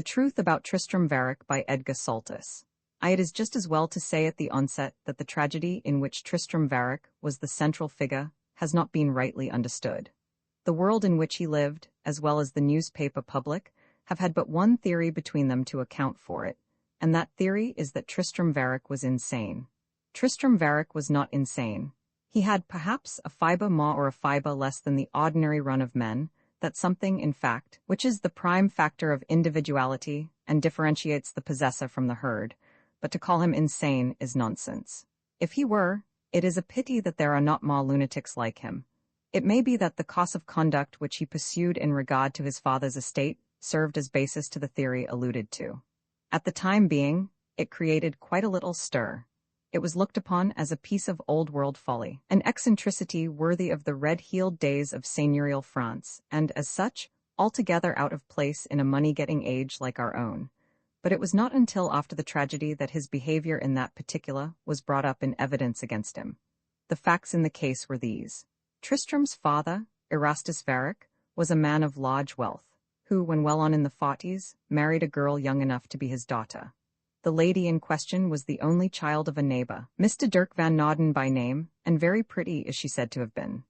The Truth About Tristram Varick by Edgar Saltus. It is just as well to say at the onset that the tragedy in which Tristram Varick was the central figure has not been rightly understood. The world in which he lived, as well as the newspaper public, have had but one theory between them to account for it, and that theory is that Tristram Varick was insane. Tristram Varick was not insane. He had perhaps a fibre more or a fibre less than the ordinary run of men, that something, in fact, which is the prime factor of individuality and differentiates the possessor from the herd, but to call him insane is nonsense. If he were, it is a pity that there are not more lunatics like him. It may be that the course of conduct which he pursued in regard to his father's estate served as basis to the theory alluded to. At the time being, it created quite a little stir. It was looked upon as a piece of old-world folly, an eccentricity worthy of the red-heeled days of seigneurial France, and, as such, altogether out of place in a money-getting age like our own. But it was not until after the tragedy that his behavior in that particular was brought up in evidence against him. The facts in the case were these. Tristram's father, Erastus Varick, was a man of large wealth, who, when well on in the 40s, married a girl young enough to be his daughter. The lady in question was the only child of a neighbor, Mr. Dirk van Norden by name, and very pretty is she said to have been.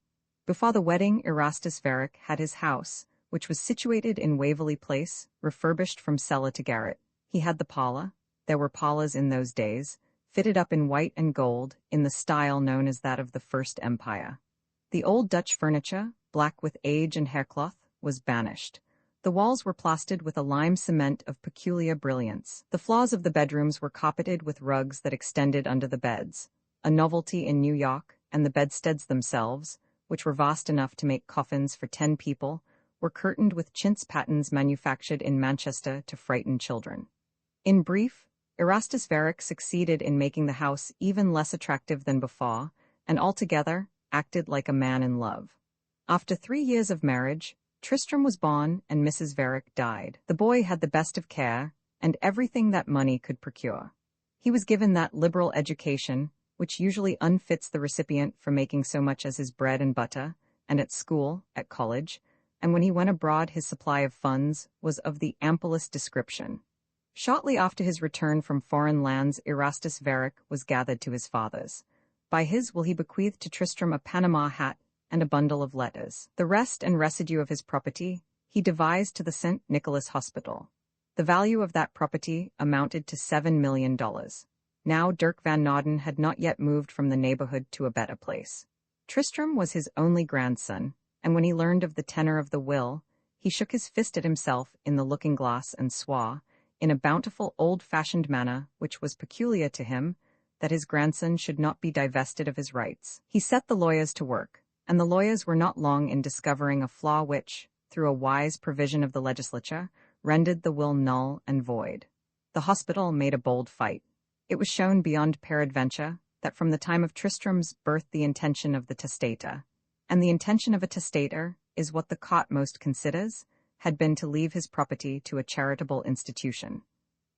Before the wedding, Erastus Varick had his house, which was situated in Waverley Place, refurbished from cellar to garret. He had the parlor, there were parlors in those days, fitted up in white and gold, in the style known as that of the First Empire. The old Dutch furniture, black with age and haircloth, was banished. The walls were plastered with a lime cement of peculiar brilliance. The floors of the bedrooms were carpeted with rugs that extended under the beds, a novelty in New York, and the bedsteads themselves, which were vast enough to make coffins for 10 people, were curtained with chintz patterns manufactured in Manchester to frighten children. In brief, Erastus Varick succeeded in making the house even less attractive than before, and altogether acted like a man in love. After 3 years of marriage, Tristram was born and Mrs. Varick died. The boy had the best of care and everything that money could procure. He was given that liberal education which usually unfits the recipient for making so much as his bread and butter, and at school, at college, and when he went abroad his supply of funds was of the amplest description. Shortly after his return from foreign lands, Erastus Varick was gathered to his fathers. By his will he bequeathed to Tristram a Panama hat and a bundle of letters. The rest and residue of his property he devised to the St. Nicholas Hospital. The value of that property amounted to $7 million. Now Dirk van Norden had not yet moved from the neighborhood to a better place. Tristram was his only grandson, and when he learned of the tenor of the will, he shook his fist at himself in the looking-glass and swore, in a bountiful old-fashioned manner which was peculiar to him, that his grandson should not be divested of his rights. He set the lawyers to work, and the lawyers were not long in discovering a flaw which, through a wise provision of the legislature, rendered the will null and void. The hospital made a bold fight. It was shown beyond peradventure that from the time of Tristram's birth the intention of the testator, and the intention of a testator is what the court most considers, had been to leave his property to a charitable institution.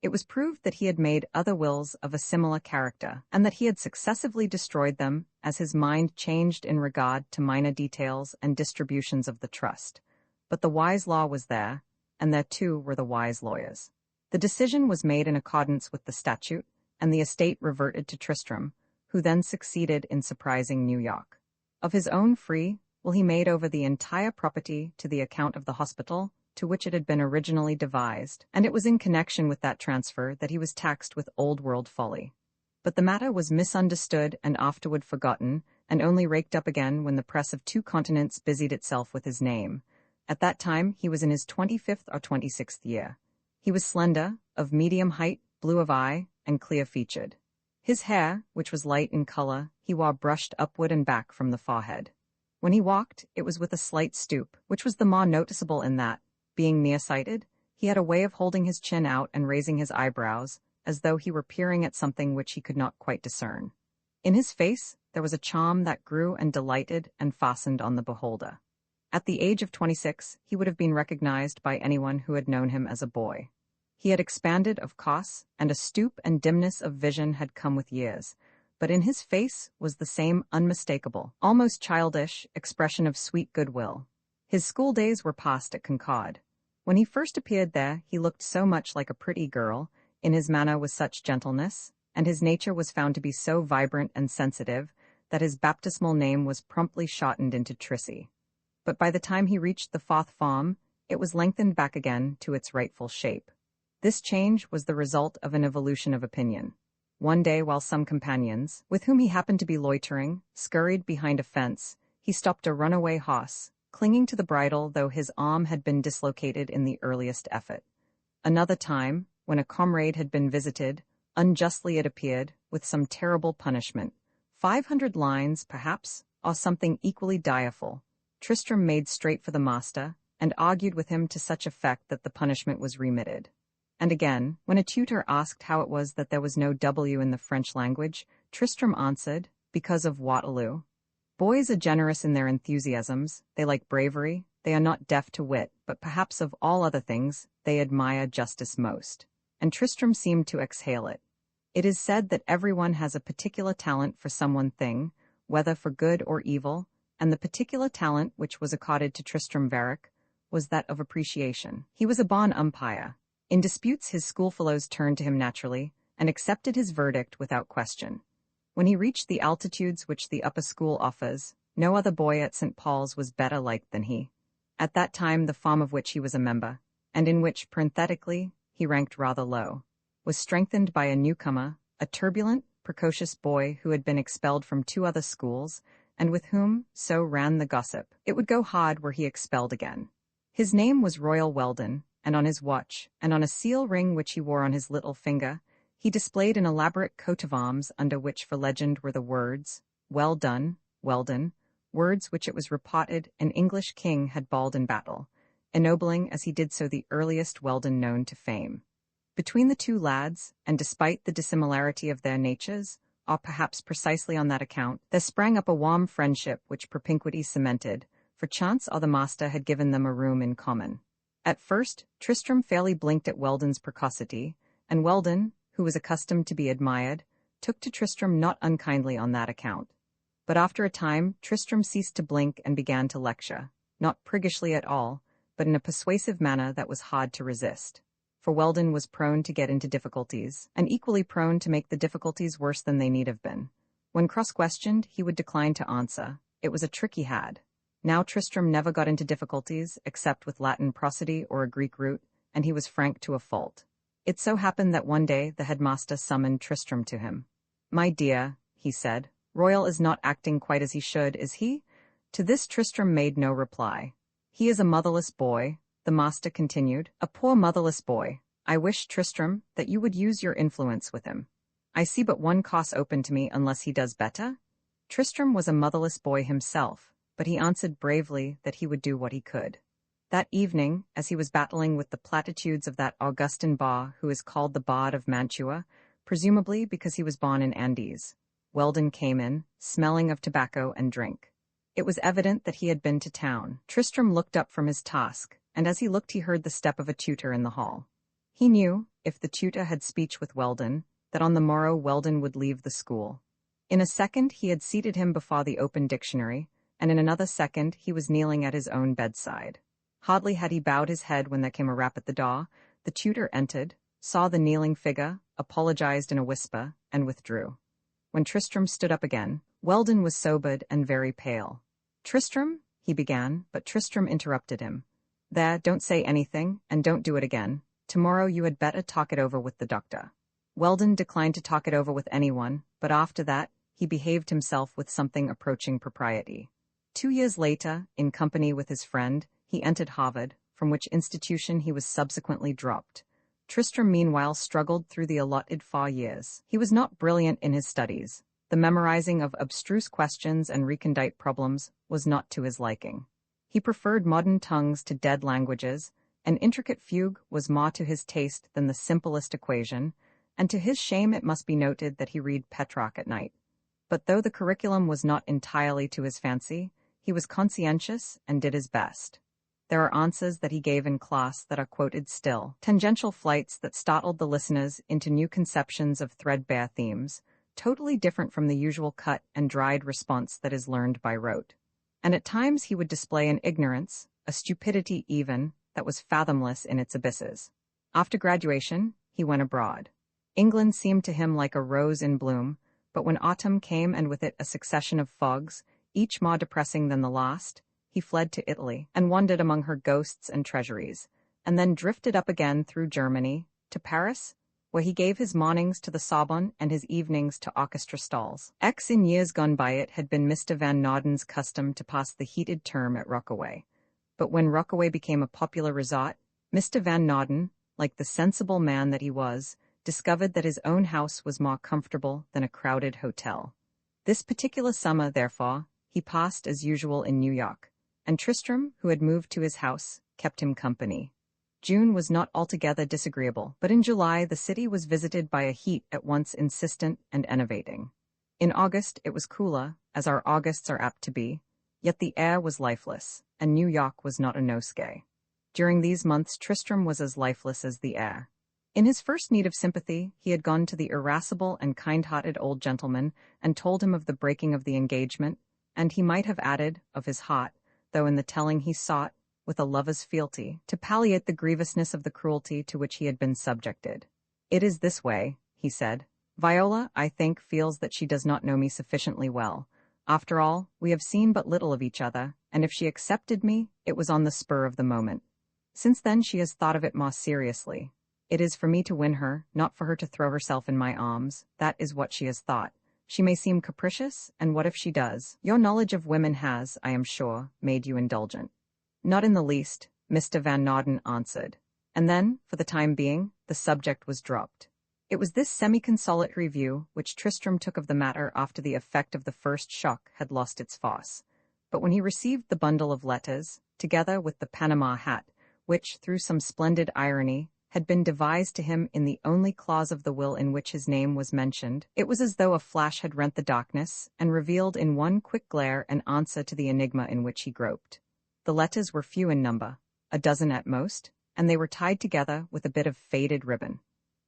It was proved that he had made other wills of a similar character, and that he had successively destroyed them as his mind changed in regard to minor details and distributions of the trust. But the wise law was there, and there too were the wise lawyers. The decision was made in accordance with the statute, and the estate reverted to Tristram, who then succeeded in surprising New York. Of his own free will he made over the entire property to the account of the hospital, to which it had been originally devised, and it was in connection with that transfer that he was taxed with old-world folly. But the matter was misunderstood and afterward forgotten, and only raked up again when the press of 2 continents busied itself with his name. At that time he was in his 25th or 26th year. He was slender, of medium height, blue of eye, and clear-featured. His hair, which was light in color, he wore brushed upward and back from the forehead. When he walked, it was with a slight stoop, which was the more noticeable in that, being nearsighted, he had a way of holding his chin out and raising his eyebrows, as though he were peering at something which he could not quite discern. In his face there was a charm that grew and delighted and fastened on the beholder. At the age of 26 he would have been recognized by anyone who had known him as a boy. He had expanded, of course, and a stoop and dimness of vision had come with years, but in his face was the same unmistakable, almost childish, expression of sweet goodwill. His school days were passed at Concord. When he first appeared there, he looked so much like a pretty girl, in his manner was such gentleness, and his nature was found to be so vibrant and sensitive, that his baptismal name was promptly shortened into Trissy. But by the time he reached the fourth form, it was lengthened back again to its rightful shape. This change was the result of an evolution of opinion. One day, while some companions, with whom he happened to be loitering, scurried behind a fence, he stopped a runaway horse, clinging to the bridle though his arm had been dislocated in the earliest effort. Another time, when a comrade had been visited, unjustly it appeared, with some terrible punishment, 500 lines, perhaps, or something equally direful, Tristram made straight for the master, and argued with him to such effect that the punishment was remitted. And again, when a tutor asked how it was that there was no W in the French language, Tristram answered, because of Waterloo. Boys are generous in their enthusiasms, they like bravery, they are not deaf to wit, but perhaps of all other things, they admire justice most. And Tristram seemed to exhale it. It is said that everyone has a particular talent for some one thing, whether for good or evil, and the particular talent which was accorded to Tristram Varick was that of appreciation. He was a born umpire. In disputes his schoolfellows turned to him naturally, and accepted his verdict without question. When he reached the altitudes which the upper school offers, no other boy at St. Paul's was better liked than he. At that time the form of which he was a member, and in which, parenthetically, he ranked rather low, was strengthened by a newcomer, a turbulent, precocious boy who had been expelled from 2 other schools, and with whom, so ran the gossip, it would go hard were he expelled again. His name was Royal Weldon, and on his watch, and on a seal ring which he wore on his little finger, he displayed an elaborate coat of arms under which for legend were the words, "Well done, Weldon," words which it was reported an English king had bawled in battle, ennobling as he did so the earliest Weldon known to fame. Between the 2 lads, and despite the dissimilarity of their natures, or perhaps precisely on that account, there sprang up a warm friendship which propinquity cemented, for chance or the master had given them a room in common. At first, Tristram fairly blinked at Weldon's precocity, and Weldon, who was accustomed to be admired, took to Tristram not unkindly on that account. But after a time, Tristram ceased to blink and began to lecture, not priggishly at all, but in a persuasive manner that was hard to resist. For Weldon was prone to get into difficulties, and equally prone to make the difficulties worse than they need have been. When cross-questioned, he would decline to answer. It was a trick he had. Now Tristram never got into difficulties, except with Latin prosody or a Greek root, and he was frank to a fault. It so happened that one day the headmaster summoned Tristram to him. "My dear," he said, "Royal is not acting quite as he should, is he?" To this Tristram made no reply. "He is a motherless boy," the master continued, "a poor motherless boy. I wish, Tristram, that you would use your influence with him. I see but one course open to me unless he does better." Tristram was a motherless boy himself, but he answered bravely that he would do what he could. That evening, as he was battling with the platitudes of that Augustin Bar who is called the Bard of Mantua, presumably because he was born in Andes, Weldon came in, smelling of tobacco and drink. It was evident that he had been to town. Tristram looked up from his task, and as he looked he heard the step of a tutor in the hall. He knew, if the tutor had speech with Weldon, that on the morrow Weldon would leave the school. In a second he had seated him before the open dictionary, and in another second he was kneeling at his own bedside. Hardly had he bowed his head when there came a rap at the door. The tutor entered, saw the kneeling figure, apologized in a whisper, and withdrew. When Tristram stood up again, Weldon was sobered and very pale. "Tristram," he began, but Tristram interrupted him. "There, don't say anything, and don't do it again. Tomorrow you had better talk it over with the doctor." Weldon declined to talk it over with anyone, but after that, he behaved himself with something approaching propriety. 2 years later, in company with his friend, he entered Harvard, from which institution he was subsequently dropped. Tristram meanwhile struggled through the allotted 4 years. He was not brilliant in his studies. The memorizing of abstruse questions and recondite problems was not to his liking. He preferred modern tongues to dead languages. An intricate fugue was more to his taste than the simplest equation, and to his shame it must be noted that he read Petrarch at night. But though the curriculum was not entirely to his fancy, he was conscientious and did his best. There are answers that he gave in class that are quoted still, tangential flights that startled the listeners into new conceptions of threadbare themes, totally different from the usual cut and dried response that is learned by rote. And at times he would display an ignorance, a stupidity even, that was fathomless in its abysses. After graduation, he went abroad. England seemed to him like a rose in bloom, but when autumn came and with it a succession of fogs, each more depressing than the last, he fled to Italy and wandered among her ghosts and treasuries, and then drifted up again through Germany, to Paris, where he gave his mornings to the Sorbonne and his evenings to orchestra stalls. In years gone by it had been Mr. Van Noorden's custom to pass the heated term at Rockaway. But when Rockaway became a popular resort, Mr. Van Noorden, like the sensible man that he was, discovered that his own house was more comfortable than a crowded hotel. This particular summer, therefore, he passed as usual in New York, and Tristrem, who had moved to his house, kept him company. June was not altogether disagreeable, but in July the city was visited by a heat at once insistent and enervating. In August it was cooler, as our Augusts are apt to be, yet the air was lifeless, and New York was not a nosegay. During these months Tristrem was as lifeless as the air. In his first need of sympathy, he had gone to the irascible and kind-hearted old gentleman and told him of the breaking of the engagement, and he might have added, of his heart, though in the telling he sought, with a lover's fealty, to palliate the grievousness of the cruelty to which he had been subjected. "It is this way," he said. "Viola, I think, feels that she does not know me sufficiently well. After all, we have seen but little of each other, and if she accepted me, it was on the spur of the moment. Since then she has thought of it more seriously. It is for me to win her, not for her to throw herself in my arms. That is what she has thought. She may seem capricious, and what if she does? Your knowledge of women has, I am sure, made you indulgent." "Not in the least," Mr. Van Noorden answered. And then, for the time being, the subject was dropped. It was this semi-consolatory view which Tristrem took of the matter after the effect of the first shock had lost its force. But when he received the bundle of letters, together with the Panama hat, which, through some splendid irony, had been devised to him in the only clause of the will in which his name was mentioned, it was as though a flash had rent the darkness and revealed in one quick glare an answer to the enigma in which he groped. The letters were few in number, a dozen at most, and they were tied together with a bit of faded ribbon.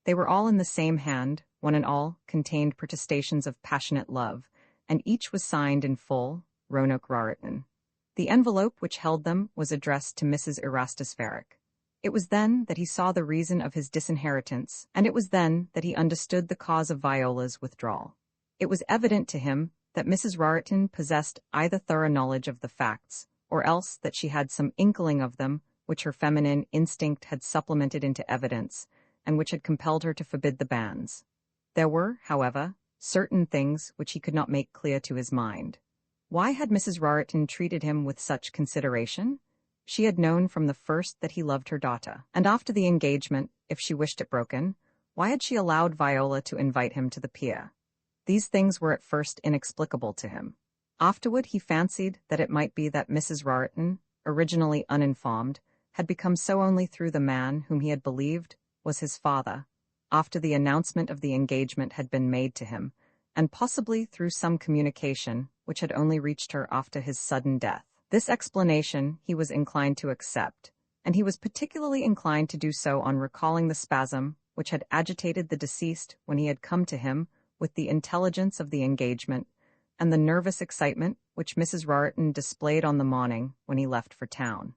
They were all in the same hand, one and all contained protestations of passionate love, and each was signed in full, Roanoke Raritan. The envelope which held them was addressed to Mrs. Erastus Varick. It was then that he saw the reason of his disinheritance, and it was then that he understood the cause of Viola's withdrawal. It was evident to him that Mrs. Raritan possessed either thorough knowledge of the facts, or else that she had some inkling of them, which her feminine instinct had supplemented into evidence, and which had compelled her to forbid the banns. There were, however, certain things which he could not make clear to his mind. Why had Mrs. Raritan treated him with such consideration? She had known from the first that he loved her daughter, and after the engagement, if she wished it broken, why had she allowed Viola to invite him to the pier? These things were at first inexplicable to him. Afterward he fancied that it might be that Mrs. Raritan, originally uninformed, had become so only through the man whom he had believed was his father, after the announcement of the engagement had been made to him, and possibly through some communication which had only reached her after his sudden death. This explanation he was inclined to accept, and he was particularly inclined to do so on recalling the spasm which had agitated the deceased when he had come to him with the intelligence of the engagement, and the nervous excitement which Mrs. Raritan displayed on the morning when he left for town.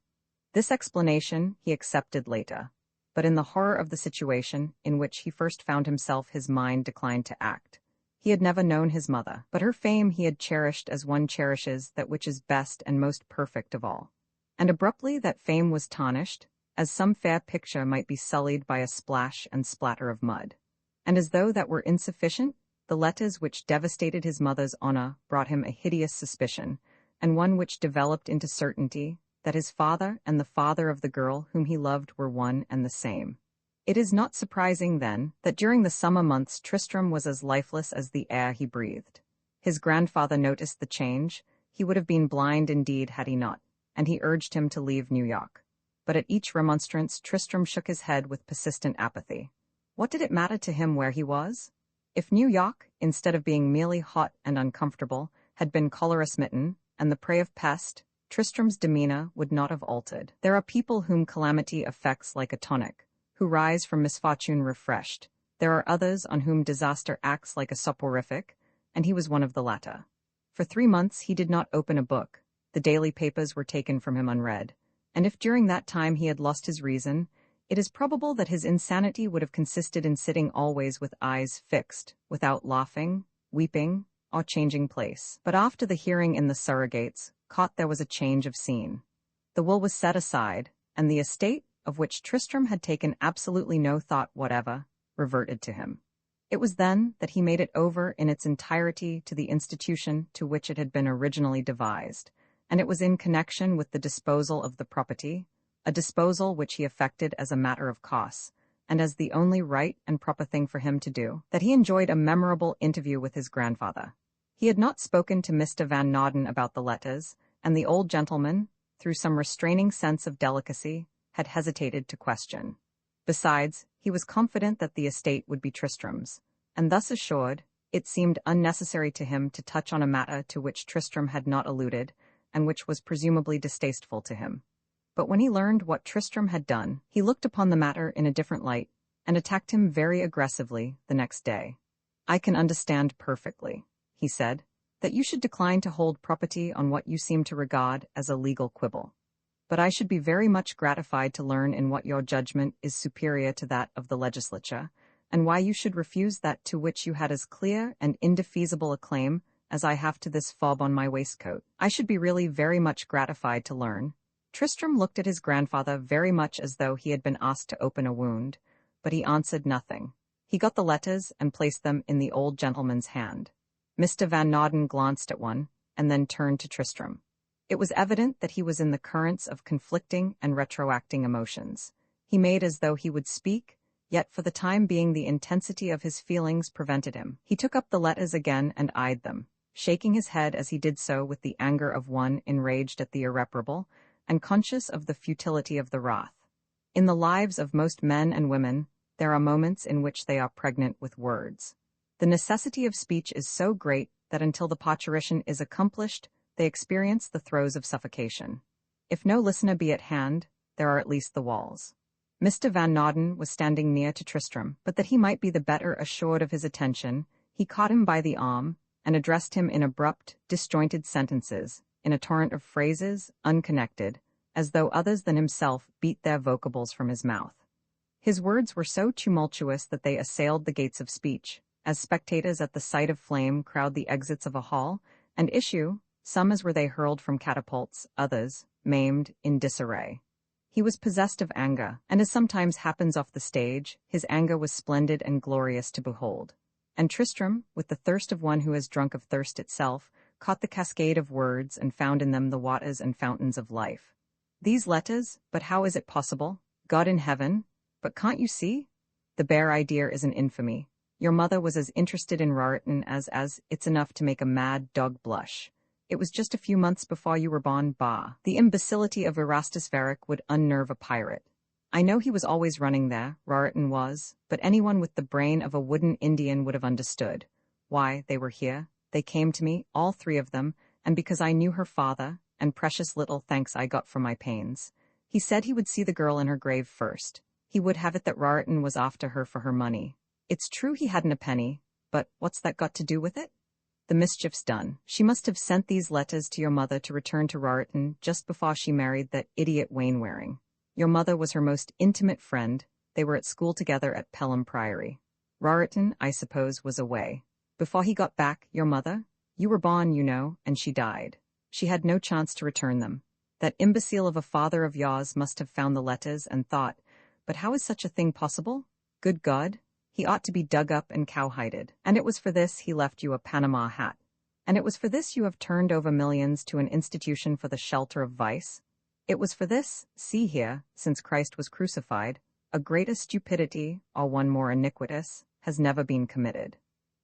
This explanation he accepted later, but in the horror of the situation in which he first found himself his mind declined to act. He had never known his mother, but her fame he had cherished as one cherishes that which is best and most perfect of all. And abruptly that fame was tarnished, as some fair picture might be sullied by a splash and splatter of mud. And as though that were insufficient, the letters which devastated his mother's honor brought him a hideous suspicion, and one which developed into certainty, that his father and the father of the girl whom he loved were one and the same. It is not surprising, then, that during the summer months Tristrem was as lifeless as the air he breathed. His grandfather noticed the change. He would have been blind indeed had he not, and he urged him to leave New York. But at each remonstrance Tristrem shook his head with persistent apathy. What did it matter to him where he was? If New York, instead of being merely hot and uncomfortable, had been cholera-smitten, and the prey of pest, Tristrem's demeanor would not have altered. There are people whom calamity affects like a tonic, who rise from misfortune refreshed. There are others on whom disaster acts like a soporific, and he was one of the latter. For 3 months he did not open a book. The daily papers were taken from him unread. and if during that time he had lost his reason, it is probable that his insanity would have consisted in sitting always with eyes fixed, without laughing, weeping, or changing place. But after the hearing in the surrogates, caught there was a change of scene. The will was set aside, and the estate, of which Tristrem had taken absolutely no thought whatever, reverted to him. It was then that he made it over in its entirety to the institution to which it had been originally devised, and it was in connection with the disposal of the property, a disposal which he effected as a matter of course, and as the only right and proper thing for him to do, that he enjoyed a memorable interview with his grandfather. He had not spoken to Mr. Van Nodden about the letters, and the old gentleman, through some restraining sense of delicacy, had hesitated to question. Besides, he was confident that the estate would be Tristrem's, and thus assured, it seemed unnecessary to him to touch on a matter to which Tristrem had not alluded, and which was presumably distasteful to him. But when he learned what Tristrem had done, he looked upon the matter in a different light, and attacked him very aggressively the next day. "I can understand perfectly," he said, "that you should decline to hold property on what you seem to regard as a legal quibble. But I should be very much gratified to learn in what your judgment is superior to that of the legislature, and why you should refuse that to which you had as clear and indefeasible a claim as I have to this fob on my waistcoat. I should be really very much gratified to learn." Tristrem looked at his grandfather very much as though he had been asked to open a wound, but he answered nothing. He got the letters and placed them in the old gentleman's hand. Mr. Van Nodden glanced at one, and then turned to Tristrem. It was evident that he was in the currents of conflicting and retroacting emotions. He made as though he would speak, yet for the time being the intensity of his feelings prevented him. He took up the letters again and eyed them, shaking his head as he did so with the anger of one enraged at the irreparable, and conscious of the futility of the wrath. In the lives of most men and women, there are moments in which they are pregnant with words. The necessity of speech is so great that until the parturition is accomplished, they experience the throes of suffocation. If no listener be at hand, there are at least the walls. Mr. Van Nodden was standing near to Tristrem, but that he might be the better assured of his attention, he caught him by the arm, and addressed him in abrupt, disjointed sentences, in a torrent of phrases, unconnected, as though others than himself beat their vocables from his mouth. His words were so tumultuous that they assailed the gates of speech, as spectators at the sight of flame crowd the exits of a hall, and issue, some as were they hurled from catapults, others, maimed, in disarray. He was possessed of anger, and as sometimes happens off the stage, his anger was splendid and glorious to behold. And Tristrem, with the thirst of one who has drunk of thirst itself, caught the cascade of words and found in them the waters and fountains of life. "These letters, but how is it possible? God in heaven, but can't you see? The bare idea is an infamy. Your mother was as interested in Raritan as it's enough to make a mad dog blush. It was just a few months before you were born, bah. The imbecility of Erastus Varick would unnerve a pirate. I know he was always running there, Raritan was, but anyone with the brain of a wooden Indian would have understood. Why, they were here, they came to me, all three of them, and because I knew her father, and precious little thanks I got for my pains. He said he would see the girl in her grave first. He would have it that Raritan was after her for her money. It's true he hadn't a penny, but what's that got to do with it? The mischief's done. She must have sent these letters to your mother to return to Raritan just before she married that idiot Wainwaring. Your mother was her most intimate friend. They were at school together at Pelham Priory. Raritan, I suppose, was away. Before he got back, your mother? You were born, you know, and she died. She had no chance to return them. That imbecile of a father of yours must have found the letters and thought, but how is such a thing possible? Good God! He ought to be dug up and cowhided. And it was for this he left you a Panama hat. And it was for this you have turned over millions to an institution for the shelter of vice. It was for this, see here, since Christ was crucified, a greater stupidity, or one more iniquitous, has never been committed.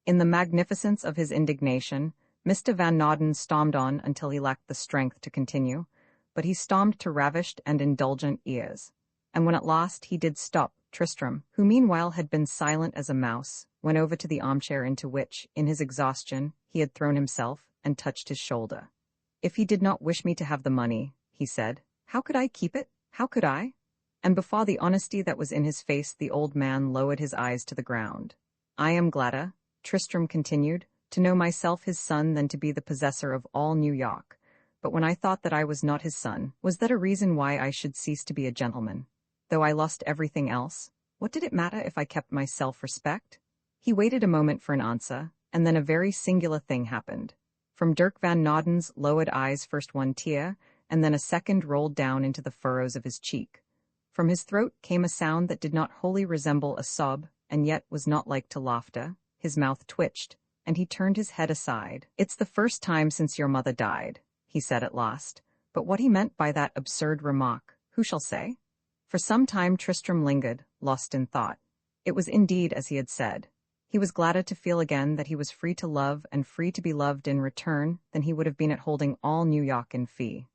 In the magnificence of his indignation, Mr. Van Nodden stormed on until he lacked the strength to continue, but he stormed to ravished and indulgent ears. And when at last he did stop, Tristrem, who meanwhile had been silent as a mouse, went over to the armchair into which, in his exhaustion, he had thrown himself, and touched his shoulder. "If he did not wish me to have the money," he said, "how could I keep it? How could I?" And before the honesty that was in his face the old man lowered his eyes to the ground. "I am gladder," Tristrem continued, "to know myself his son than to be the possessor of all New York. but when I thought that I was not his son, was that a reason why I should cease to be a gentleman? Though I lost everything else, what did it matter if I kept my self-respect? He waited a moment for an answer, and then a very singular thing happened. From Dirk van Noden's lowered eyes first one tear, and then a second rolled down into the furrows of his cheek. From his throat came a sound that did not wholly resemble a sob, and yet was not like to laughter. His mouth twitched, and he turned his head aside. "It's the first time since your mother died," he said at last. But what he meant by that absurd remark, who shall say? For some time Tristram lingered, lost in thought. It was indeed as he had said. He was gladder to feel again that he was free to love and free to be loved in return than he would have been at holding all New York in fee.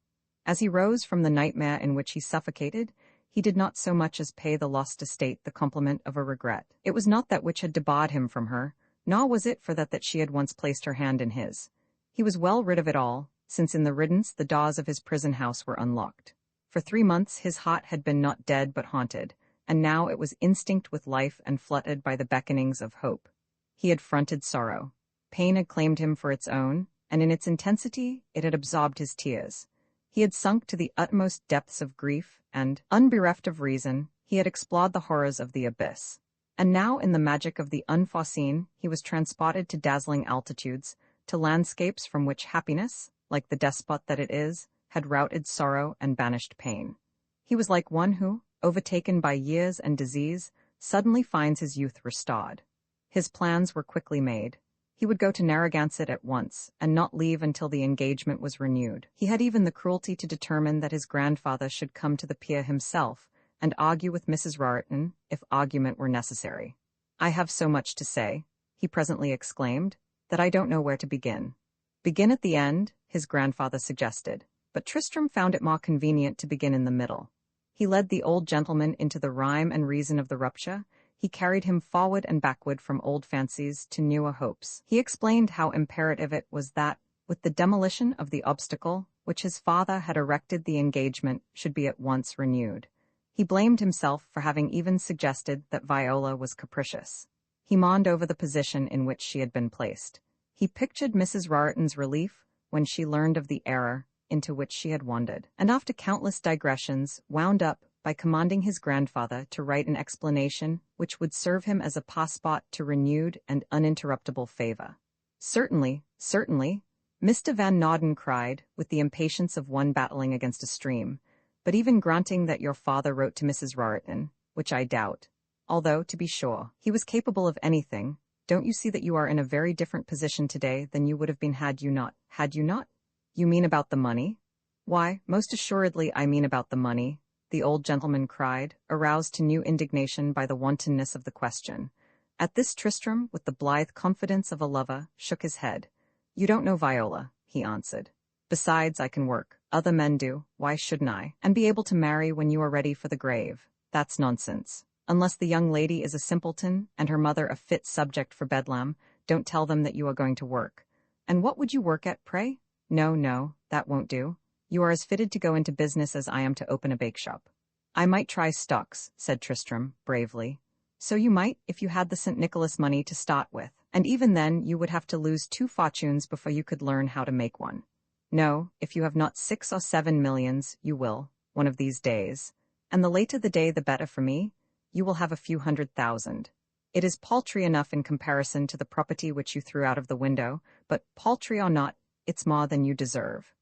As he rose from the nightmare in which he suffocated, he did not so much as pay the lost estate the compliment of a regret. It was not that which had debarred him from her, nor was it for that she had once placed her hand in his. He was well rid of it all, since in the riddance the doors of his prison house were unlocked. For 3 months his heart had been not dead but haunted, and now it was instinct with life and fluttered by the beckonings of hope. He had fronted sorrow. Pain had claimed him for its own, and in its intensity it had absorbed his tears. He had sunk to the utmost depths of grief, and, unbereft of reason, he had explored the horrors of the abyss. And now, in the magic of the unforeseen, he was transported to dazzling altitudes, to landscapes from which happiness, like the despot that it is, had routed sorrow and banished pain. He was like one who, overtaken by years and disease, suddenly finds his youth restored. His plans were quickly made. He would go to Narragansett at once, and not leave until the engagement was renewed. He had even the cruelty to determine that his grandfather should come to the pier himself, and argue with Mrs. Raritan, if argument were necessary. "I have so much to say," he presently exclaimed, "that I don't know where to begin." "Begin at the end," his grandfather suggested, but Tristram found it more convenient to begin in the middle. He led the old gentleman into the rhyme and reason of the rupture. He carried him forward and backward from old fancies to newer hopes. He explained how imperative it was that, with the demolition of the obstacle which his father had erected, the engagement should be at once renewed. He blamed himself for having even suggested that Viola was capricious. He mourned over the position in which she had been placed. He pictured Mrs. Raritan's relief when she learned of the error into which she had wandered, and after countless digressions, wound up by commanding his grandfather to write an explanation which would serve him as a passport to renewed and uninterruptible favor. "Certainly, certainly," Mr. Van Noden cried, with the impatience of one battling against a stream. "But even granting that your father wrote to Mrs. Raritan, which I doubt, although, to be sure, he was capable of anything, don't you see that you are in a very different position today than you would have been had you not? Had you not? You mean about the money?" "Why, most assuredly I mean about the money," the old gentleman cried, aroused to new indignation by the wantonness of the question. At this Tristram, with the blithe confidence of a lover, shook his head. "You don't know Viola," he answered. "Besides, I can work. Other men do. Why shouldn't I? And be able to marry when you are ready for the grave. That's nonsense. Unless the young lady is a simpleton, and her mother a fit subject for Bedlam, don't tell them that you are going to work. And what would you work at, pray? No, no, that won't do. You are as fitted to go into business as I am to open a bake-shop." "I might try stocks," said Tristram, bravely. "So you might, if you had the St. Nicholas money to start with, and even then you would have to lose 2 fortunes before you could learn how to make one. No, if you have not 6 or 7 millions, you will, one of these days, and the later the day the better for me, you will have a few 100,000. It is paltry enough in comparison to the property which you threw out of the window, but paltry or not, it's more than you deserve.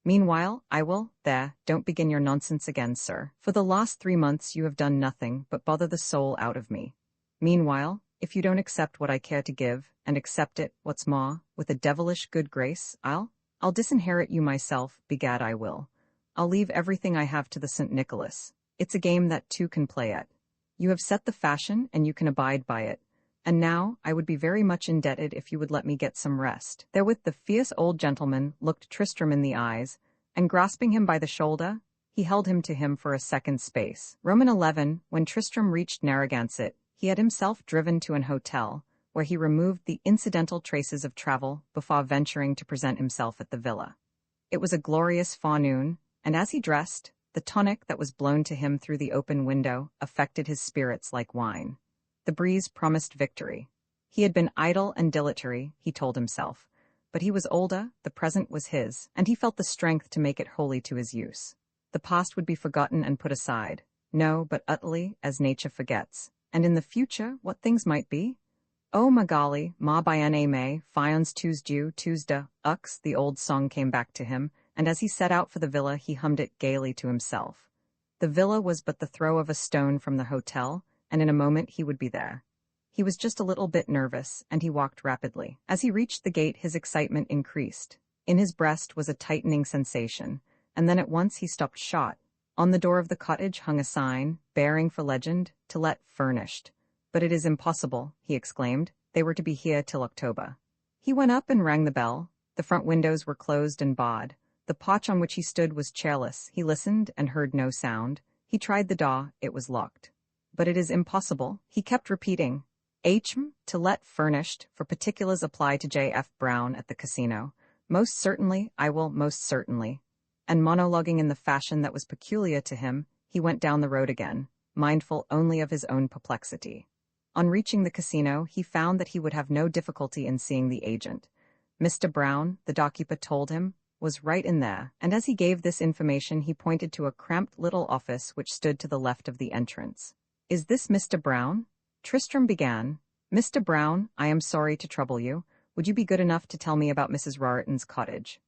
Meanwhile, I will, there, don't begin your nonsense again, sir. For the last 3 months you have done nothing but bother the soul out of me. Meanwhile, if you don't accept what I care to give, and accept it, what's more, with a devilish good grace, I'll disinherit you myself, begad I will. I'll leave everything I have to the St. Nicholas. It's a game that 2 can play at. You have set the fashion, and you can abide by it. And now, I would be very much indebted if you would let me get some rest." Therewith the fierce old gentleman looked Tristram in the eyes, and grasping him by the shoulder, he held him to him for a second's space. XI. When Tristram reached Narragansett, he had himself driven to an hotel, where he removed the incidental traces of travel before venturing to present himself at the villa. It was a glorious forenoon, and as he dressed, the tonic that was blown to him through the open window affected his spirits like wine. The breeze promised victory. He had been idle and dilatory, he told himself, But he was older, the present was his, and he felt the strength to make it wholly to his use. The past would be forgotten and put aside. No, but utterly, as nature forgets. And in the future, what things might be? Oh Magali, ma bien may, fions Tuesday, ux, the old song came back to him, and as he set out for the villa he hummed it gaily to himself. The villa was but the throw of a stone from the hotel, and in a moment he would be there. He was just a little bit nervous, and he walked rapidly. As he reached the gate his excitement increased. In his breast was a tightening sensation, and then at once he stopped short. On the door of the cottage hung a sign, bearing for legend, "To let, furnished." "But it is impossible," he exclaimed. "They were to be here till October." He went up and rang the bell. The front windows were closed and barred. The porch on which he stood was chairless. He listened and heard no sound. He tried the door. It was locked. "But it is impossible," he kept repeating. To let, furnished, for particulars apply to J.F. Brown at the casino. Most certainly, I will, most certainly. And monologuing in the fashion that was peculiar to him, he went down the road again, mindful only of his own perplexity. On reaching the casino, he found that he would have no difficulty in seeing the agent. Mr. Brown, the doorkeeper told him, was right in there, and as he gave this information he pointed to a cramped little office which stood to the left of the entrance. "Is this Mr. Brown?" Tristrem began. "Mr. Brown, I am sorry to trouble you. Would you be good enough to tell me about Mrs. Rariton's cottage?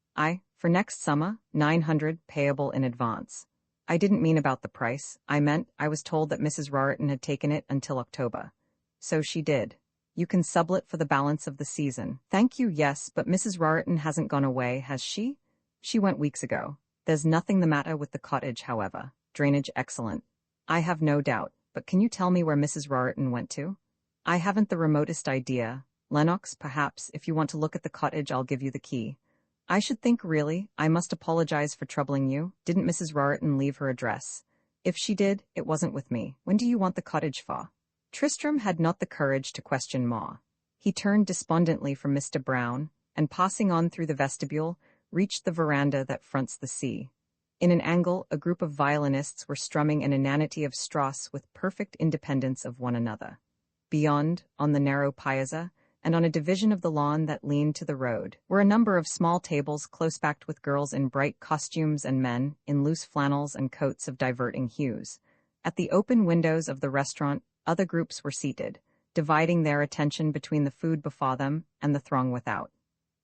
For next summer, 900, payable in advance. I didn't mean about the price. I was told that Mrs. Rariton had taken it until October." "So she did. You can sublet for the balance of the season." "Thank you, yes, but Mrs. Rariton hasn't gone away, has she?" "She went weeks ago. There's nothing the matter with the cottage, however. Drainage excellent." "I have no doubt, but can you tell me where Mrs. Rariton went to?" "I haven't the remotest idea. Lennox, perhaps, if you want to look at the cottage I'll give you the key." "I should think really, I must apologize for troubling you. Didn't Mrs. Rariton leave her address?" "If she did, it wasn't with me. When do you want the cottage for?" Tristrem had not the courage to question Ma. He turned despondently from Mr. Brown, and passing on through the vestibule, reached the veranda that fronts the sea. In an angle, a group of violinists were strumming an inanity of Strauss with perfect independence of one another. Beyond, on the narrow piazza, and on a division of the lawn that leaned to the road, were a number of small tables close-packed with girls in bright costumes and men in loose flannels and coats of diverting hues. At the open windows of the restaurant, other groups were seated, dividing their attention between the food before them and the throng without.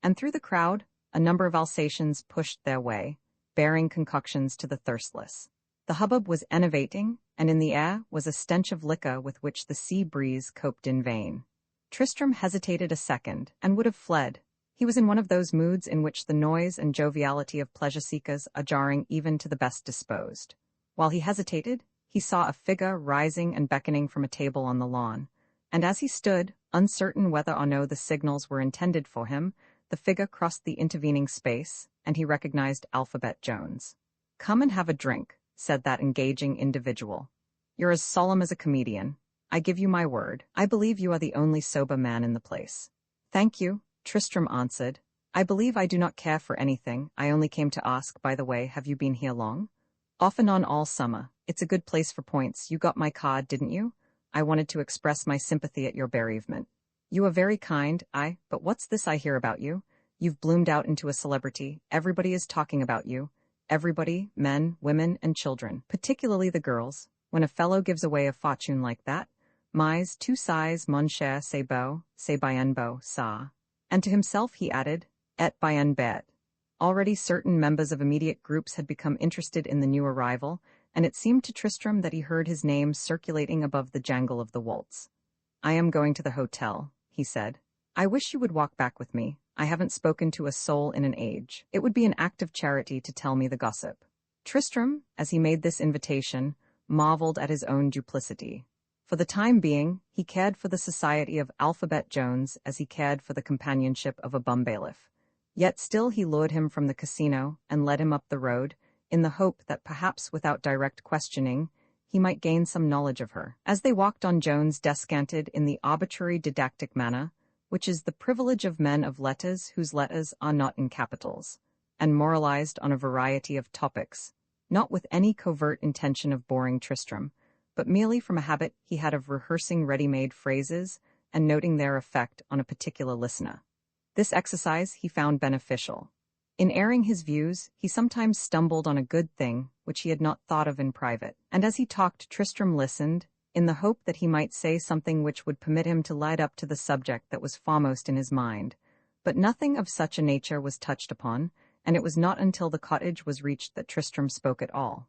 And through the crowd, a number of Alsatians pushed their way, bearing concoctions to the thirstless. The hubbub was enervating, and in the air was a stench of liquor with which the sea breeze coped in vain. Tristrem hesitated a second, and would have fled. He was in one of those moods in which the noise and joviality of pleasure-seekers are jarring even to the best disposed. While he hesitated, he saw a figure rising and beckoning from a table on the lawn, and as he stood, uncertain whether or no the signals were intended for him, the figure crossed the intervening space, and he recognized Alphabet Jones. "Come and have a drink," said that engaging individual. "You're as solemn as a comedian. I give you my word. I believe you are the only sober man in the place." "Thank you," Tristrem answered. "I believe I do not care for anything. I only came to ask, by the way, have you been here long?" "Off and on all summer. It's a good place for points. You got my card, didn't you? I wanted to express my sympathy at your bereavement." "You are very kind, but what's this I hear about you? You've bloomed out into a celebrity. Everybody is talking about you. Everybody, men, women, and children, particularly the girls. When a fellow gives away a fortune like that, mais tu sais, mon cher, c'est bien beau, ça." And to himself he added, et bien bête. Already certain members of immediate groups had become interested in the new arrival, and it seemed to Tristrem that he heard his name circulating above the jangle of the waltz. "I am going to the hotel," he said. "I wish you would walk back with me. I haven't spoken to a soul in an age. It would be an act of charity to tell me the gossip." Tristrem, as he made this invitation, marveled at his own duplicity. For the time being, he cared for the society of Alphabet Jones as he cared for the companionship of a bum bailiff. Yet still he lured him from the casino and led him up the road, in the hope that perhaps without direct questioning, he might gain some knowledge of her. As they walked on, Jones descanted in the arbitrary didactic manner, which is the privilege of men of letters whose letters are not in capitals, and moralized on a variety of topics, not with any covert intention of boring Tristrem, but merely from a habit he had of rehearsing ready-made phrases and noting their effect on a particular listener. This exercise he found beneficial. In airing his views, he sometimes stumbled on a good thing which he had not thought of in private, and as he talked Tristram listened, in the hope that he might say something which would permit him to light up to the subject that was foremost in his mind. But nothing of such a nature was touched upon, and it was not until the cottage was reached that Tristram spoke at all.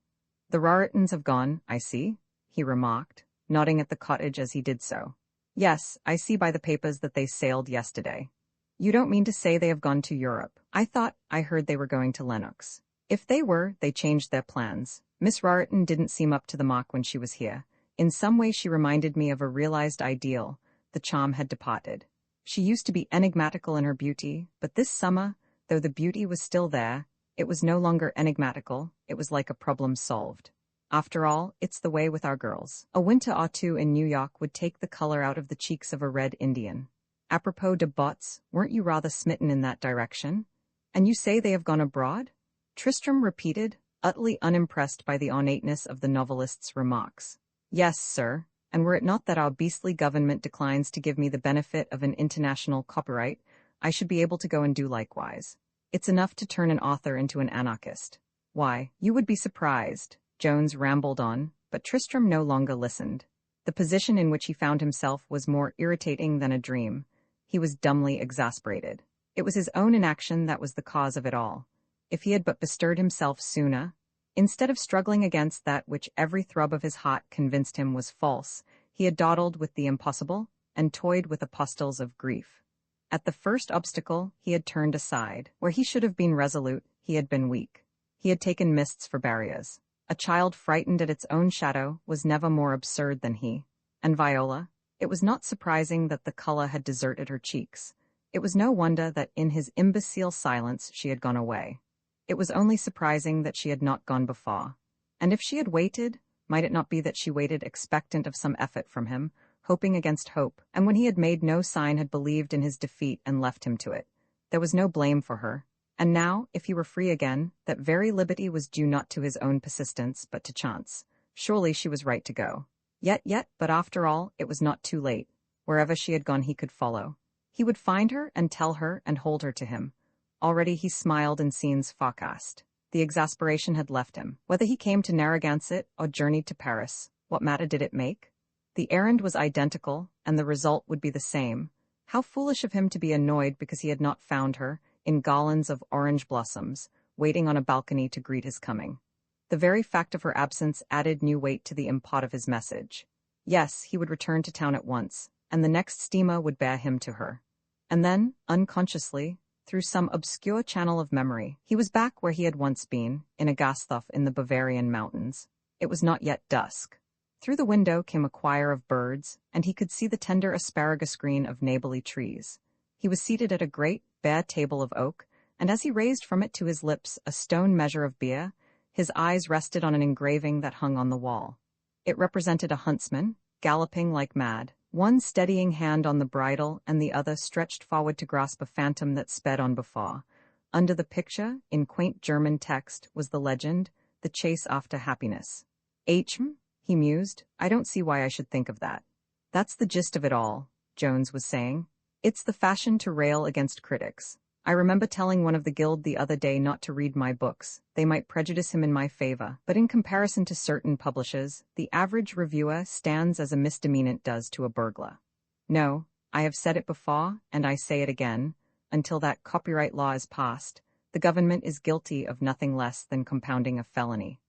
"The Rartons have gone, I see," he remarked, nodding at the cottage as he did so. "Yes, I see by the papers that they sailed yesterday." "You don't mean to say they have gone to Europe?" I heard they were going to Lennox." "If they were, they changed their plans. Miss Rarton didn't seem up to the mark when she was here. In some way she reminded me of a realized ideal. The charm had departed. She used to be enigmatical in her beauty, but this summer, though the beauty was still there, it was no longer enigmatical, it was like a problem solved. After all, it's the way with our girls. A winter or two in New York would take the color out of the cheeks of a red Indian. Apropos de bottes, weren't you rather smitten in that direction? And you say they have gone abroad?" Tristram repeated, utterly unimpressed by the ornateness of the novelist's remarks. "Yes, sir, and were it not that our beastly government declines to give me the benefit of an international copyright, I should be able to go and do likewise. It's enough to turn an author into an anarchist." "Why, you would be surprised," Jones rambled on, but Tristram no longer listened. The position in which he found himself was more irritating than a dream. He was dumbly exasperated. It was his own inaction that was the cause of it all. If he had but bestirred himself sooner, instead of struggling against that which every throb of his heart convinced him was false, he had dawdled with the impossible and toyed with apostles of grief. At the first obstacle, he had turned aside. Where he should have been resolute, he had been weak. He had taken mists for barriers. A child frightened at its own shadow was never more absurd than he. And Viola? It was not surprising that the color had deserted her cheeks. It was no wonder that in his imbecile silence she had gone away. It was only surprising that she had not gone before. And if she had waited, might it not be that she waited expectant of some effort from him, hoping against hope, and when he had made no sign had believed in his defeat and left him to it? There was no blame for her. And now, if he were free again, that very liberty was due not to his own persistence, but to chance. Surely she was right to go. Yet, but after all, it was not too late. Wherever she had gone he could follow. He would find her and tell her and hold her to him. Already he smiled in scenes forecast. The exasperation had left him. Whether he came to Narragansett or journeyed to Paris, what matter did it make? The errand was identical, and the result would be the same. How foolish of him to be annoyed because he had not found her, in garlands of orange blossoms, waiting on a balcony to greet his coming. The very fact of her absence added new weight to the import of his message. Yes, he would return to town at once, and the next steamer would bear him to her. And then, unconsciously, through some obscure channel of memory, he was back where he had once been, in a Gasthof in the Bavarian mountains. It was not yet dusk. Through the window came a choir of birds, and he could see the tender asparagus green of neighborly trees. He was seated at a great, bare table of oak, and as he raised from it to his lips a stone measure of beer, his eyes rested on an engraving that hung on the wall. It represented a huntsman, galloping like mad, one steadying hand on the bridle and the other stretched forward to grasp a phantom that sped on before. Under the picture, in quaint German text, was the legend, "The Chase After Happiness." He mused, "I don't see why I should think of that." "That's the gist of it all," Jones was saying. "It's the fashion to rail against critics. I remember telling one of the guild the other day not to read my books. They might prejudice him in my favor, but in comparison to certain publishers, the average reviewer stands as a misdemeanant does to a burglar. No, I have said it before, and I say it again, until that copyright law is passed, the government is guilty of nothing less than compounding a felony."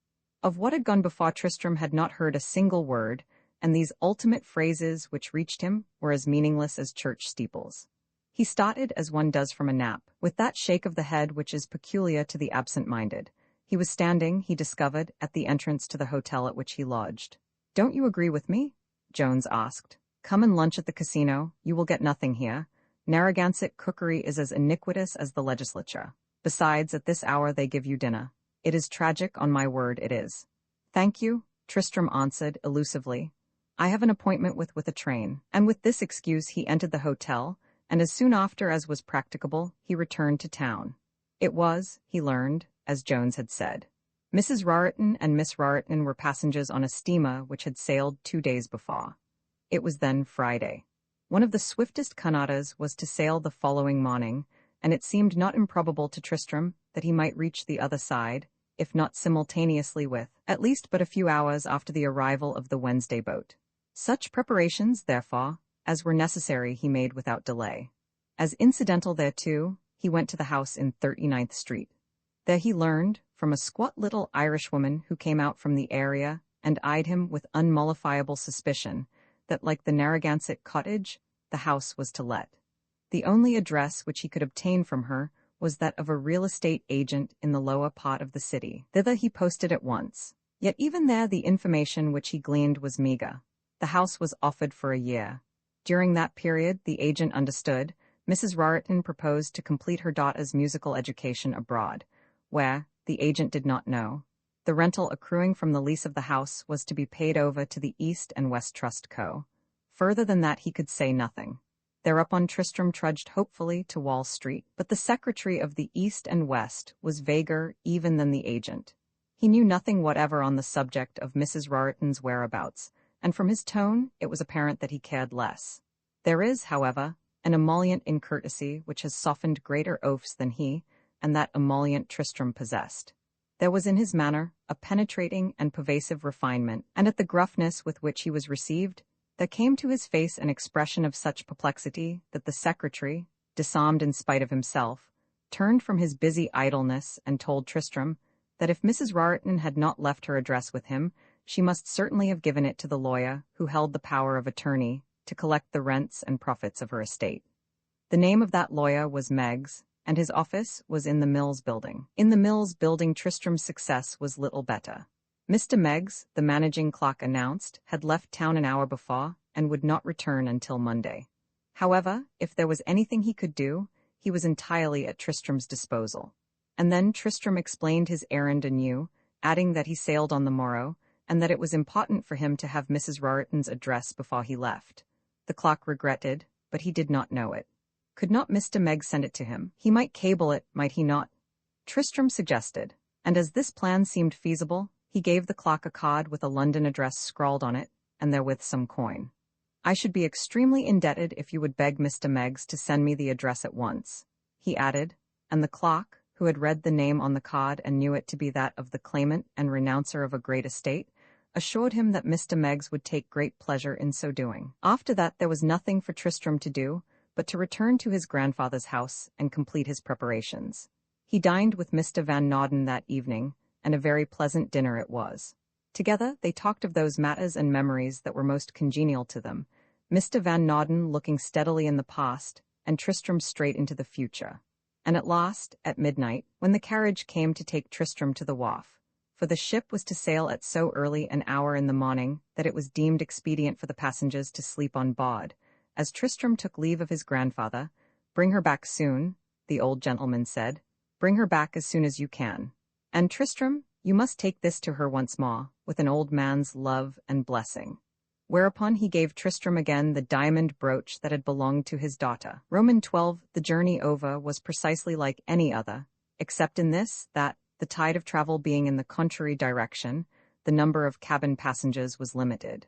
Of what had gone before Tristram had not heard a single word, and these ultimate phrases which reached him were as meaningless as church steeples. He started as one does from a nap, with that shake of the head which is peculiar to the absent-minded. He was standing, he discovered, at the entrance to the hotel at which he lodged. "Don't you agree with me?" Jones asked. "Come and lunch at the casino. You will get nothing here. Narragansett cookery is as iniquitous as the legislature. Besides, at this hour they give you dinner. It is tragic, on my word it is." "Thank you," Tristram answered elusively. "I have an appointment with a train." And with this excuse he entered the hotel, and as soon after as was practicable, he returned to town. It was, he learned, as Jones had said. Mrs. Rarton and Miss Rarton were passengers on a steamer which had sailed 2 days before. It was then Friday. One of the swiftest Kanadas was to sail the following morning, and it seemed not improbable to Tristram that he might reach the other side, if not simultaneously with, at least but a few hours after the arrival of the Wednesday boat. Such preparations, therefore, as were necessary he made without delay. As incidental thereto, he went to the house in 39th Street. There he learned, from a squat little Irishwoman who came out from the area and eyed him with unmollifiable suspicion, that like the Narragansett cottage, the house was to let. The only address which he could obtain from her was that of a real estate agent in the lower part of the city. Thither he posted at once. Yet even there the information which he gleaned was meagre. The house was offered for a year. During that period, the agent understood, Mrs. Raritan proposed to complete her daughter's musical education abroad, where, the agent did not know, the rental accruing from the lease of the house was to be paid over to the East and West Trust Co. Further than that he could say nothing. Thereupon Tristram trudged hopefully to Wall Street, but the secretary of the East and West was vaguer even than the agent. He knew nothing whatever on the subject of Mrs. Raritan's whereabouts, and from his tone it was apparent that he cared less. There is, however, an emollient incourtesy which has softened greater oafs than he, and that emollient Tristram possessed. There was in his manner a penetrating and pervasive refinement, and at the gruffness with which he was received, there came to his face an expression of such perplexity that the secretary, disarmed in spite of himself, turned from his busy idleness and told Tristram that if Mrs. Raritan had not left her address with him, she must certainly have given it to the lawyer who held the power of attorney to collect the rents and profits of her estate. The name of that lawyer was Meggs, and his office was in the Mills Building. In the Mills Building Tristram's success was little better. Mr. Meggs, the managing clerk announced, had left town an hour before, and would not return until Monday. However, if there was anything he could do, he was entirely at Tristram's disposal. And then Tristram explained his errand anew, adding that he sailed on the morrow, and that it was important for him to have Mrs. Raritan's address before he left. The clerk regretted, but he did not know it. Could not Mr. Meggs send it to him? He might cable it, might he not? Tristram suggested, and as this plan seemed feasible, he gave the clerk a card with a London address scrawled on it, and therewith some coin. I should be extremely indebted if you would beg Mr. Meggs to send me the address at once, he added, and the clerk, who had read the name on the card and knew it to be that of the claimant and renouncer of a great estate, assured him that Mr. Meggs would take great pleasure in so doing. After that there was nothing for Tristram to do but to return to his grandfather's house and complete his preparations. He dined with Mr. Van Nauden that evening, and a very pleasant dinner it was. Together they talked of those matters and memories that were most congenial to them, Mr. Van Nauden looking steadily in the past, and Tristram straight into the future. And at last, at midnight, when the carriage came to take Tristram to the wharf, for the ship was to sail at so early an hour in the morning that it was deemed expedient for the passengers to sleep on board, as Tristram took leave of his grandfather, "Bring her back soon," the old gentleman said. "Bring her back as soon as you can. And Tristram, you must take this to her once more, with an old man's love and blessing." Whereupon he gave Tristram again the diamond brooch that had belonged to his daughter. Roman 12. The journey over was precisely like any other, except in this, that, the tide of travel being in the contrary direction, the number of cabin passengers was limited.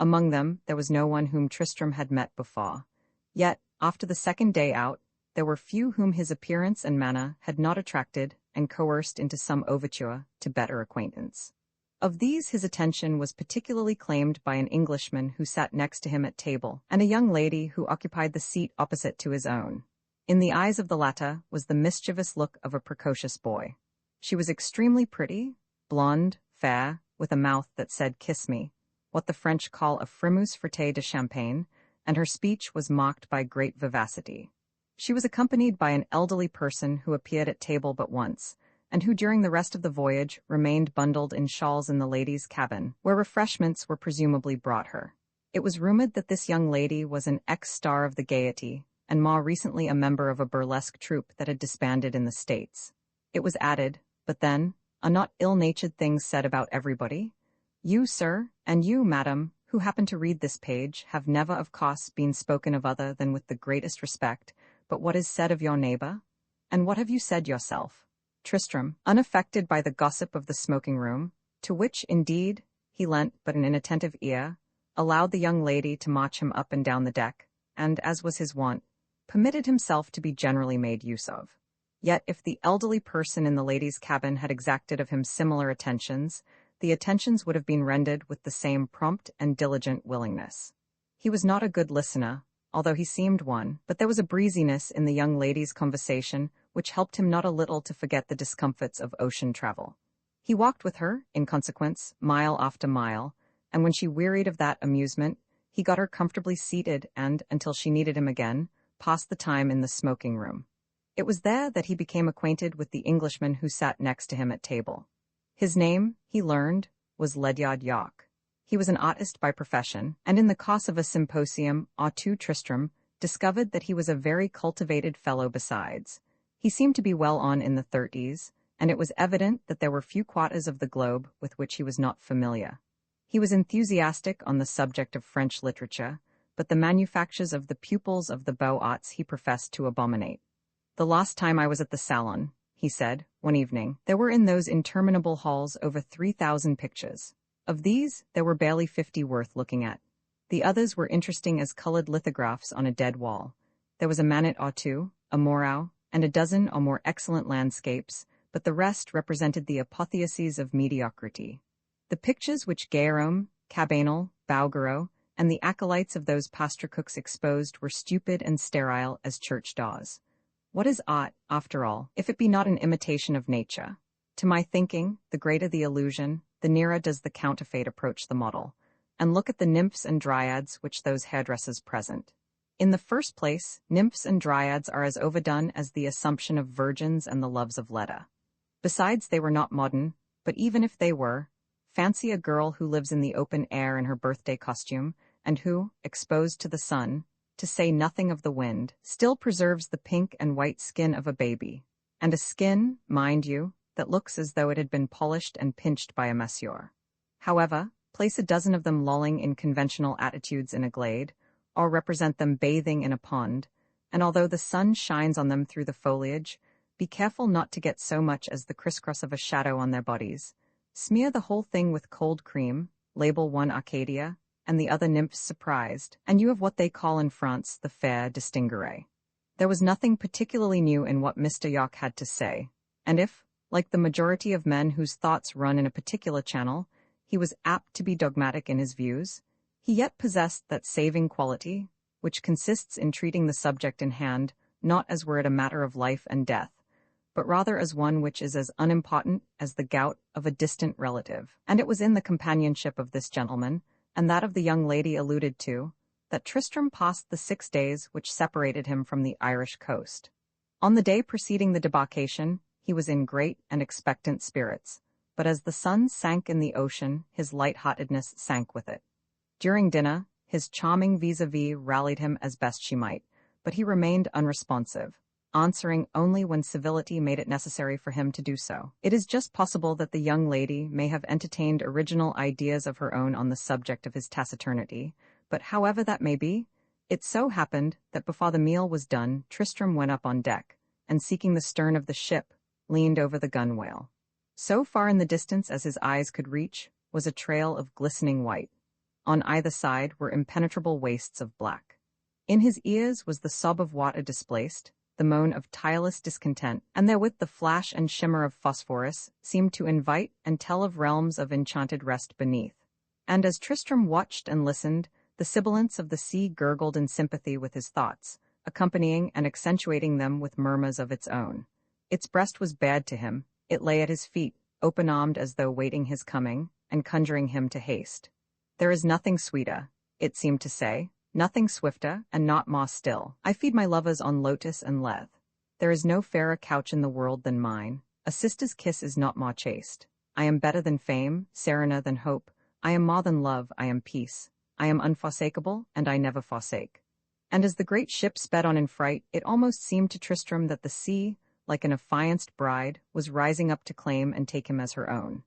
Among them, there was no one whom Tristram had met before. Yet, after the second day out, there were few whom his appearance and manner had not attracted and coerced into some overture to better acquaintance. Of these his attention was particularly claimed by an Englishman who sat next to him at table, and a young lady who occupied the seat opposite to his own. In the eyes of the latter was the mischievous look of a precocious boy. She was extremely pretty, blonde, fair, with a mouth that said "kiss me," what the French call a frimousse frite de champagne, and her speech was marked by great vivacity. She was accompanied by an elderly person who appeared at table but once, and who during the rest of the voyage remained bundled in shawls in the ladies' cabin, where refreshments were presumably brought her. It was rumored that this young lady was an ex-star of the Gaiety, and more recently a member of a burlesque troupe that had disbanded in the States. It was added, but then, are not ill-natured things said about everybody? You, sir, and you, madam, who happen to read this page, have never, of course, been spoken of other than with the greatest respect, but what is said of your neighbor? And what have you said yourself? Tristram, unaffected by the gossip of the smoking-room, to which, indeed, he lent but an inattentive ear, allowed the young lady to march him up and down the deck, and, as was his wont, permitted himself to be generally made use of. Yet if the elderly person in the ladies' cabin had exacted of him similar attentions, the attentions would have been rendered with the same prompt and diligent willingness. He was not a good listener, although he seemed one, but there was a breeziness in the young lady's conversation which helped him not a little to forget the discomforts of ocean travel. He walked with her, in consequence, mile after mile, and when she wearied of that amusement, he got her comfortably seated and, until she needed him again, passed the time in the smoking room. It was there that he became acquainted with the Englishman who sat next to him at table. His name, he learned, was Ledyard York. He was an artist by profession, and in the course of a symposium, Tristrem discovered that he was a very cultivated fellow besides. He seemed to be well on in the 30s, and it was evident that there were few quarters of the globe with which he was not familiar. He was enthusiastic on the subject of French literature, but the manufactures of the pupils of the beaux-arts he professed to abominate. "The last time I was at the Salon," he said, one evening, "there were in those interminable halls over 3,000 pictures. Of these, there were barely 50 worth looking at. The others were interesting as colored lithographs on a dead wall. There was a Manet or two, a Moreau, and a dozen or more excellent landscapes, but the rest represented the apotheoses of mediocrity. The pictures which Guillaume, Cabanel, Bouguereau, and the acolytes of those pasture cooks exposed were stupid and sterile as church doors. What is art, after all, if it be not an imitation of nature? To my thinking, the greater the illusion, the nearer does the counterfeit approach the model. And look at the nymphs and dryads which those hairdressers present. In the first place, nymphs and dryads are as overdone as the Assumption of virgins and the loves of Leda. Besides, they were not modern, but even if they were, fancy a girl who lives in the open air in her birthday costume, and who, exposed to the sun, to say nothing of the wind, still preserves the pink and white skin of a baby, and a skin, mind you, that looks as though it had been polished and pinched by a masseur. However, place a dozen of them lolling in conventional attitudes in a glade, or represent them bathing in a pond, and although the sun shines on them through the foliage, be careful not to get so much as the crisscross of a shadow on their bodies. Smear the whole thing with cold cream, label one Arcadia, and the other nymphs surprised, and you have what they call in France the fair distinguere. There was nothing particularly new in what Mr. York had to say, and if, like the majority of men whose thoughts run in a particular channel, he was apt to be dogmatic in his views, he yet possessed that saving quality, which consists in treating the subject in hand not as were it a matter of life and death, but rather as one which is as unimportant as the gout of a distant relative. And it was in the companionship of this gentleman, and that of the young lady alluded to, that Tristram passed the 6 days which separated him from the Irish coast. On the day preceding the debarkation, he was in great and expectant spirits, but as the sun sank in the ocean, his light-heartedness sank with it. During dinner, his charming vis-a-vis rallied him as best she might, but he remained unresponsive, answering only when civility made it necessary for him to do so. It is just possible that the young lady may have entertained original ideas of her own on the subject of his taciturnity, but however that may be, it so happened that before the meal was done, Tristram went up on deck, and seeking the stern of the ship, leaned over the gunwale. So far in the distance as his eyes could reach was a trail of glistening white. On either side were impenetrable wastes of black. In his ears was the sob of water displaced, the moan of tireless discontent, and therewith the flash and shimmer of phosphorus seemed to invite and tell of realms of enchanted rest beneath. And as Tristram watched and listened, the sibilance of the sea gurgled in sympathy with his thoughts, accompanying and accentuating them with murmurs of its own. Its breast was bared to him, it lay at his feet, open-armed as though waiting his coming, and conjuring him to haste. There is nothing sweeter, it seemed to say, nothing swifter, and not more still. I feed my lovers on lotus and lethe. There is no fairer couch in the world than mine. A sister's kiss is not more chaste. I am better than fame, serener than hope. I am more than love, I am peace. I am unforsakable, and I never forsake. And as the great ship sped on in fright, it almost seemed to Tristram that the sea, like an affianced bride, was rising up to claim and take him as her own.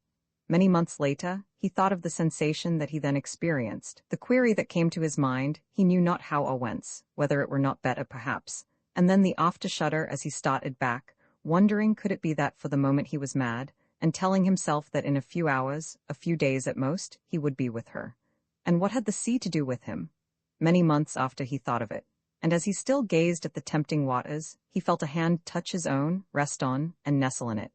Many months later, he thought of the sensation that he then experienced. The query that came to his mind, he knew not how or whence, whether it were not better perhaps, and then the after-shudder as he started back, wondering could it be that for the moment he was mad, and telling himself that in a few hours, a few days at most, he would be with her. And what had the sea to do with him? Many months after he thought of it. and as he still gazed at the tempting waters, he felt a hand touch his own, rest on, and nestle in it.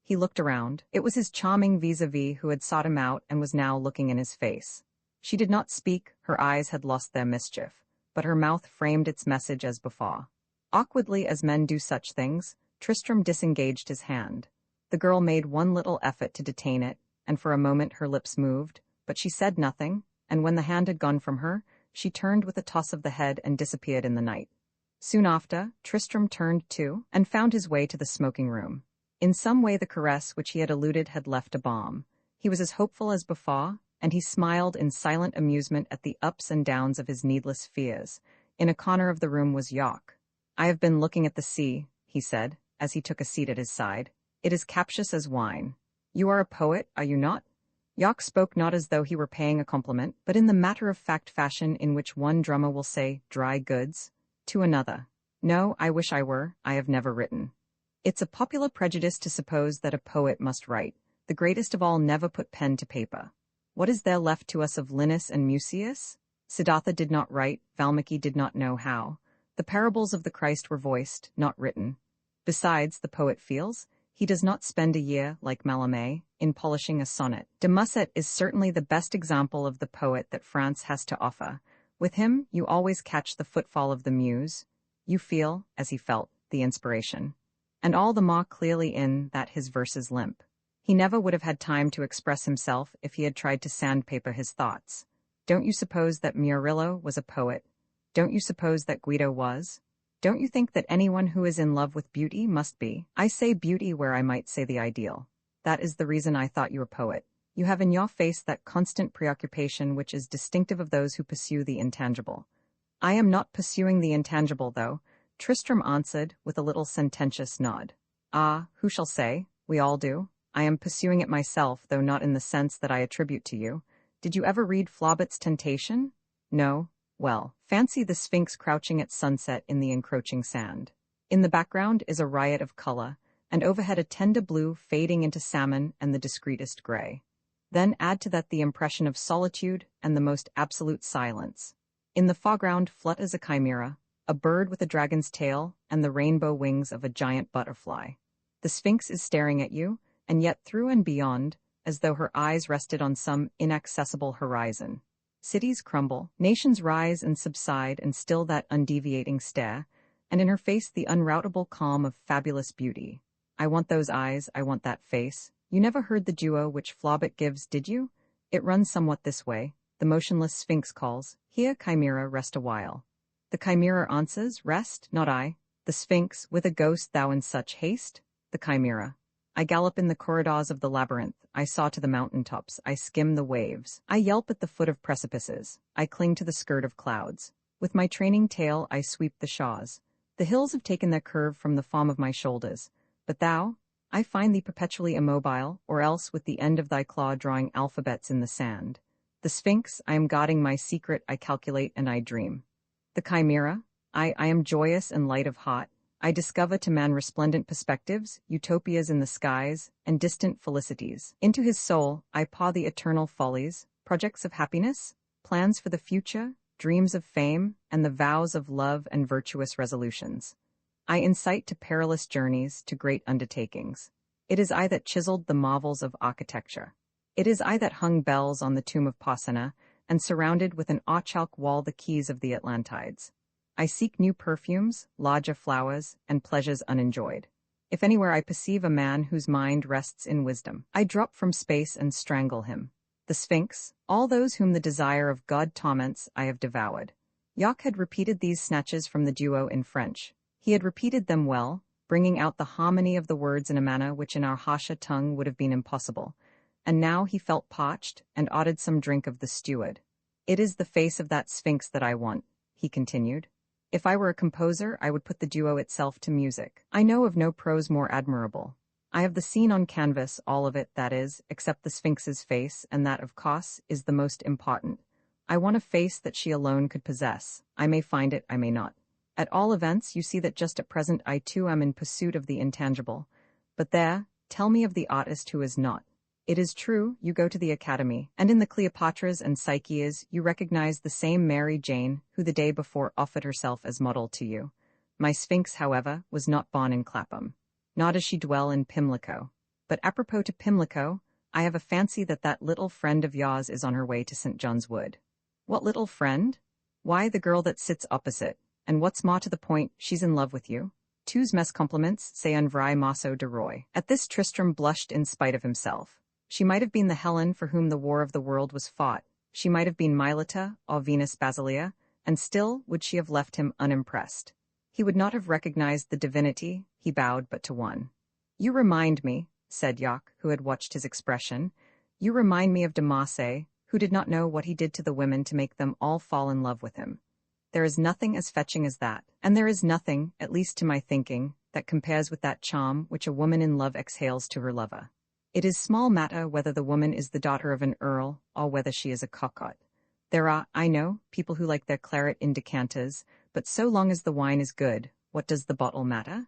He looked around. It was his charming vis-a-vis who had sought him out and was now looking in his face. She did not speak, her eyes had lost their mischief, but her mouth framed its message as before. Awkwardly as men do such things, Tristram disengaged his hand. The girl made one little effort to detain it, and for a moment her lips moved, but she said nothing, and when the hand had gone from her, she turned with a toss of the head and disappeared in the night. Soon after, Tristram turned too, and found his way to the smoking room. In some way the caress which he had eluded had left a balm. He was as hopeful as before, and he smiled in silent amusement at the ups and downs of his needless fears. In a corner of the room was Jock. "I have been looking at the sea," he said, as he took a seat at his side. "It is captious as wine. You are a poet, are you not?" Jock spoke not as though he were paying a compliment, but in the matter-of-fact fashion in which one drummer will say "dry goods" to another. "No, I wish I were. I have never written. It's a popular prejudice to suppose that a poet must write. The greatest of all never put pen to paper. What is there left to us of Linus and Musaeus? Siddhartha did not write, Valmiki did not know how. The parables of the Christ were voiced, not written. Besides, the poet feels. He does not spend a year, like Mallarmé, in polishing a sonnet. De Musset is certainly the best example of the poet that France has to offer. With him, you always catch the footfall of the muse. You feel, as he felt, the inspiration. And all the more clearly in that his verses limp. He never would have had time to express himself if he had tried to sandpaper his thoughts. Don't you suppose that Murillo was a poet? Don't you suppose that Guido was? Don't you think that anyone who is in love with beauty must be? I say beauty where I might say the ideal. That is the reason I thought you a poet. You have in your face that constant preoccupation which is distinctive of those who pursue the intangible. I am not pursuing the intangible, though, Tristram answered, with a little sententious nod. Ah, who shall say? We all do. I am pursuing it myself, though not in the sense that I attribute to you. Did you ever read Flaubert's Temptation? No? Well, fancy the Sphinx crouching at sunset in the encroaching sand. In the background is a riot of color, and overhead a tender blue fading into salmon and the discreetest gray. Then add to that the impression of solitude and the most absolute silence. In the foreground flutters a chimera, a bird with a dragon's tail and the rainbow wings of a giant butterfly. The Sphinx is staring at you, and yet through and beyond, as though her eyes rested on some inaccessible horizon. Cities crumble, nations rise and subside, and still that undeviating stare, and in her face the unroutable calm of fabulous beauty. I want those eyes, I want that face. You never heard the duo which Flaubert gives, did you? It runs somewhat this way. The motionless Sphinx calls, "Here, Chimera, rest a while." The Chimera answers, "Rest, not I." The Sphinx, "Whither goest thou in such haste?" The Chimera, "I gallop in the corridors of the labyrinth, I saw to the mountain tops, I skim the waves, I yelp at the foot of precipices, I cling to the skirt of clouds. With my training tail I sweep the shores. The hills have taken their curve from the form of my shoulders. But thou, I find thee perpetually immobile, or else with the end of thy claw drawing alphabets in the sand. The Sphinx, I am guarding my secret, I calculate and I dream. The Chimera, I am joyous and light of heart. I discover to man resplendent perspectives, utopias in the skies, and distant felicities. Into his soul, I pour the eternal follies, projects of happiness, plans for the future, dreams of fame, and the vows of love and virtuous resolutions. I incite to perilous journeys, to great undertakings. It is I that chiseled the marvels of architecture. It is I that hung bells on the tomb of Porsena, and surrounded with an archalk wall the keys of the Atlantides. I seek new perfumes, larger flowers, and pleasures unenjoyed. If anywhere I perceive a man whose mind rests in wisdom, I drop from space and strangle him. The Sphinx, all those whom the desire of God torments, I have devoured. Jock had repeated these snatches from the duo in French. He had repeated them well, bringing out the harmony of the words in a manner which in our Hasha tongue would have been impossible. And now he felt parched, and ordered some drink of the steward. It is the face of that Sphinx that I want, he continued. If I were a composer, I would put the duo itself to music. I know of no prose more admirable. I have the scene on canvas, all of it, that is, except the Sphinx's face, and that, of course, is the most important. I want a face that she alone could possess. I may find it, I may not. At all events, you see that just at present I too am in pursuit of the intangible. But there, tell me of the artist who is not. It is true, you go to the academy, and in the Cleopatras and Psyches you recognize the same Mary Jane who the day before offered herself as model to you. My Sphinx, however, was not born in Clapham. Nor does she dwell in Pimlico. But apropos to Pimlico, I have a fancy that that little friend of yours is on her way to St. John's Wood. What little friend? Why, the girl that sits opposite, and what's more to the point, she's in love with you. Tous mes compliments, c'est un vrai morceau de Roy. At this Tristram blushed in spite of himself. She might have been the Helen for whom the War of the World was fought. She might have been Mileta or Venus Basilia, and still would she have left him unimpressed. He would not have recognized the divinity, he bowed but to one. You remind me, said Jock, who had watched his expression, you remind me of de Marsay, who did not know what he did to the women to make them all fall in love with him. There is nothing as fetching as that, and there is nothing, at least to my thinking, that compares with that charm which a woman in love exhales to her lover. It is small matter whether the woman is the daughter of an earl, or whether she is a cocotte. There are, I know, people who like their claret in decanters, but so long as the wine is good, what does the bottle matter?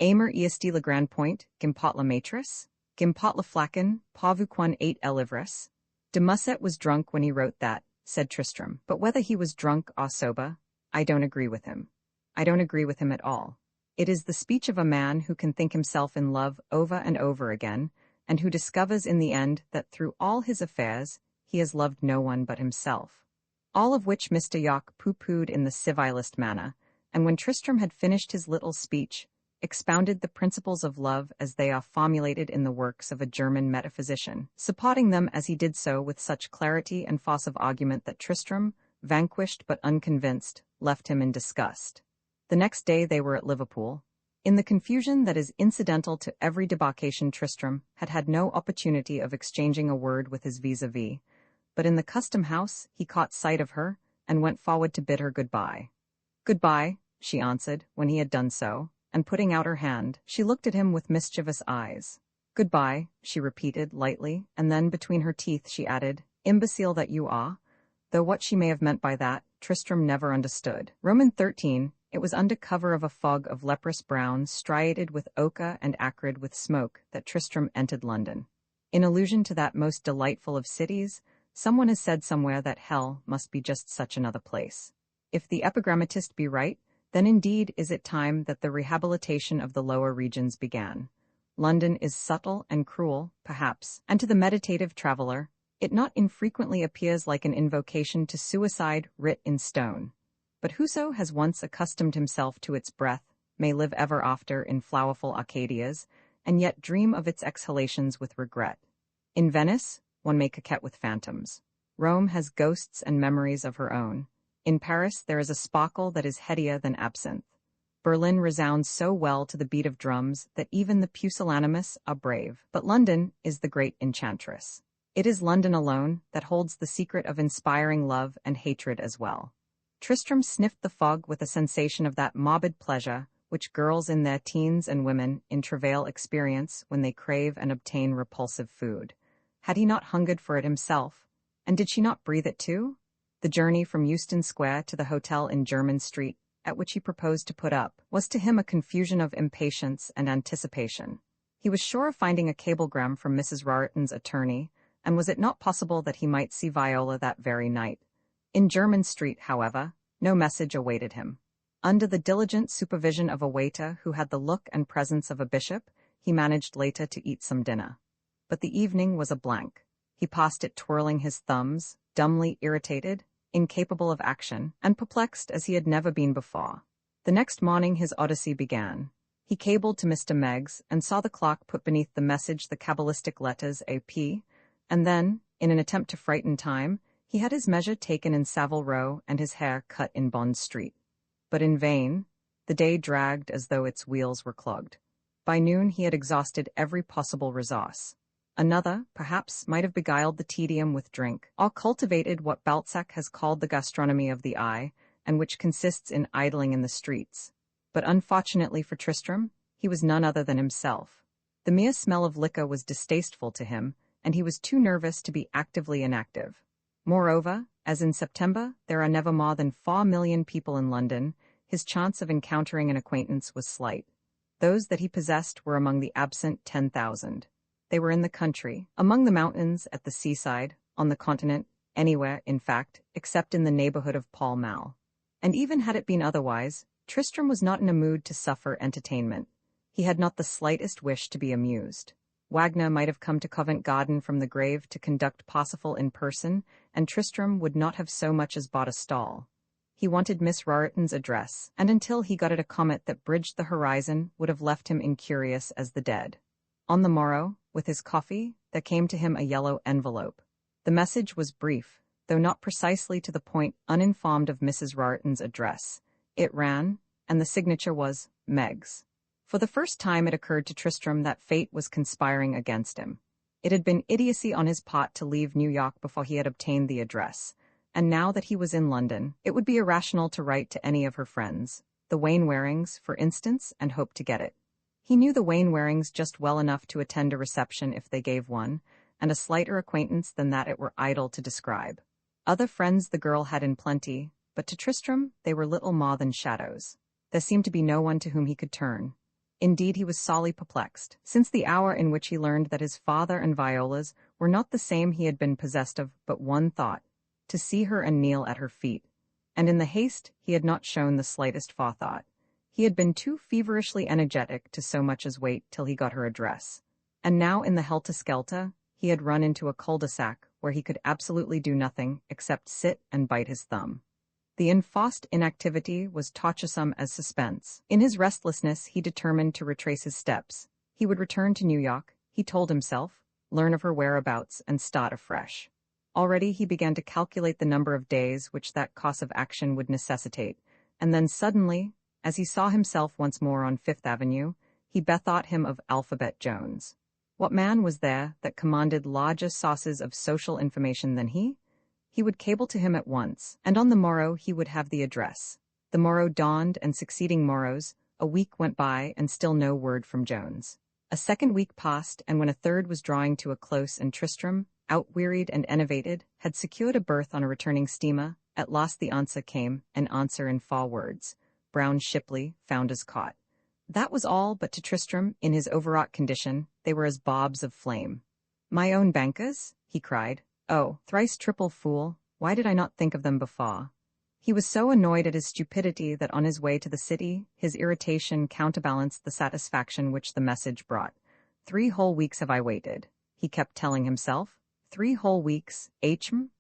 Aimer est le grand point, gimpot la matrice? Gimpot la flacon, pas vous quan ate elivres? De Musset was drunk when he wrote that, said Tristram, but whether he was drunk or sober, I don't agree with him. I don't agree with him at all. It is the speech of a man who can think himself in love over and over again, and who discovers in the end that through all his affairs he has loved no one but himself. All of which Mr. Jock pooh-poohed in the civilest manner, and when Tristram had finished his little speech, expounded the principles of love as they are formulated in the works of a German metaphysician, supporting them as he did so with such clarity and force of argument that Tristram, vanquished but unconvinced, left him in disgust. The next day they were at Liverpool. In the confusion that is incidental to every debarkation, Tristram had had no opportunity of exchanging a word with his vis-a-vis, but in the custom-house he caught sight of her and went forward to bid her good-bye. "Good-bye," she answered, when he had done so, and putting out her hand, she looked at him with mischievous eyes. "Good-bye," she repeated lightly, and then between her teeth she added, "Imbecile that you are," though what she may have meant by that, Tristram never understood. Roman 13. It was under cover of a fog of leprous brown, striated with ochre and acrid with smoke, that Tristram entered London. In allusion to that most delightful of cities, someone has said somewhere that hell must be just such another place. If the epigrammatist be right, then indeed is it time that the rehabilitation of the lower regions began. London is subtle and cruel, perhaps, and to the meditative traveler, it not infrequently appears like an invocation to suicide writ in stone. But whoso has once accustomed himself to its breath may live ever after in flowerful Arcadias, and yet dream of its exhalations with regret. In Venice, one may coquette with phantoms. Rome has ghosts and memories of her own. In Paris there is a sparkle that is headier than absinthe. Berlin resounds so well to the beat of drums that even the pusillanimous are brave. But London is the great enchantress. It is London alone that holds the secret of inspiring love and hatred as well. Tristram sniffed the fog with a sensation of that morbid pleasure which girls in their teens and women in travail experience when they crave and obtain repulsive food. Had he not hungered for it himself? And did she not breathe it too? The journey from Euston Square to the hotel in Jermyn Street, at which he proposed to put up, was to him a confusion of impatience and anticipation. He was sure of finding a cablegram from Mrs. Rariton's attorney, and was it not possible that he might see Viola that very night? In Jermyn Street, however, no message awaited him. Under the diligent supervision of a waiter who had the look and presence of a bishop, he managed later to eat some dinner. But the evening was a blank. He passed it twirling his thumbs, dumbly irritated, incapable of action, and perplexed as he had never been before. The next morning his odyssey began. He cabled to Mr. Meggs and saw the clock put beneath the message the cabalistic letters AP, and then, in an attempt to frighten time, he had his measure taken in Savile Row and his hair cut in Bond Street. But in vain. The day dragged as though its wheels were clogged. By noon he had exhausted every possible resource. Another, perhaps, might have beguiled the tedium with drink, or cultivated what Balzac has called the gastronomy of the eye, and which consists in idling in the streets. But unfortunately for Tristram, he was none other than himself. The mere smell of liquor was distasteful to him, and he was too nervous to be actively inactive. Moreover, as in September there are never more than 4 million people in London, his chance of encountering an acquaintance was slight. Those that he possessed were among the absent 10,000. They were in the country, among the mountains, at the seaside, on the continent, anywhere, in fact, except in the neighborhood of Pall Mall. And even had it been otherwise, Tristram was not in a mood to suffer entertainment. He had not the slightest wish to be amused. Wagner might have come to Covent Garden from the grave to conduct Parsifal in person, and Tristram would not have so much as bought a stall. He wanted Miss Roriton's address, and until he got it a comet that bridged the horizon would have left him incurious as the dead. On the morrow, with his coffee, there came to him a yellow envelope. The message was brief, though not precisely to the point, uninformed of Mrs. Roriton's address. It ran, and the signature was Meg's. For the first time it occurred to Tristram that fate was conspiring against him. It had been idiocy on his part to leave New York before he had obtained the address, and now that he was in London, it would be irrational to write to any of her friends, the Wainwarings, for instance, and hope to get it. He knew the Wainwarings just well enough to attend a reception if they gave one, and a slighter acquaintance than that it were idle to describe. Other friends the girl had in plenty, but to Tristram they were little more than shadows. There seemed to be no one to whom he could turn. Indeed, he was sorely perplexed, since the hour in which he learned that his father and Viola's were not the same he had been possessed of but one thought, to see her and kneel at her feet. And in the haste he had not shown the slightest forethought. He had been too feverishly energetic to so much as wait till he got her address. And now in the helter-skelter, he had run into a cul-de-sac where he could absolutely do nothing except sit and bite his thumb. The enforced inactivity was torturesome as suspense. In his restlessness he determined to retrace his steps. He would return to New York, he told himself, learn of her whereabouts, and start afresh. Already he began to calculate the number of days which that course of action would necessitate, and then suddenly, as he saw himself once more on Fifth Avenue, he bethought him of Alphabet Jones. What man was there that commanded larger sources of social information than he? He would cable to him at once, and on the morrow he would have the address. The morrow dawned, and succeeding morrows, a week went by, and still no word from Jones. A second week passed, and when a third was drawing to a close and Tristram, outwearied and enervated, had secured a berth on a returning steamer, at last the answer came, an answer in 4 words. Brown Shipley, found as caught. That was all, but to Tristram, in his overwrought condition, they were as bobs of flame. "My own bankers?" he cried. "Oh, thrice triple fool, why did I not think of them before?" He was so annoyed at his stupidity that on his way to the city, his irritation counterbalanced the satisfaction which the message brought. 3 whole weeks have I waited, he kept telling himself. 3 whole weeks,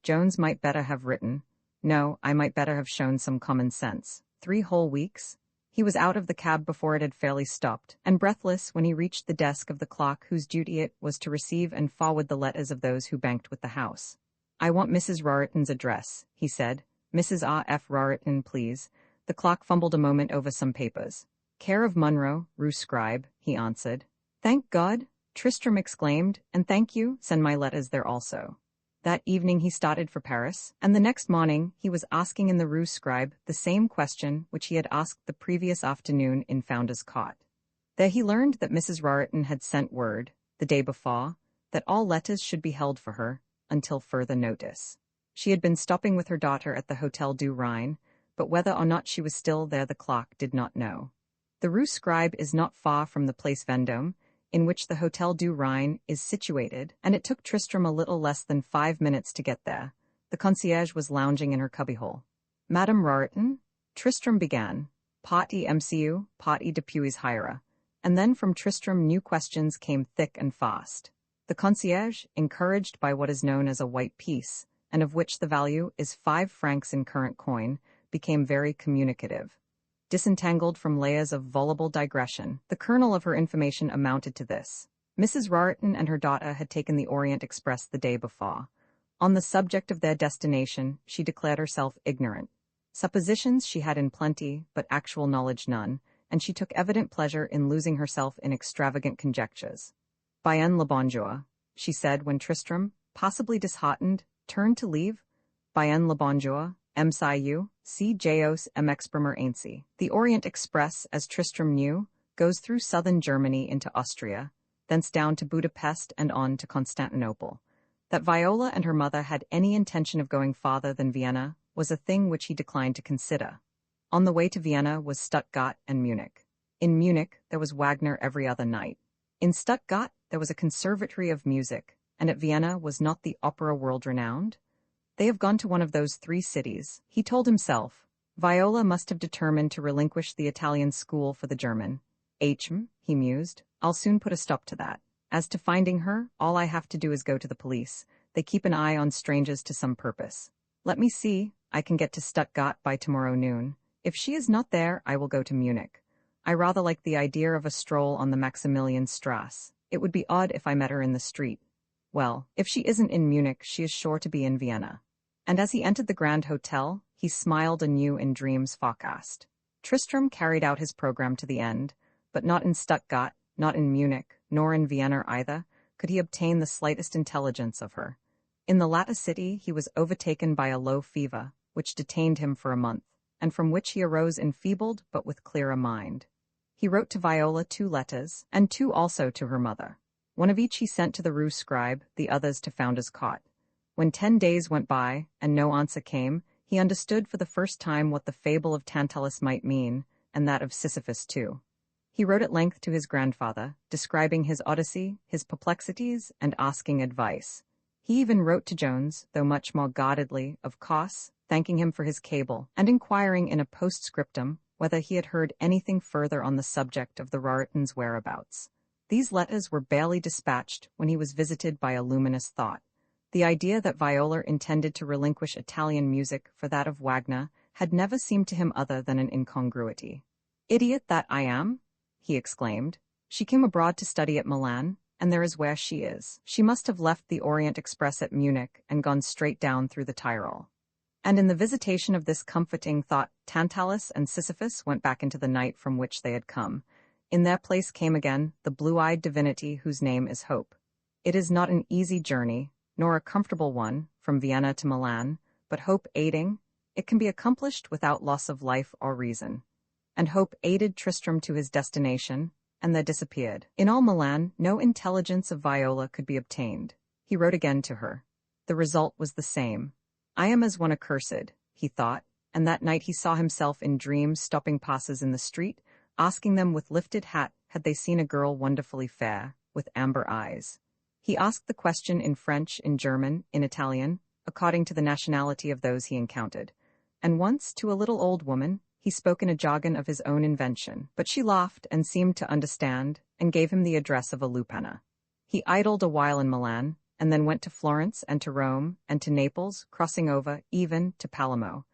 Jones might better have written. No, I might better have shown some common sense. 3 whole weeks? He was out of the cab before it had fairly stopped, and breathless when he reached the desk of the clerk whose duty it was to receive and forward the letters of those who banked with the house. "I want Mrs. Roriton's address," he said. "Mrs. R. F. Roriton, please." The clerk fumbled a moment over some papers. "Care of Munro, Rue Scribe," he answered. "Thank God!" Tristram exclaimed, "and thank you, send my letters there also." That evening he started for Paris, and the next morning he was asking in the Rue Scribe the same question which he had asked the previous afternoon in Founder's Court. There he learned that Mrs. Roriton had sent word, the day before, that all letters should be held for her, until further notice. She had been stopping with her daughter at the Hotel du Rhin, but whether or not she was still there the clerk did not know. The Rue Scribe is not far from the Place Vendôme, in which the Hotel du Rhin is situated, and it took Tristram a little less than 5 minutes to get there. The concierge was lounging in her cubbyhole. "Madame Roriton?" Tristram began. "Party MCU, party Dupuy's Hira." And then from Tristram new questions came thick and fast. The concierge, encouraged by what is known as a white piece, and of which the value is 5 francs in current coin, became very communicative. Disentangled from layers of voluble digression, the kernel of her information amounted to this. Mrs. Roriton and her daughter had taken the Orient Express the day before. On the subject of their destination, she declared herself ignorant. Suppositions she had in plenty, but actual knowledge none, and she took evident pleasure in losing herself in extravagant conjectures. "Bien le bonjour," she said when Tristram, possibly disheartened, turned to leave. "Bien le bonjour. MSIU, C. Jos Exprimer Ainsi." The Orient Express, as Tristram knew, goes through southern Germany into Austria, thence down to Budapest and on to Constantinople. That Viola and her mother had any intention of going farther than Vienna was a thing which he declined to consider. On the way to Vienna was Stuttgart and Munich. In Munich there was Wagner every other night. In Stuttgart there was a conservatory of music, and at Vienna was not the opera world-renowned? They have gone to one of those 3 cities, he told himself. Viola must have determined to relinquish the Italian school for the German. He mused, I'll soon put a stop to that. As to finding her, all I have to do is go to the police. They keep an eye on strangers to some purpose. Let me see, I can get to Stuttgart by tomorrow noon. If she is not there, I will go to Munich. I rather like the idea of a stroll on the Maximilianstrasse. It would be odd if I met her in the street. Well, if she isn't in Munich, she is sure to be in Vienna. And as he entered the Grand Hotel, he smiled anew in dreams forecast. Tristrem carried out his program to the end, but not in Stuttgart, not in Munich, nor in Vienna either, could he obtain the slightest intelligence of her. In the latter city he was overtaken by a low fever, which detained him for a month, and from which he arose enfeebled but with clearer mind. He wrote to Viola 2 letters, and 2 also to her mother. One of each he sent to the Rue Scribe, the others to Founder's Cot. When 10 days went by, and no answer came, he understood for the first time what the fable of Tantalus might mean, and that of Sisyphus too. He wrote at length to his grandfather, describing his odyssey, his perplexities, and asking advice. He even wrote to Jones, though much more guardedly, of course, thanking him for his cable, and inquiring in a postscriptum whether he had heard anything further on the subject of the Raritans' whereabouts. These letters were barely dispatched when he was visited by a luminous thought. The idea that Viola intended to relinquish Italian music for that of Wagner had never seemed to him other than an incongruity. "Idiot that I am!" he exclaimed. "She came abroad to study at Milan, and there is where she is. She must have left the Orient Express at Munich and gone straight down through the Tyrol." And in the visitation of this comforting thought, Tantalus and Sisyphus went back into the night from which they had come. In their place came again the blue-eyed divinity whose name is Hope. It is not an easy journey, nor a comfortable one, from Vienna to Milan, but Hope aiding, it can be accomplished without loss of life or reason. And Hope aided Tristrem to his destination, and there disappeared. In all Milan, no intelligence of Viola could be obtained. He wrote again to her. The result was the same. "I am as one accursed," he thought, and that night he saw himself in dreams stopping passers in the street, asking them with lifted hat had they seen a girl wonderfully fair, with amber eyes. He asked the question in French, in German, in Italian, according to the nationality of those he encountered. And once, to a little old woman, he spoke in a jargon of his own invention, but she laughed and seemed to understand, and gave him the address of a lupanar. He idled a while in Milan, and then went to Florence and to Rome and to Naples, crossing over, even, to Palermo.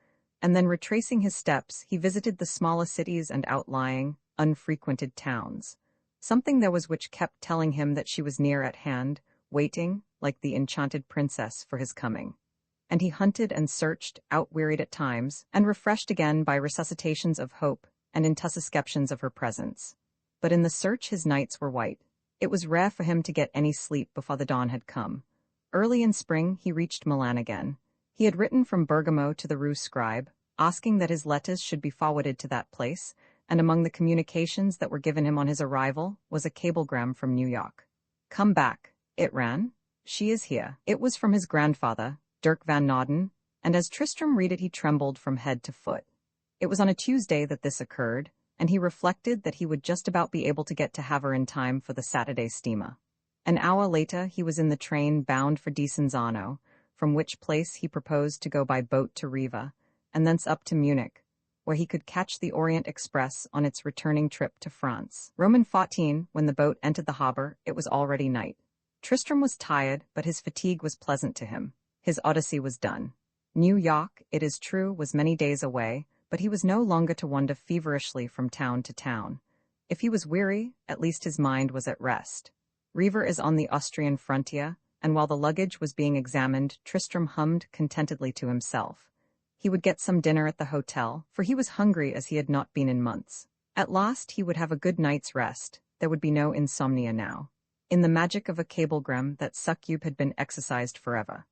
And then retracing his steps, he visited the smaller cities and outlying, unfrequented towns. Something there was which kept telling him that she was near at hand, waiting, like the enchanted princess, for his coming. And he hunted and searched, outwearied at times, and refreshed again by resuscitations of hope and intussusceptions of her presence. But in the search his nights were white. It was rare for him to get any sleep before the dawn had come. Early in spring he reached Milan again. He had written from Bergamo to the Rue Scribe, asking that his letters should be forwarded to that place, and among the communications that were given him on his arrival was a cablegram from New York. "Come back," it ran. "She is here." It was from his grandfather, Dirk van Naden, and as Tristrem read it he trembled from head to foot. It was on a Tuesday that this occurred, and he reflected that he would just about be able to get to Havre in time for the Saturday steamer. An hour later he was in the train bound for Desenzano, from which place he proposed to go by boat to Riva, and thence up to Munich, where he could catch the Orient Express on its returning trip to France. Roman 14, when the boat entered the harbor, it was already night. Tristrem was tired, but his fatigue was pleasant to him. His odyssey was done. New York, it is true, was many days away, but he was no longer to wander feverishly from town to town. If he was weary, at least his mind was at rest. Riva is on the Austrian frontier, and while the luggage was being examined, Tristrem hummed contentedly to himself. He would get some dinner at the hotel, for he was hungry as he had not been in months. At last he would have a good night's rest. There would be no insomnia now. In the magic of a cablegram that succub had been exercised forever.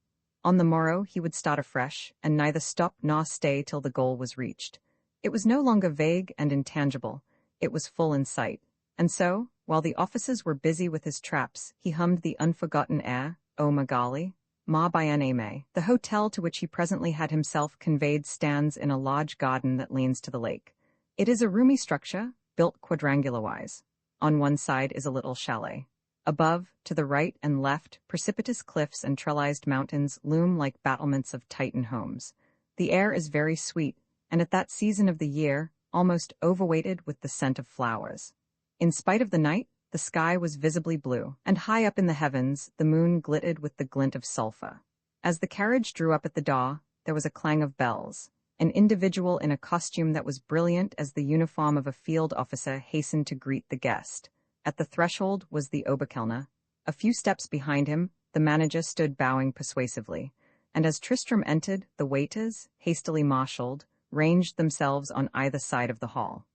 On the morrow he would start afresh, and neither stop nor stay till the goal was reached. It was no longer vague and intangible, it was full in sight. And so, while the officers were busy with his traps, he hummed the unforgotten air, O Magali, Ma bien-aimé. The hotel to which he presently had himself conveyed stands in a large garden that leans to the lake. It is a roomy structure, built quadrangular-wise. On one side is a little chalet. Above, to the right and left, precipitous cliffs and trellised mountains loom like battlements of Titan homes. The air is very sweet, and at that season of the year, almost overweighted with the scent of flowers. In spite of the night, the sky was visibly blue, and high up in the heavens, the moon glittered with the glint of sulphur. As the carriage drew up at the door, there was a clang of bells. An individual in a costume that was brilliant as the uniform of a field officer hastened to greet the guest. At the threshold was the Oberkellner. A few steps behind him, the manager stood bowing persuasively, and as Tristrem entered, the waiters, hastily marshaled, ranged themselves on either side of the hall.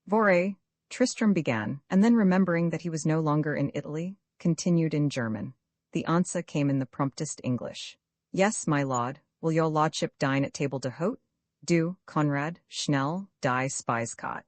Vore, Tristrem began, and then remembering that he was no longer in Italy, continued in German. The answer came in the promptest English. Yes, my lord, will your lordship dine at table d'hôte? Du, Konrad, schnell, die Speisekarte.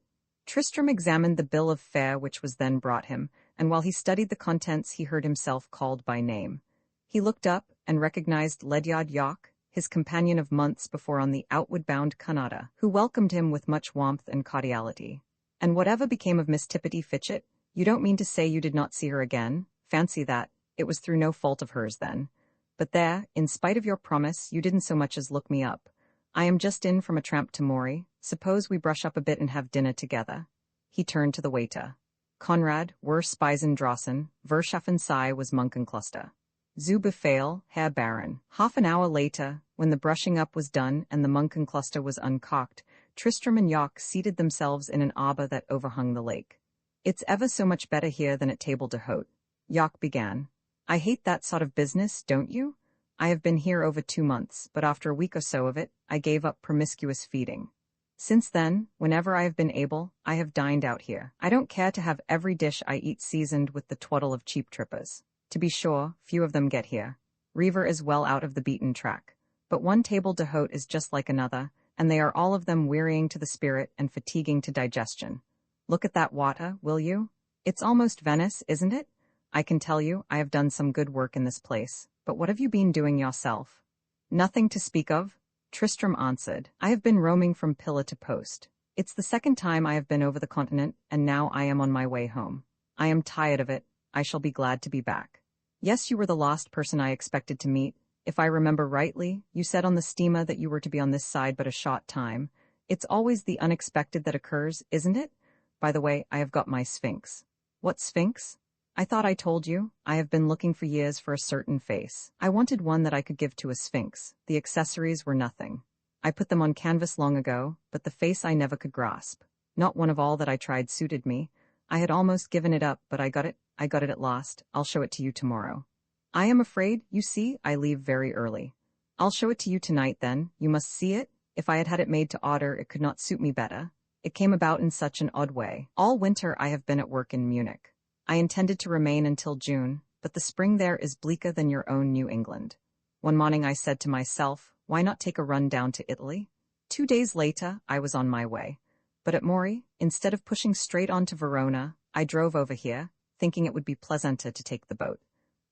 Tristrem examined the bill of fare which was then brought him, and while he studied the contents he heard himself called by name. He looked up and recognized Ledyard York, his companion of months before on the outward-bound Kannada, who welcomed him with much warmth and cordiality. And whatever became of Miss Tippity Fitchett, you don't mean to say you did not see her again? Fancy that. It was through no fault of hers then. But there, in spite of your promise, you didn't so much as look me up. I am just in from a tramp to Mori. Suppose we brush up a bit and have dinner together. He turned to the waiter. Konrad, wir speisen draußen, Verschaffen sei was Munkenkloster. Zu Befehl, Herr Baron. Half an hour later, when the brushing up was done and the Munkenkloster was uncocked, Tristrem and York seated themselves in an arbor that overhung the lake. It's ever so much better here than at table d'hôte. York began. I hate that sort of business, don't you? I have been here over 2 months, but after a week or so of it, I gave up promiscuous feeding. Since then, whenever I have been able, I have dined out here. I don't care to have every dish I eat seasoned with the twaddle of cheap trippers. To be sure, few of them get here. Reaver is well out of the beaten track. But one table d'hôte is just like another, and they are all of them wearying to the spirit and fatiguing to digestion. Look at that water, will you? It's almost Venice, isn't it? I can tell you, I have done some good work in this place. But what have you been doing yourself? Nothing to speak of, Tristrem answered. I have been roaming from pillar to post. It's the second time I have been over the continent, and now I am on my way home. I am tired of it. I shall be glad to be back. Yes, you were the last person I expected to meet. If I remember rightly, you said on the steamer that you were to be on this side but a short time. It's always the unexpected that occurs, isn't it? By the way, I have got my Sphinx. What Sphinx? I thought I told you. I have been looking for years for a certain face. I wanted one that I could give to a Sphinx. The accessories were nothing. I put them on canvas long ago, but the face I never could grasp. Not one of all that I tried suited me. I had almost given it up, but I got it at last. I'll show it to you tomorrow. I am afraid, you see, I leave very early. I'll show it to you tonight then. You must see it. If I had had it made to order, it could not suit me better. It came about in such an odd way. All winter I have been at work in Munich. I intended to remain until June, but the spring there is bleaker than your own New England. One morning I said to myself, why not take a run down to Italy? 2 days later, I was on my way. But at Mori, instead of pushing straight on to Verona, I drove over here, thinking it would be pleasanter to take the boat.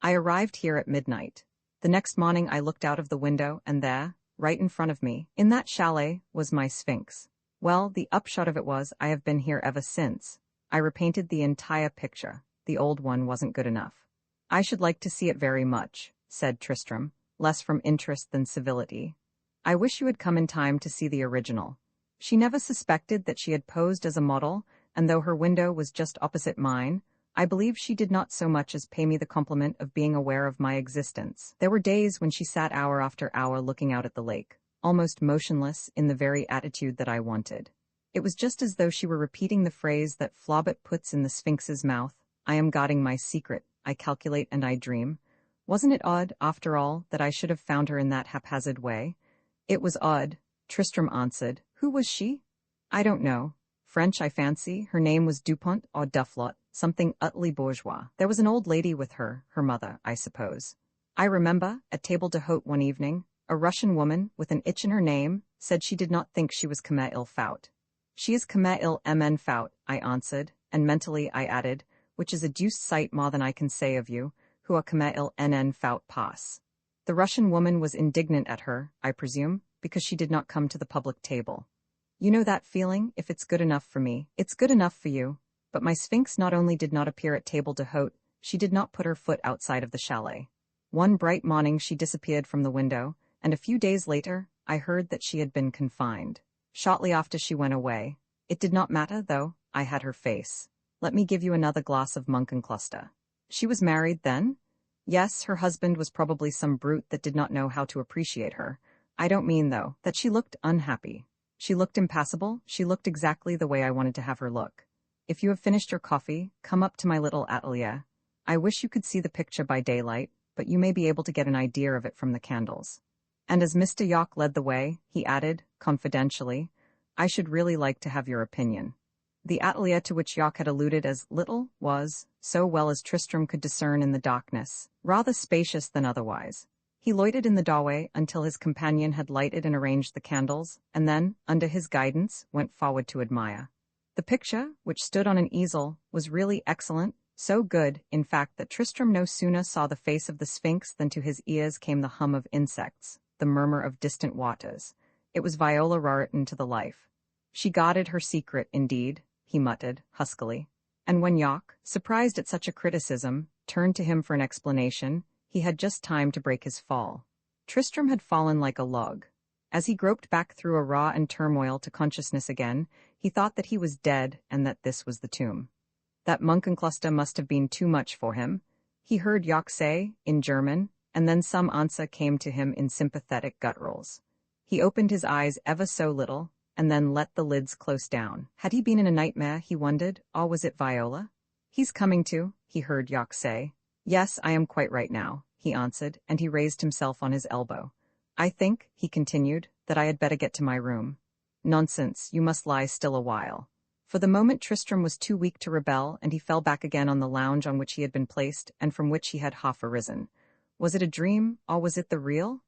I arrived here at midnight. The next morning I looked out of the window, and there, right in front of me, in that chalet, was my Sphinx. Well, the upshot of it was I have been here ever since. I repainted the entire picture. The old one wasn't good enough. I should like to see it very much, said Tristrem, less from interest than civility. I wish you had come in time to see the original. She never suspected that she had posed as a model, and though her window was just opposite mine, I believe she did not so much as pay me the compliment of being aware of my existence. There were days when she sat hour after hour looking out at the lake, almost motionless in the very attitude that I wanted. It was just as though she were repeating the phrase that Flaubert puts in the Sphinx's mouth, I am guarding my secret, I calculate and I dream. Wasn't it odd, after all, that I should have found her in that haphazard way? It was odd, Tristrem answered. Who was she? I don't know. French, I fancy. Her name was Dupont or Dufflot, something utterly bourgeois. There was an old lady with her mother, I suppose. I remember, at table d'hôte one evening, a Russian woman, with an itch in her name, said she did not think she was Kama il Faut. She is Kama il Mn Faut, I answered, and mentally I added, which is a deuced sight more than I can say of you, who are Kama il Nn Faut pass. The Russian woman was indignant at her, I presume, because she did not come to the public table. You know that feeling, if it's good enough for me, it's good enough for you. But my Sphinx not only did not appear at table d'hôte, she did not put her foot outside of the chalet. One bright morning she disappeared from the window, and a few days later, I heard that she had been confined. Shortly after she went away. It did not matter, though, I had her face. Let me give you another glass of Munkencluster. She was married then? Yes, her husband was probably some brute that did not know how to appreciate her. I don't mean, though, that she looked unhappy. She looked impassible, she looked exactly the way I wanted to have her look. If you have finished your coffee, come up to my little atelier. I wish you could see the picture by daylight, but you may be able to get an idea of it from the candles. And as Mr. Yock led the way, he added, confidentially, I should really like to have your opinion. The atelier to which Yock had alluded as little was, so well as Tristrem could discern in the darkness, rather spacious than otherwise. He loitered in the doorway until his companion had lighted and arranged the candles, and then, under his guidance, went forward to admire. The picture, which stood on an easel, was really excellent, so good, in fact, that Tristrem no sooner saw the face of the Sphinx than to his ears came the hum of insects, the murmur of distant waters. It was Viola Raritan to the life. She guarded her secret, indeed, he muttered, huskily. And when Yock, surprised at such a criticism, turned to him for an explanation, he had just time to break his fall. Tristrem had fallen like a log. As he groped back through a raw and turmoil to consciousness again, he thought that he was dead and that this was the tomb. That Munkencluster must have been too much for him. He heard Yock say, in German, and then some answer came to him in sympathetic gutturals. He opened his eyes ever so little, and then let the lids close down. Had he been in a nightmare, he wondered, or was it Viola? He's coming to, he heard Yock say. Yes, I am quite right now, he answered, and he raised himself on his elbow. I think, he continued, that I had better get to my room. Nonsense, you must lie still a while. For the moment Tristrem was too weak to rebel, and he fell back again on the lounge on which he had been placed, and from which he had half arisen. Was it a dream, or was it the real?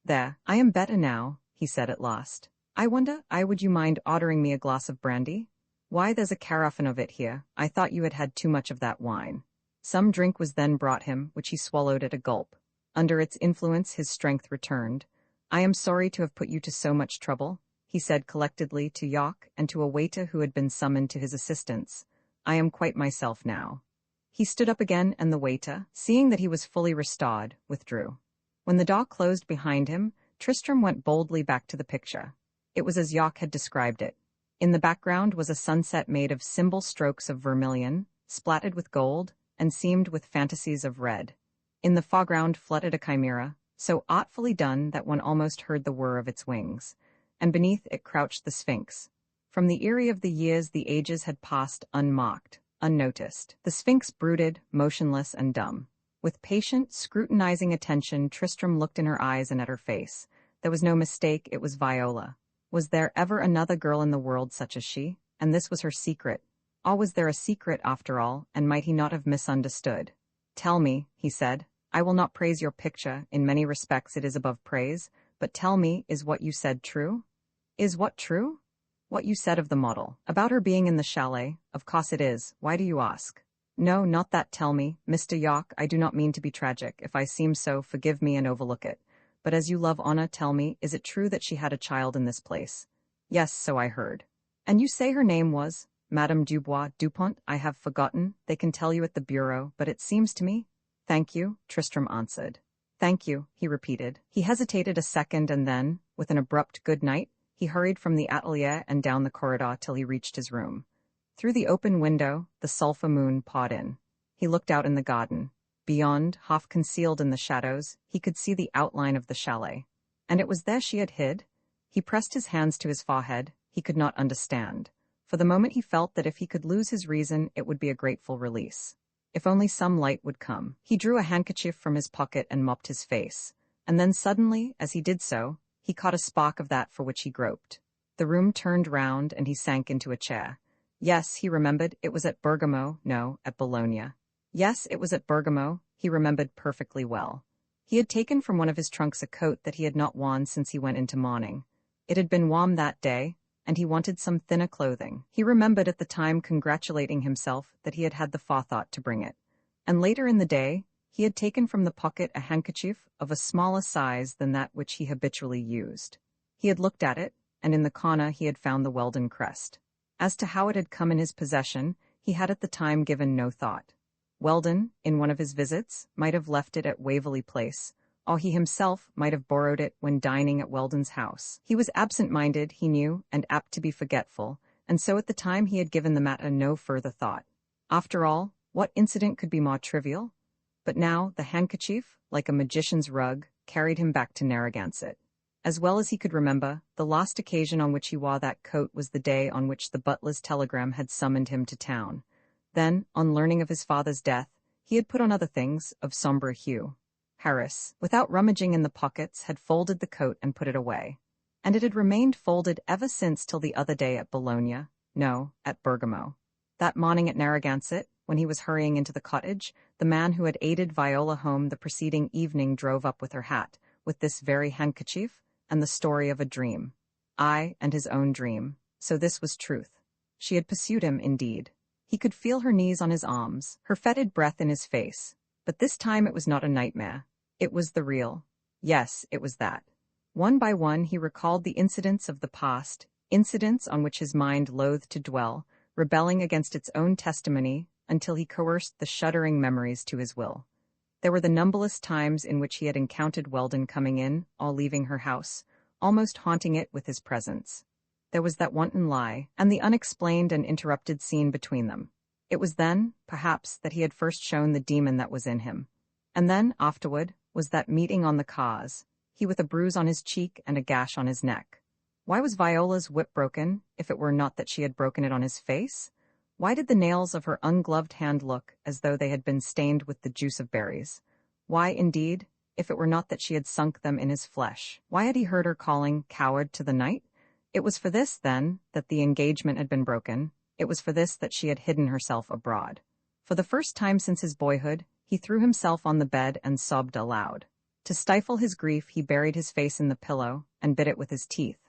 There, I am better now, he said at last. I wonder, would you mind ordering me a glass of brandy? Why, there's a carafe of it here. I thought you had had too much of that wine. Some drink was then brought him, which he swallowed at a gulp. Under its influence his strength returned. I am sorry to have put you to so much trouble, he said collectedly to Yock and to a waiter who had been summoned to his assistance. I am quite myself now. He stood up again, and the waiter, seeing that he was fully restored, withdrew. When the door closed behind him, Tristrem went boldly back to the picture. It was as Yock had described it. In the background was a sunset made of symbol strokes of vermilion, splatted with gold, and seamed with fantasies of red. In the foreground fluttered a chimera, so artfully done that one almost heard the whir of its wings, and beneath it crouched the Sphinx. From the eyrie of the years the ages had passed unmarked, unnoticed. The Sphinx brooded, motionless and dumb. With patient, scrutinizing attention, Tristrem looked in her eyes and at her face. There was no mistake, it was Viola. Was there ever another girl in the world such as she? And this was her secret. Or was there a secret after all, and might he not have misunderstood? Tell me, he said. I will not praise your picture, in many respects it is above praise, but tell me, is what you said true? Is what true? What you said of the model. About her being in the chalet, of course it is. Why do you ask? No, not that. Tell me, Mr. Yock, I do not mean to be tragic. If I seem so, forgive me and overlook it. But as you love Anna, tell me, is it true that she had a child in this place? Yes, so I heard. And you say her name was? Madame Dubois Dupont? I have forgotten. They can tell you at the bureau, but it seems to me. Thank you, Tristrem answered. Thank you, he repeated. He hesitated a second and then, with an abrupt good night, he hurried from the atelier and down the corridor till he reached his room. Through the open window, the sulphur moon pawed in. He looked out in the garden. Beyond, half concealed in the shadows, he could see the outline of the chalet. And it was there she had hid? He pressed his hands to his forehead. He could not understand. For the moment he felt that if he could lose his reason, it would be a grateful release. If only some light would come. He drew a handkerchief from his pocket and mopped his face. And then suddenly, as he did so, he caught a spark of that for which he groped. The room turned round and he sank into a chair. Yes, he remembered, it was at Bergamo, no, at Bologna. Yes, it was at Bergamo, he remembered perfectly well. He had taken from one of his trunks a coat that he had not worn since he went into mourning. It had been warm that day, and he wanted some thinner clothing. He remembered at the time congratulating himself that he had had the forethought to bring it. And later in the day, he had taken from the pocket a handkerchief of a smaller size than that which he habitually used. He had looked at it, and in the corner he had found the Weldon crest. As to how it had come in his possession, he had at the time given no thought. Weldon, in one of his visits, might have left it at Waverley Place, or he himself might have borrowed it when dining at Weldon's house. He was absent-minded, he knew, and apt to be forgetful, and so at the time he had given the matter no further thought. After all, what incident could be more trivial? But now the handkerchief, like a magician's rug, carried him back to Narragansett. As well as he could remember, the last occasion on which he wore that coat was the day on which the butler's telegram had summoned him to town. Then, on learning of his father's death, he had put on other things of sombre hue. Harris, without rummaging in the pockets, had folded the coat and put it away. And it had remained folded ever since till the other day at Bologna, no, at Bergamo. That morning at Narragansett, when he was hurrying into the cottage, the man who had aided Viola home the preceding evening drove up with her hat, with this very handkerchief, and the story of a dream. Ay, and his own dream. So this was truth. She had pursued him, indeed. He could feel her knees on his arms, her fetid breath in his face. But this time it was not a nightmare. It was the real. Yes, it was that. One by one he recalled the incidents of the past, incidents on which his mind loathed to dwell, rebelling against its own testimony, until he coerced the shuddering memories to his will. There were the numberless times in which he had encountered Weldon coming in, or leaving her house, almost haunting it with his presence. There was that wanton lie, and the unexplained and interrupted scene between them. It was then, perhaps, that he had first shown the demon that was in him. And then, afterward, was that meeting on the cars, he with a bruise on his cheek and a gash on his neck. Why was Viola's whip broken, if it were not that she had broken it on his face? Why did the nails of her ungloved hand look as though they had been stained with the juice of berries? Why, indeed, if it were not that she had sunk them in his flesh? Why had he heard her calling coward to the night? It was for this, then, that the engagement had been broken. It was for this that she had hidden herself abroad. For the first time since his boyhood, he threw himself on the bed and sobbed aloud. To stifle his grief, he buried his face in the pillow and bit it with his teeth.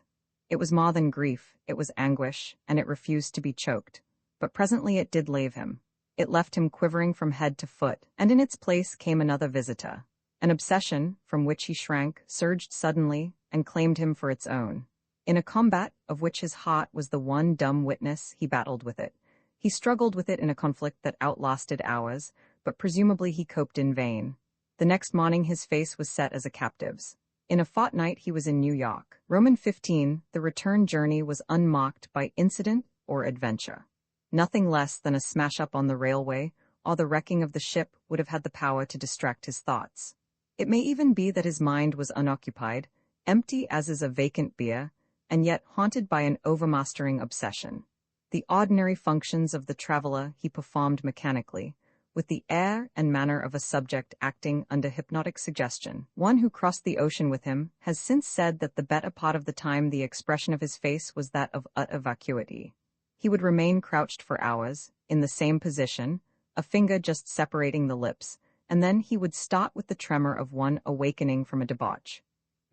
It was more than grief, it was anguish, and it refused to be choked. But presently it did leave him. It left him quivering from head to foot, and in its place came another visitor. An obsession, from which he shrank, surged suddenly and claimed him for its own. In a combat of which his heart was the one dumb witness, he battled with it. He struggled with it in a conflict that outlasted hours, but presumably he coped in vain. The next morning his face was set as a captive's. In a fortnight he was in New York. Roman 15, the return journey was unmarked by incident or adventure. Nothing less than a smash-up on the railway or the wrecking of the ship would have had the power to distract his thoughts. It may even be that his mind was unoccupied, empty as is a vacant beer, and yet haunted by an overmastering obsession. The ordinary functions of the traveler he performed mechanically, with the air and manner of a subject acting under hypnotic suggestion. One who crossed the ocean with him has since said that the better part of the time the expression of his face was that of utter vacuity. He would remain crouched for hours, in the same position, a finger just separating the lips, and then he would start with the tremor of one awakening from a debauch.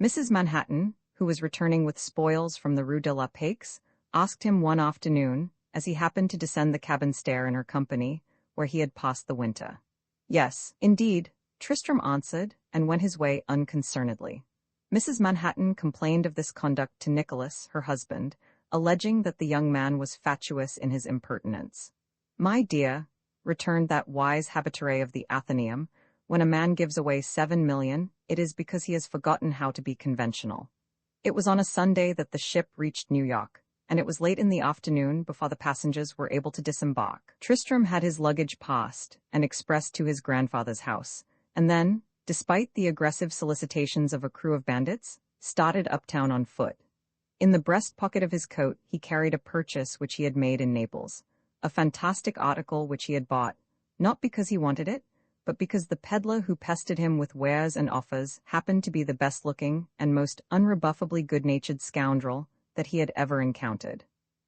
Mrs. Manhattan, who was returning with spoils from the Rue de la Paix, asked him one afternoon, as he happened to descend the cabin stair in her company, where he had passed the winter. Yes, indeed, Tristrem answered, and went his way unconcernedly. Mrs. Manhattan complained of this conduct to Nicholas, her husband, alleging that the young man was fatuous in his impertinence. "My dear," returned that wise habitare of the Athenaeum, "when a man gives away 7 million, it is because he has forgotten how to be conventional." It was on a Sunday that the ship reached New York, and it was late in the afternoon before the passengers were able to disembark. Tristrem had his luggage passed and expressed to his grandfather's house, and then, despite the aggressive solicitations of a crew of bandits, started uptown on foot. In the breast pocket of his coat he carried a purchase which he had made in Naples, a fantastic article which he had bought, not because he wanted it, but because the peddler who pestered him with wares and offers happened to be the best-looking and most unrebuffably good-natured scoundrel that he had ever encountered.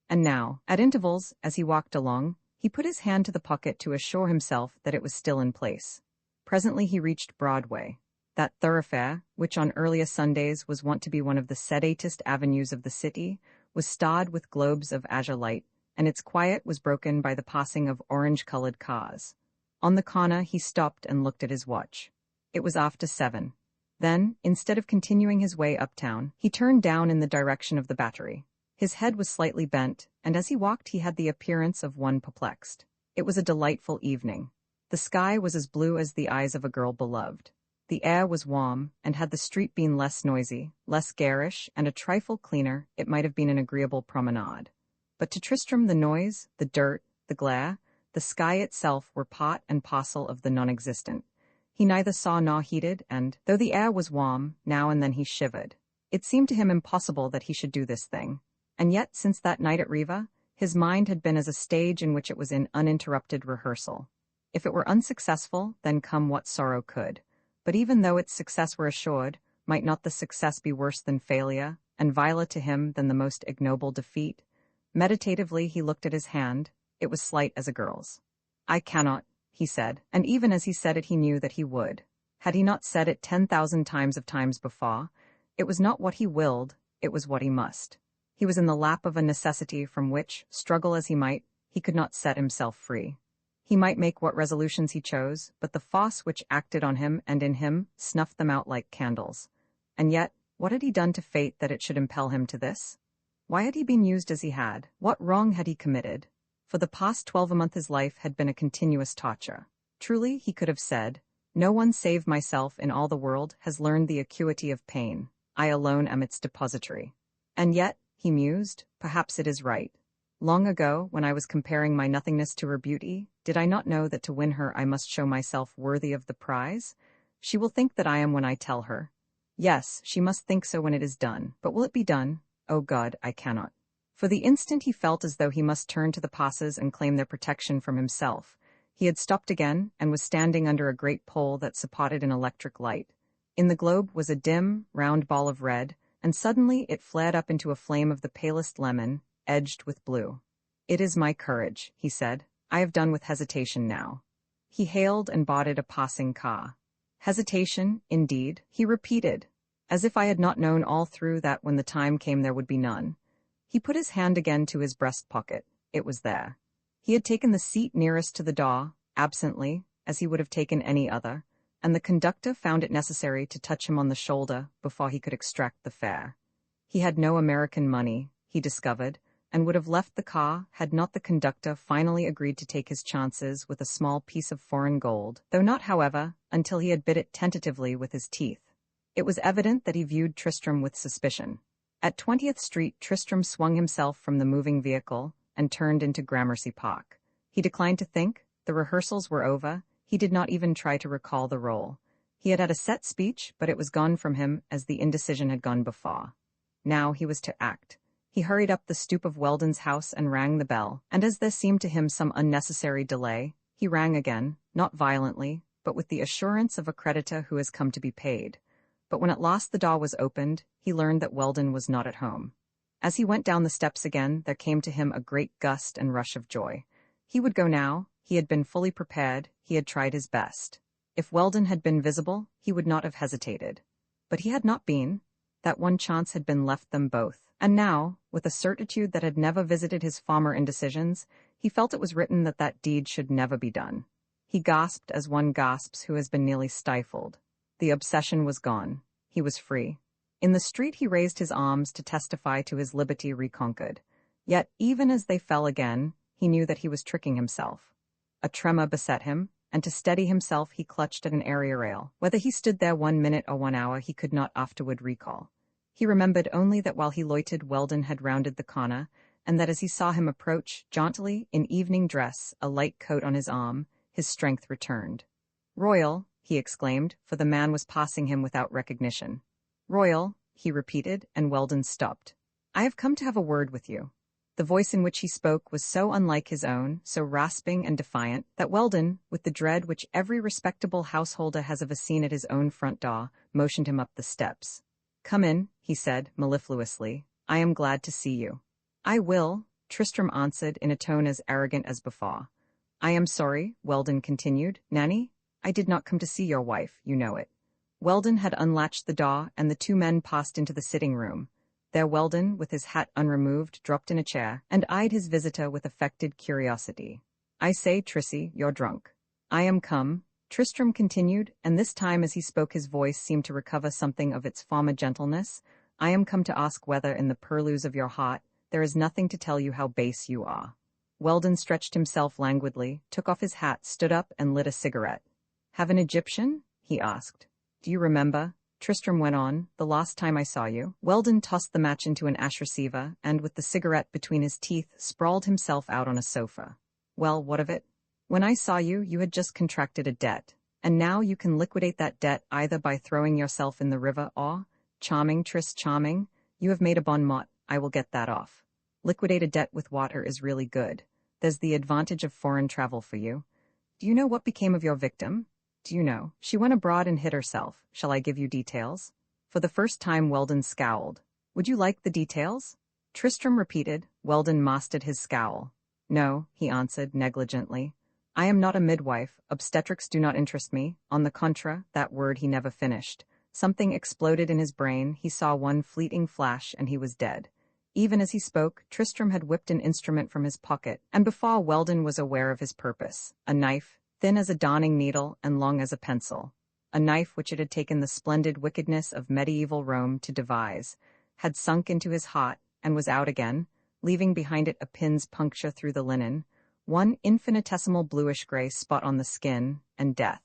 And now, at intervals, as he walked along, he put his hand to the pocket to assure himself that it was still in place. Presently he reached Broadway. That thoroughfare, which on earlier Sundays was wont to be one of the sedatest avenues of the city, was starred with globes of azure light, and its quiet was broken by the passing of orange-colored cars. On the corner he stopped and looked at his watch. It was after 7. Then, instead of continuing his way uptown, he turned down in the direction of the Battery. His head was slightly bent, and as he walked he had the appearance of one perplexed. It was a delightful evening. The sky was as blue as the eyes of a girl beloved. The air was warm, and had the street been less noisy, less garish, and a trifle cleaner, it might have been an agreeable promenade. But to Tristram the noise, the dirt, the glare, the sky itself were part and parcel of the non-existent. He neither saw nor heeded, and, though the air was warm, now and then he shivered. It seemed to him impossible that he should do this thing. And yet, since that night at Riva, his mind had been as a stage in which it was in uninterrupted rehearsal. If it were unsuccessful, then come what sorrow could. But even though its success were assured, might not the success be worse than failure, and viler to him than the most ignoble defeat? Meditatively he looked at his hand. It was slight as a girl's. "I cannot," he said, and even as he said it he knew that he would. Had he not said it 10,000 times before? It was not what he willed, it was what he must. He was in the lap of a necessity from which, struggle as he might, he could not set himself free. He might make what resolutions he chose, but the force which acted on him and in him snuffed them out like candles. And yet, what had he done to fate that it should impel him to this? Why had he been used as he had? What wrong had he committed? For the past 12 months his life had been a continuous torture. Truly, he could have said, "No one save myself in all the world has learned the acuity of pain. I alone am its depositary." And yet, he mused, perhaps it is right. Long ago, when I was comparing my nothingness to her beauty, did I not know that to win her I must show myself worthy of the prize? She will think that I am when I tell her. Yes, she must think so when it is done. But will it be done? Oh God, I cannot. For the instant he felt as though he must turn to the passes and claim their protection from himself. He had stopped again, and was standing under a great pole that supported an electric light. In the globe was a dim, round ball of red, and suddenly it flared up into a flame of the palest lemon, edged with blue. "It is my courage," he said. "I have done with hesitation now." He hailed and boarded a passing car. "Hesitation, indeed," he repeated, as if I had not known all through that when the time came there would be none. He put his hand again to his breast pocket. It was there. He had taken the seat nearest to the door, absently, as he would have taken any other, and the conductor found it necessary to touch him on the shoulder before he could extract the fare. He had no American money, he discovered, and would have left the car had not the conductor finally agreed to take his chances with a small piece of foreign gold, though not, however, until he had bit it tentatively with his teeth. It was evident that he viewed Tristram with suspicion. At 20th Street, Tristram swung himself from the moving vehicle and turned into Gramercy Park. He declined to think. The rehearsals were over. He did not even try to recall the role. He had had a set speech, but it was gone from him as the indecision had gone before. Now he was to act. He hurried up the stoop of Weldon's house and rang the bell, and as there seemed to him some unnecessary delay, he rang again, not violently, but with the assurance of a creditor who has come to be paid. But when at last the door was opened, he learned that Weldon was not at home. As he went down the steps again, there came to him a great gust and rush of joy. He would go now. He had been fully prepared. He had tried his best. If Weldon had been visible, he would not have hesitated. But he had not been. That one chance had been left them both. And now, with a certitude that had never visited his former indecisions, he felt it was written that that deed should never be done. He gasped as one gasps who has been nearly stifled. The obsession was gone. He was free. In the street he raised his arms to testify to his liberty reconquered. Yet, even as they fell again, he knew that he was tricking himself. A tremor beset him, and to steady himself he clutched at an area rail. Whether he stood there 1 minute or 1 hour he could not afterward recall. He remembered only that while he loitered Weldon had rounded the corner, and that as he saw him approach, jauntily, in evening dress, a light coat on his arm, his strength returned. "Royal," he exclaimed, for the man was passing him without recognition. "Royal," he repeated, and Weldon stopped. "I have come to have a word with you." The voice in which he spoke was so unlike his own, so rasping and defiant, that Weldon, with the dread which every respectable householder has of a scene at his own front door, motioned him up the steps. "Come in," he said, mellifluously. "I am glad to see you." "I will," Tristram answered in a tone as arrogant as before. "I am sorry," Weldon continued. "Nanny, I did not come to see your wife, you know it." Weldon had unlatched the door, and the two men passed into the sitting-room. There Weldon, with his hat unremoved, dropped in a chair, and eyed his visitor with affected curiosity. "I say, Trissy, you're drunk." "I am come," Tristram continued, and this time as he spoke his voice seemed to recover something of its former gentleness. "I am come to ask whether in the purlieus of your heart there is nothing to tell you how base you are." Weldon stretched himself languidly, took off his hat, stood up, and lit a cigarette. "Have an Egyptian?" he asked. "Do you remember?" Tristram went on, "the last time I saw you." Weldon tossed the match into an ash receiver and, with the cigarette between his teeth, sprawled himself out on a sofa. "Well, what of it? When I saw you, you had just contracted a debt. And now you can liquidate that debt either by throwing yourself in the river or, charming, charming, you have made a bon mot, I will get that off. Liquidate a debt with water is really good. There's the advantage of foreign travel for you. Do you know what became of your victim? Do you know? She went abroad and hid herself. Shall I give you details?" For the first time Weldon scowled. "Would you like the details?" Tristram repeated. Weldon mastered his scowl. "No," he answered negligently. "I am not a midwife. Obstetrics do not interest me. On the contra," that word he never finished. Something exploded in his brain, he saw one fleeting flash, and he was dead. Even as he spoke, Tristram had whipped an instrument from his pocket, and before Weldon was aware of his purpose, a knife, thin as a darning needle and long as a pencil. A knife which it had taken the splendid wickedness of medieval Rome to devise, had sunk into his heart, and was out again, leaving behind it a pin's puncture through the linen, one infinitesimal bluish-gray spot on the skin, and death.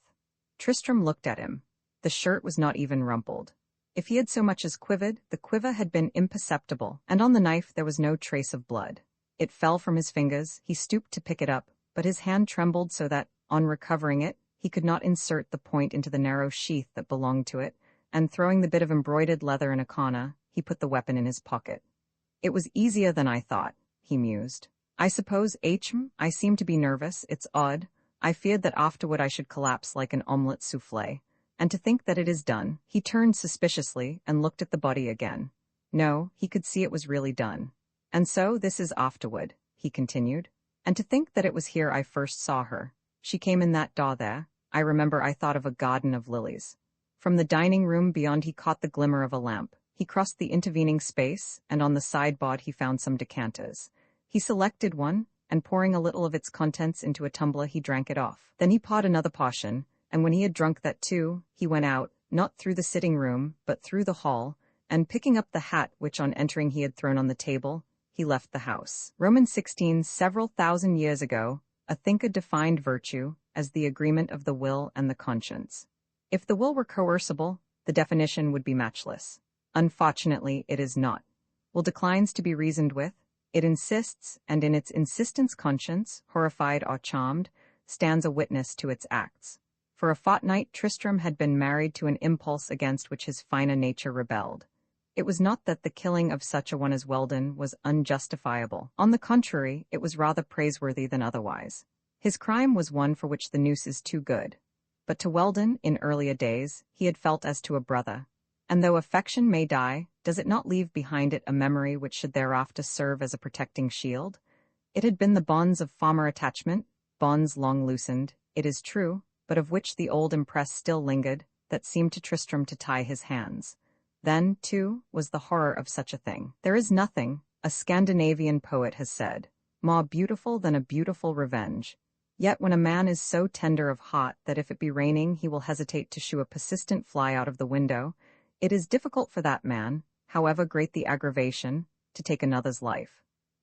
Tristram looked at him. The shirt was not even rumpled. If he had so much as quivered, the quiver had been imperceptible, and on the knife there was no trace of blood. It fell from his fingers, he stooped to pick it up, but his hand trembled so that, on recovering it, he could not insert the point into the narrow sheath that belonged to it, and throwing the bit of embroidered leather in a corner, he put the weapon in his pocket. "It was easier than I thought," he mused. "I suppose I seem to be nervous, it's odd. I feared that afterward I should collapse like an omelette soufflé. And to think that it is done." He turned suspiciously and looked at the body again. No, he could see it was really done. "And so this is afterward," he continued. "And to think that it was here I first saw her. She came in that door there. I remember I thought of a garden of lilies. From the dining room beyond he caught the glimmer of a lamp. He crossed the intervening space, and on the sideboard he found some decanters. He selected one, and pouring a little of its contents into a tumbler he drank it off. Then he poured another portion, and when he had drunk that too, he went out, not through the sitting room, but through the hall, and picking up the hat which on entering he had thrown on the table, he left the house. Roman 16, several thousand years ago, a thinker defined virtue as the agreement of the will and the conscience. If the will were coercible, the definition would be matchless. Unfortunately, it is not. Will declines to be reasoned with, it insists, and in its insistence conscience, horrified or charmed, stands a witness to its acts. For a fortnight Tristram had been married to an impulse against which his finer nature rebelled. It was not that the killing of such a one as Weldon was unjustifiable. On the contrary, it was rather praiseworthy than otherwise. His crime was one for which the noose is too good. But to Weldon, in earlier days, he had felt as to a brother. And though affection may die, does it not leave behind it a memory which should thereafter serve as a protecting shield? It had been the bonds of former attachment, bonds long loosened, it is true, but of which the old impress still lingered, that seemed to Tristram to tie his hands. Then, too, was the horror of such a thing. There is nothing, a Scandinavian poet has said, more beautiful than a beautiful revenge. Yet when a man is so tender of heart that if it be raining he will hesitate to shoo a persistent fly out of the window, it is difficult for that man, however great the aggravation, to take another's life.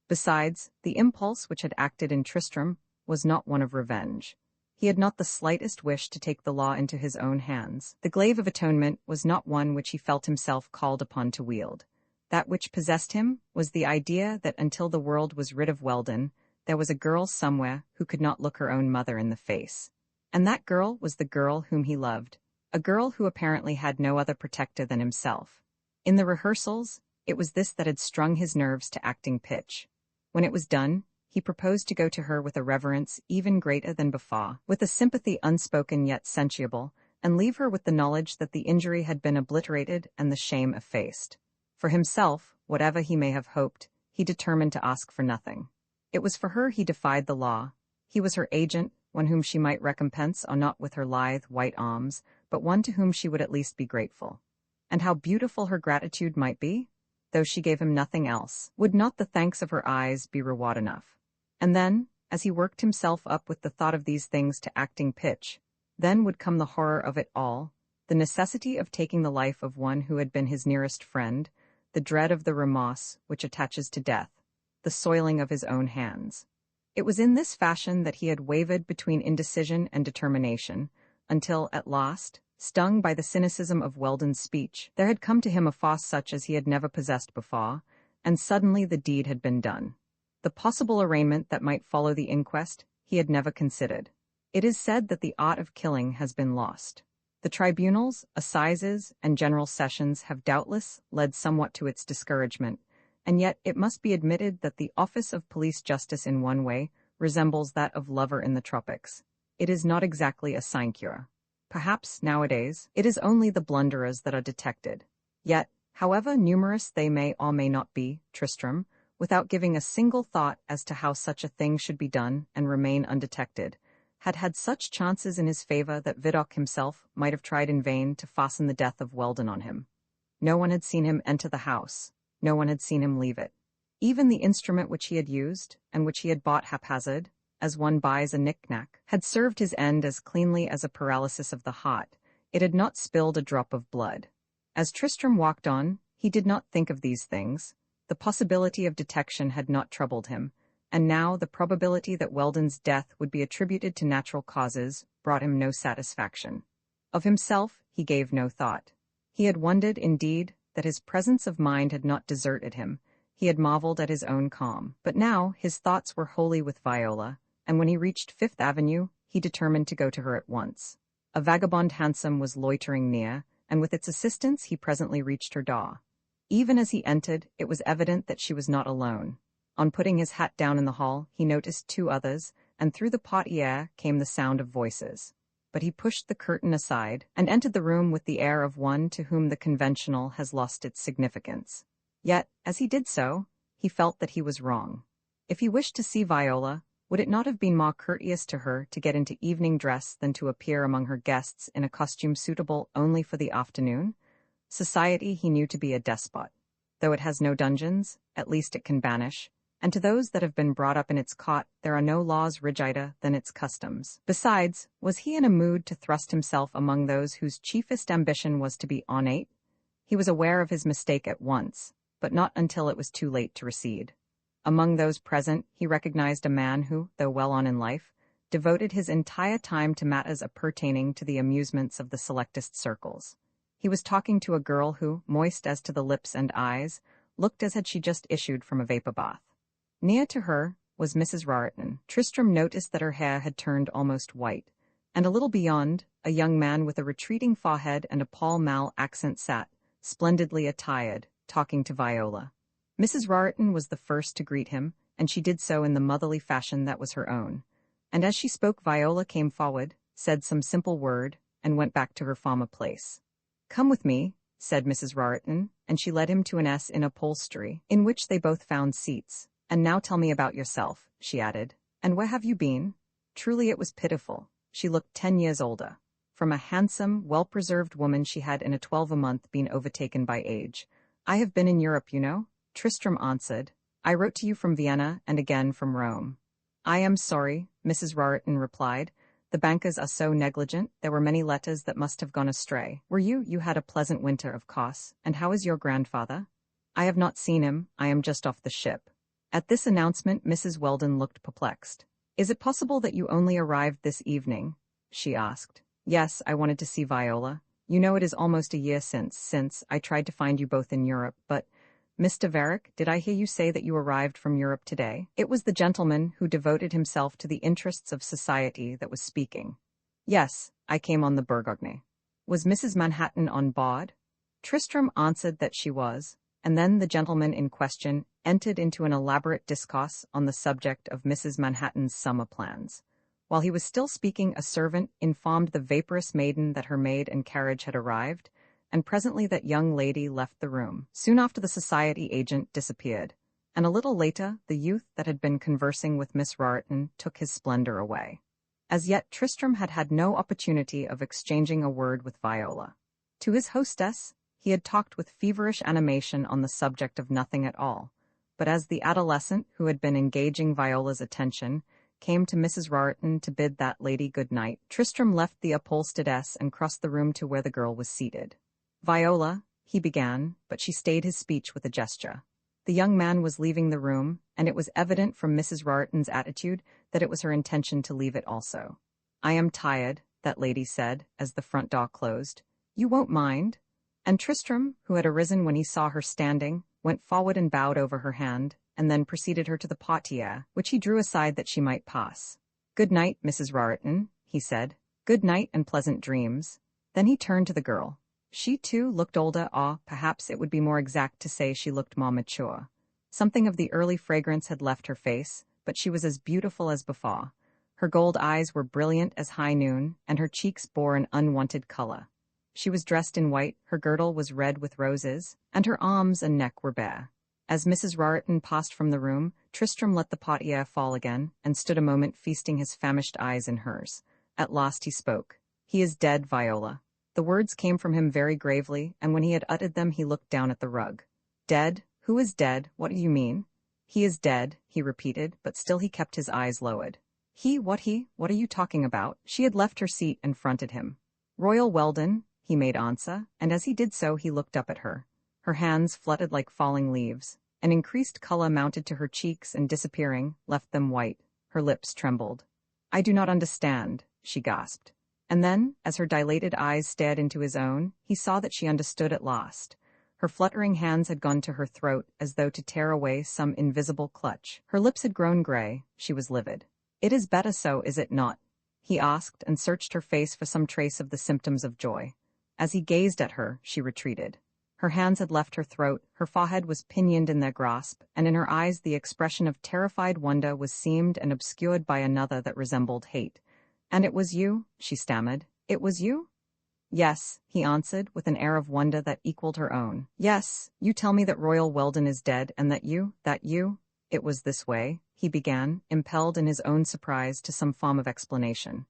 Besides, the impulse which had acted in Tristram was not one of revenge. He had not the slightest wish to take the law into his own hands. The glaive of atonement was not one which he felt himself called upon to wield. That which possessed him was the idea that until the world was rid of Weldon, there was a girl somewhere who could not look her own mother in the face. And that girl was the girl whom he loved, a girl who apparently had no other protector than himself. In the rehearsals, it was this that had strung his nerves to acting pitch. When it was done, he proposed to go to her with a reverence even greater than before, with a sympathy unspoken yet sensuable, and leave her with the knowledge that the injury had been obliterated and the shame effaced. For himself, whatever he may have hoped, he determined to ask for nothing. It was for her he defied the law. He was her agent, one whom she might recompense, not with her lithe, white arms, but one to whom she would at least be grateful. And how beautiful her gratitude might be, though she gave him nothing else. Would not the thanks of her eyes be reward enough? And then, as he worked himself up with the thought of these things to acting pitch, then would come the horror of it all, the necessity of taking the life of one who had been his nearest friend, the dread of the remorse which attaches to death, the soiling of his own hands. It was in this fashion that he had wavered between indecision and determination, until, at last, stung by the cynicism of Weldon's speech, there had come to him a force such as he had never possessed before, and suddenly the deed had been done. The possible arraignment that might follow the inquest he had never considered. It is said that the art of killing has been lost. The tribunals, assizes, and general sessions have doubtless led somewhat to its discouragement, and yet it must be admitted that the office of police justice in one way resembles that of lover in the tropics. It is not exactly a sinecure. Perhaps, nowadays, it is only the blunderers that are detected. Yet, however numerous they may or may not be, Tristrem, without giving a single thought as to how such a thing should be done and remain undetected, had had such chances in his favor that Varick himself might have tried in vain to fasten the death of Weldon on him. No one had seen him enter the house. No one had seen him leave it. Even the instrument which he had used, and which he had bought haphazard, as one buys a knick-knack, had served his end as cleanly as a paralysis of the heart. It had not spilled a drop of blood. As Tristrem walked on, he did not think of these things. The possibility of detection had not troubled him, and now the probability that Weldon's death would be attributed to natural causes brought him no satisfaction. Of himself, he gave no thought. He had wondered, indeed, that his presence of mind had not deserted him. He had marveled at his own calm. But now his thoughts were wholly with Viola, and when he reached Fifth Avenue, he determined to go to her at once. A vagabond hansom was loitering near, and with its assistance he presently reached her door. Even as he entered, it was evident that she was not alone. On putting his hat down in the hall, he noticed two others, and through the portiere came the sound of voices. But he pushed the curtain aside, and entered the room with the air of one to whom the conventional has lost its significance. Yet, as he did so, he felt that he was wrong. If he wished to see Viola, would it not have been more courteous to her to get into evening dress than to appear among her guests in a costume suitable only for the afternoon? Society he knew to be a despot. Though it has no dungeons, at least it can banish, and to those that have been brought up in its cot there are no laws rigider than its customs. Besides, was he in a mood to thrust himself among those whose chiefest ambition was to be ornate? He was aware of his mistake at once, but not until it was too late to recede. Among those present he recognized a man who, though well on in life, devoted his entire time to matters appertaining to the amusements of the selectest circles. He was talking to a girl who, moist as to the lips and eyes, looked as had she just issued from a vapor bath. Near to her was Mrs. Raritan. Tristrem noticed that her hair had turned almost white, and a little beyond, a young man with a retreating forehead and a Pall Mall accent sat, splendidly attired, talking to Viola. Mrs. Raritan was the first to greet him, and she did so in the motherly fashion that was her own. And as she spoke, Viola came forward, said some simple word, and went back to her former place. "Come with me," said Mrs. Raritan, and she led him to an S in upholstery, in which they both found seats. "And now tell me about yourself," she added. "And where have you been?" Truly it was pitiful. She looked 10 years older. From a handsome, well-preserved woman she had in a 12 been overtaken by age. "I have been in Europe, you know," Tristrem answered. "I wrote to you from Vienna and again from Rome." "I am sorry," Mrs. Raritan replied. "The bankers are so negligent, there were many letters that must have gone astray. You had a pleasant winter, of course, and how is your grandfather?" "I have not seen him, I am just off the ship." At this announcement Mrs. Weldon looked perplexed. "Is it possible that you only arrived this evening?" she asked. "Yes, I wanted to see Viola. You know it is almost a year since I tried to find you both in Europe, but... Mr. Varick, did I hear you say that you arrived from Europe today?" It was the gentleman who devoted himself to the interests of society that was speaking. "Yes, I came on the Bourgogne." "Was Mrs. Manhattan on board?" Tristrem answered that she was, and then the gentleman in question entered into an elaborate discourse on the subject of Mrs. Manhattan's summer plans. While he was still speaking, a servant informed the vaporous maiden that her maid and carriage had arrived, and presently that young lady left the room. Soon after the society agent disappeared, and a little later the youth that had been conversing with Miss Raritan took his splendor away. As yet Tristrem had had no opportunity of exchanging a word with Viola. To his hostess he had talked with feverish animation on the subject of nothing at all, but as the adolescent who had been engaging Viola's attention came to Mrs. Raritan to bid that lady good night, Tristrem left the upholstered S and crossed the room to where the girl was seated. "Viola," he began, but she stayed his speech with a gesture. The young man was leaving the room, and it was evident from Mrs. Rariton's attitude that it was her intention to leave it also. "I am tired," that lady said, as the front door closed. "You won't mind?" And Tristram, who had arisen when he saw her standing, went forward and bowed over her hand, and then preceded her to the portiere, which he drew aside that she might pass. "Good night, Mrs. Rariton," he said. "Good night and pleasant dreams." Then he turned to the girl. She, too, looked older, or perhaps it would be more exact to say she looked more mature. Something of the early fragrance had left her face, but she was as beautiful as before. Her gold eyes were brilliant as high noon, and her cheeks bore an unwonted color. She was dressed in white, her girdle was red with roses, and her arms and neck were bare. As Mrs. Rariton passed from the room, Tristram let the portiere fall again, and stood a moment feasting his famished eyes in hers. At last he spoke. "He is dead, Viola." The words came from him very gravely, and when he had uttered them he looked down at the rug. "Dead? Who is dead? What do you mean?" "He is dead," he repeated, but still he kept his eyes lowered. What are you talking about?" She had left her seat and fronted him. "Royal Weldon," he made answer, and as he did so he looked up at her. Her hands fluttered like falling leaves. An increased color mounted to her cheeks and disappearing, left them white. Her lips trembled. "I do not understand," she gasped. And then, as her dilated eyes stared into his own, he saw that she understood at last. Her fluttering hands had gone to her throat as though to tear away some invisible clutch. Her lips had grown gray. She was livid. "It is better so, is it not?" he asked, and searched her face for some trace of the symptoms of joy. As he gazed at her, she retreated. Her hands had left her throat, her forehead was pinioned in their grasp, and in her eyes the expression of terrified wonder was seamed and obscured by another that resembled hate. "And it was you?" she stammered. "It was you?" "Yes," he answered, with an air of wonder that equaled her own. "Yes, you tell me that Royal Weldon is dead, and that you... It was this way," he began, impelled in his own surprise to some form of explanation.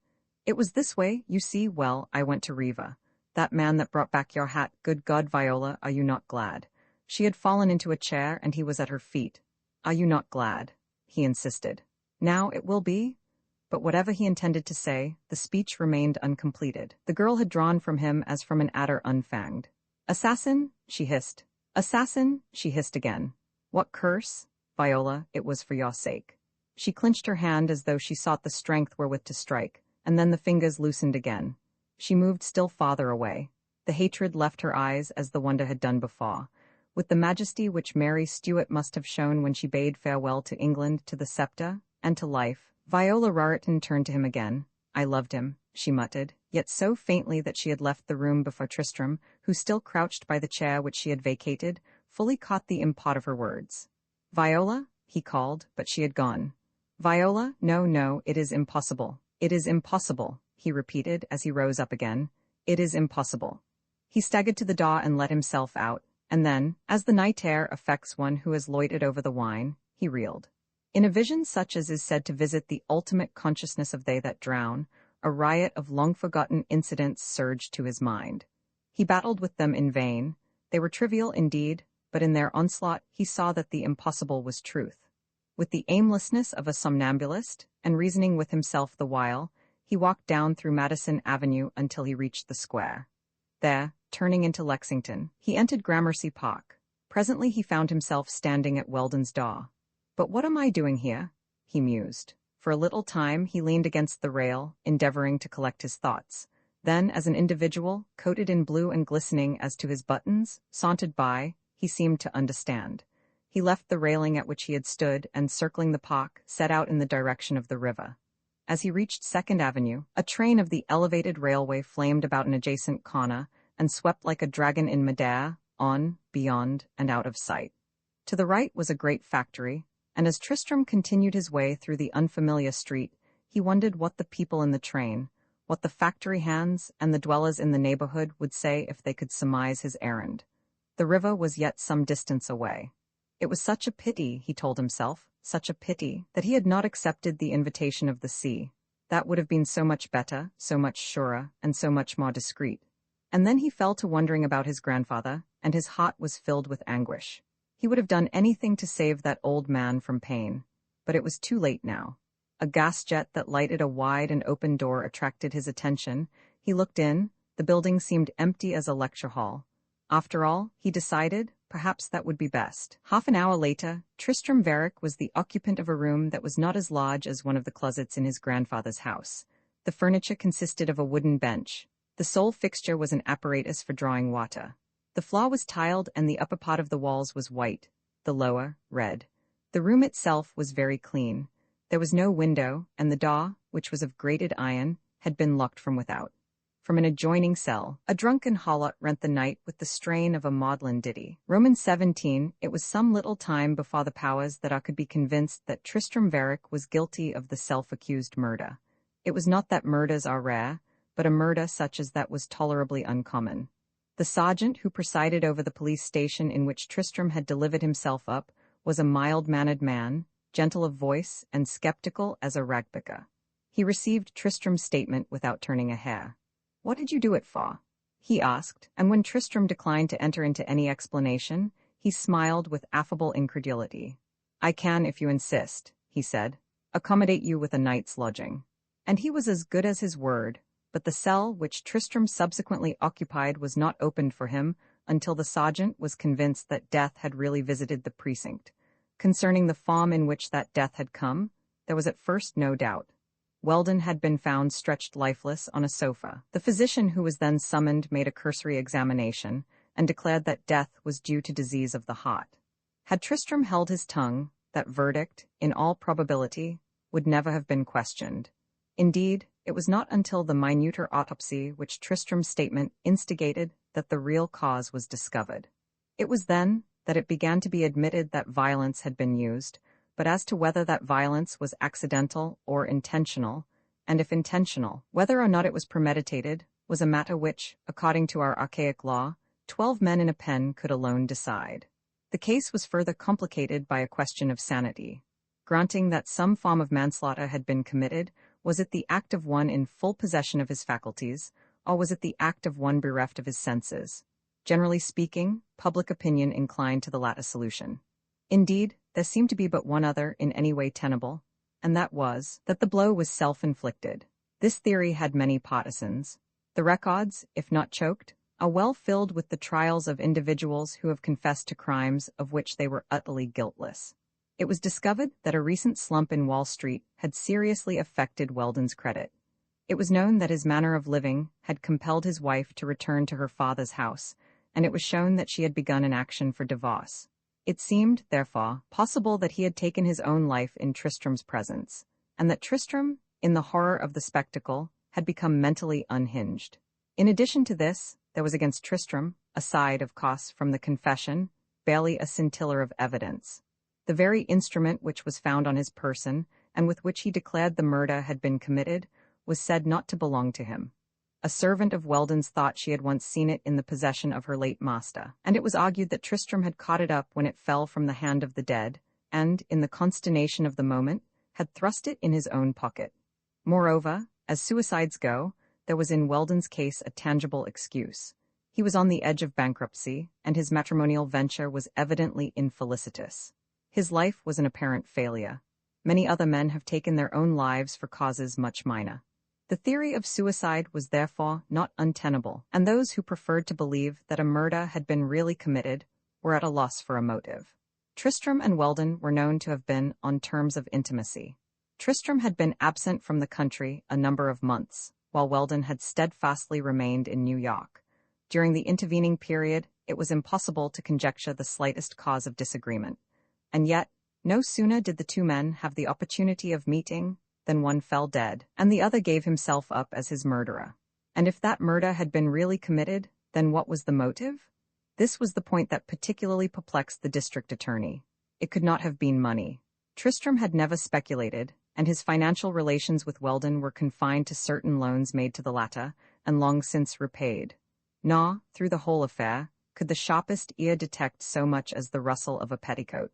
"It was this way, you see. Well, I went to Riva. That man that brought back your hat, good God, Viola, are you not glad?" She had fallen into a chair, and he was at her feet. "Are you not glad?" he insisted. "Now it will be?" But whatever he intended to say, the speech remained uncompleted. The girl had drawn from him as from an adder unfanged. "Assassin," she hissed. "Assassin," she hissed again. "What curse?" "Viola, it was for your sake." She clinched her hand as though she sought the strength wherewith to strike, and then the fingers loosened again. She moved still farther away. The hatred left her eyes as the wonder had done before. With the majesty which Mary Stuart must have shown when she bade farewell to England, to the sceptre, and to life, Viola Rariton turned to him again. "I loved him," she muttered, yet so faintly that she had left the room before Tristram, who still crouched by the chair which she had vacated, fully caught the import of her words. "Viola?" he called, but she had gone. "Viola, no, it is impossible. It is impossible," he repeated as he rose up again. "It is impossible." He staggered to the door and let himself out, and then, as the night air affects one who has loitered over the wine, he reeled. In a vision such as is said to visit the ultimate consciousness of they that drown, a riot of long-forgotten incidents surged to his mind. He battled with them in vain. They were trivial indeed, but in their onslaught he saw that the impossible was truth. With the aimlessness of a somnambulist, and reasoning with himself the while, he walked down through Madison Avenue until he reached the square. There, turning into Lexington, he entered Gramercy Park. Presently he found himself standing at Weldon's door. "But what am I doing here?" he mused. For a little time he leaned against the rail, endeavoring to collect his thoughts. Then, as an individual, coated in blue and glistening as to his buttons, sauntered by, he seemed to understand. He left the railing at which he had stood, and circling the park, set out in the direction of the river. As he reached 2nd Avenue, a train of the elevated railway flamed about an adjacent corner, and swept like a dragon in midair, on, beyond, and out of sight. To the right was a great factory, and as Tristram continued his way through the unfamiliar street, he wondered what the people in the train, what the factory hands and the dwellers in the neighborhood would say if they could surmise his errand. The river was yet some distance away. It was such a pity, he told himself, such a pity, that he had not accepted the invitation of the sea. That would have been so much better, so much surer, and so much more discreet. And then he fell to wondering about his grandfather, and his heart was filled with anguish. He would have done anything to save that old man from pain. But it was too late now. A gas jet that lighted a wide and open door attracted his attention. He looked in. The building seemed empty as a lecture hall. After all, he decided, perhaps that would be best. Half an hour later, Tristram Varick was the occupant of a room that was not as large as one of the closets in his grandfather's house. The furniture consisted of a wooden bench. The sole fixture was an apparatus for drawing water. The floor was tiled and the upper part of the walls was white, the lower, red. The room itself was very clean. There was no window, and the door, which was of grated iron, had been locked from without. From an adjoining cell, a drunken harlot rent the night with the strain of a maudlin ditty. Romans 17, it was some little time before the powers that are could be convinced that Tristram Varick was guilty of the self-accused murder. It was not that murders are rare, but a murder such as that was tolerably uncommon. The sergeant who presided over the police station in which Tristram had delivered himself up was a mild-mannered man, gentle of voice and skeptical as a ragpicker. He received Tristram's statement without turning a hair. "What did you do it for?" he asked, and when Tristram declined to enter into any explanation, he smiled with affable incredulity. "I can, if you insist," he said, "accommodate you with a night's lodging." And he was as good as his word, but the cell which Tristram subsequently occupied was not opened for him until the sergeant was convinced that death had really visited the precinct. Concerning the form in which that death had come, there was at first no doubt. Weldon had been found stretched lifeless on a sofa. The physician who was then summoned made a cursory examination and declared that death was due to disease of the heart. Had Tristram held his tongue, that verdict, in all probability, would never have been questioned. Indeed, it was not until the minuter autopsy which Tristram's statement instigated that the real cause was discovered. It was then that it began to be admitted that violence had been used, but as to whether that violence was accidental or intentional, and if intentional, whether or not it was premeditated, was a matter which, according to our archaic law, 12 men in a pen could alone decide. The case was further complicated by a question of sanity. Granting that some form of manslaughter had been committed, was it the act of one in full possession of his faculties, or was it the act of one bereft of his senses? Generally speaking, public opinion inclined to the latter solution. Indeed, there seemed to be but one other in any way tenable, and that was, that the blow was self-inflicted. This theory had many partisans. The records, if not choked, are well filled with the trials of individuals who have confessed to crimes of which they were utterly guiltless. It was discovered that a recent slump in Wall Street had seriously affected Weldon's credit. It was known that his manner of living had compelled his wife to return to her father's house, and it was shown that she had begun an action for divorce. It seemed, therefore, possible that he had taken his own life in Tristram's presence, and that Tristram, in the horror of the spectacle, had become mentally unhinged. In addition to this, there was against Tristram, aside, of course, from the confession, barely a scintilla of evidence. The very instrument which was found on his person, and with which he declared the murder had been committed, was said not to belong to him. A servant of Weldon's thought she had once seen it in the possession of her late master, and it was argued that Tristram had caught it up when it fell from the hand of the dead, and, in the consternation of the moment, had thrust it in his own pocket. Moreover, as suicides go, there was in Weldon's case a tangible excuse. He was on the edge of bankruptcy, and his matrimonial venture was evidently infelicitous. His life was an apparent failure. Many other men have taken their own lives for causes much minor. The theory of suicide was therefore not untenable, and those who preferred to believe that a murder had been really committed were at a loss for a motive. Tristram and Weldon were known to have been on terms of intimacy. Tristram had been absent from the country a number of months, while Weldon had steadfastly remained in New York. During the intervening period, it was impossible to conjecture the slightest cause of disagreement. And yet, no sooner did the two men have the opportunity of meeting than one fell dead, and the other gave himself up as his murderer. And if that murder had been really committed, then what was the motive? This was the point that particularly perplexed the district attorney. It could not have been money. Tristram had never speculated, and his financial relations with Weldon were confined to certain loans made to the latter, and long since repaid. Nor, through the whole affair, could the sharpest ear detect so much as the rustle of a petticoat.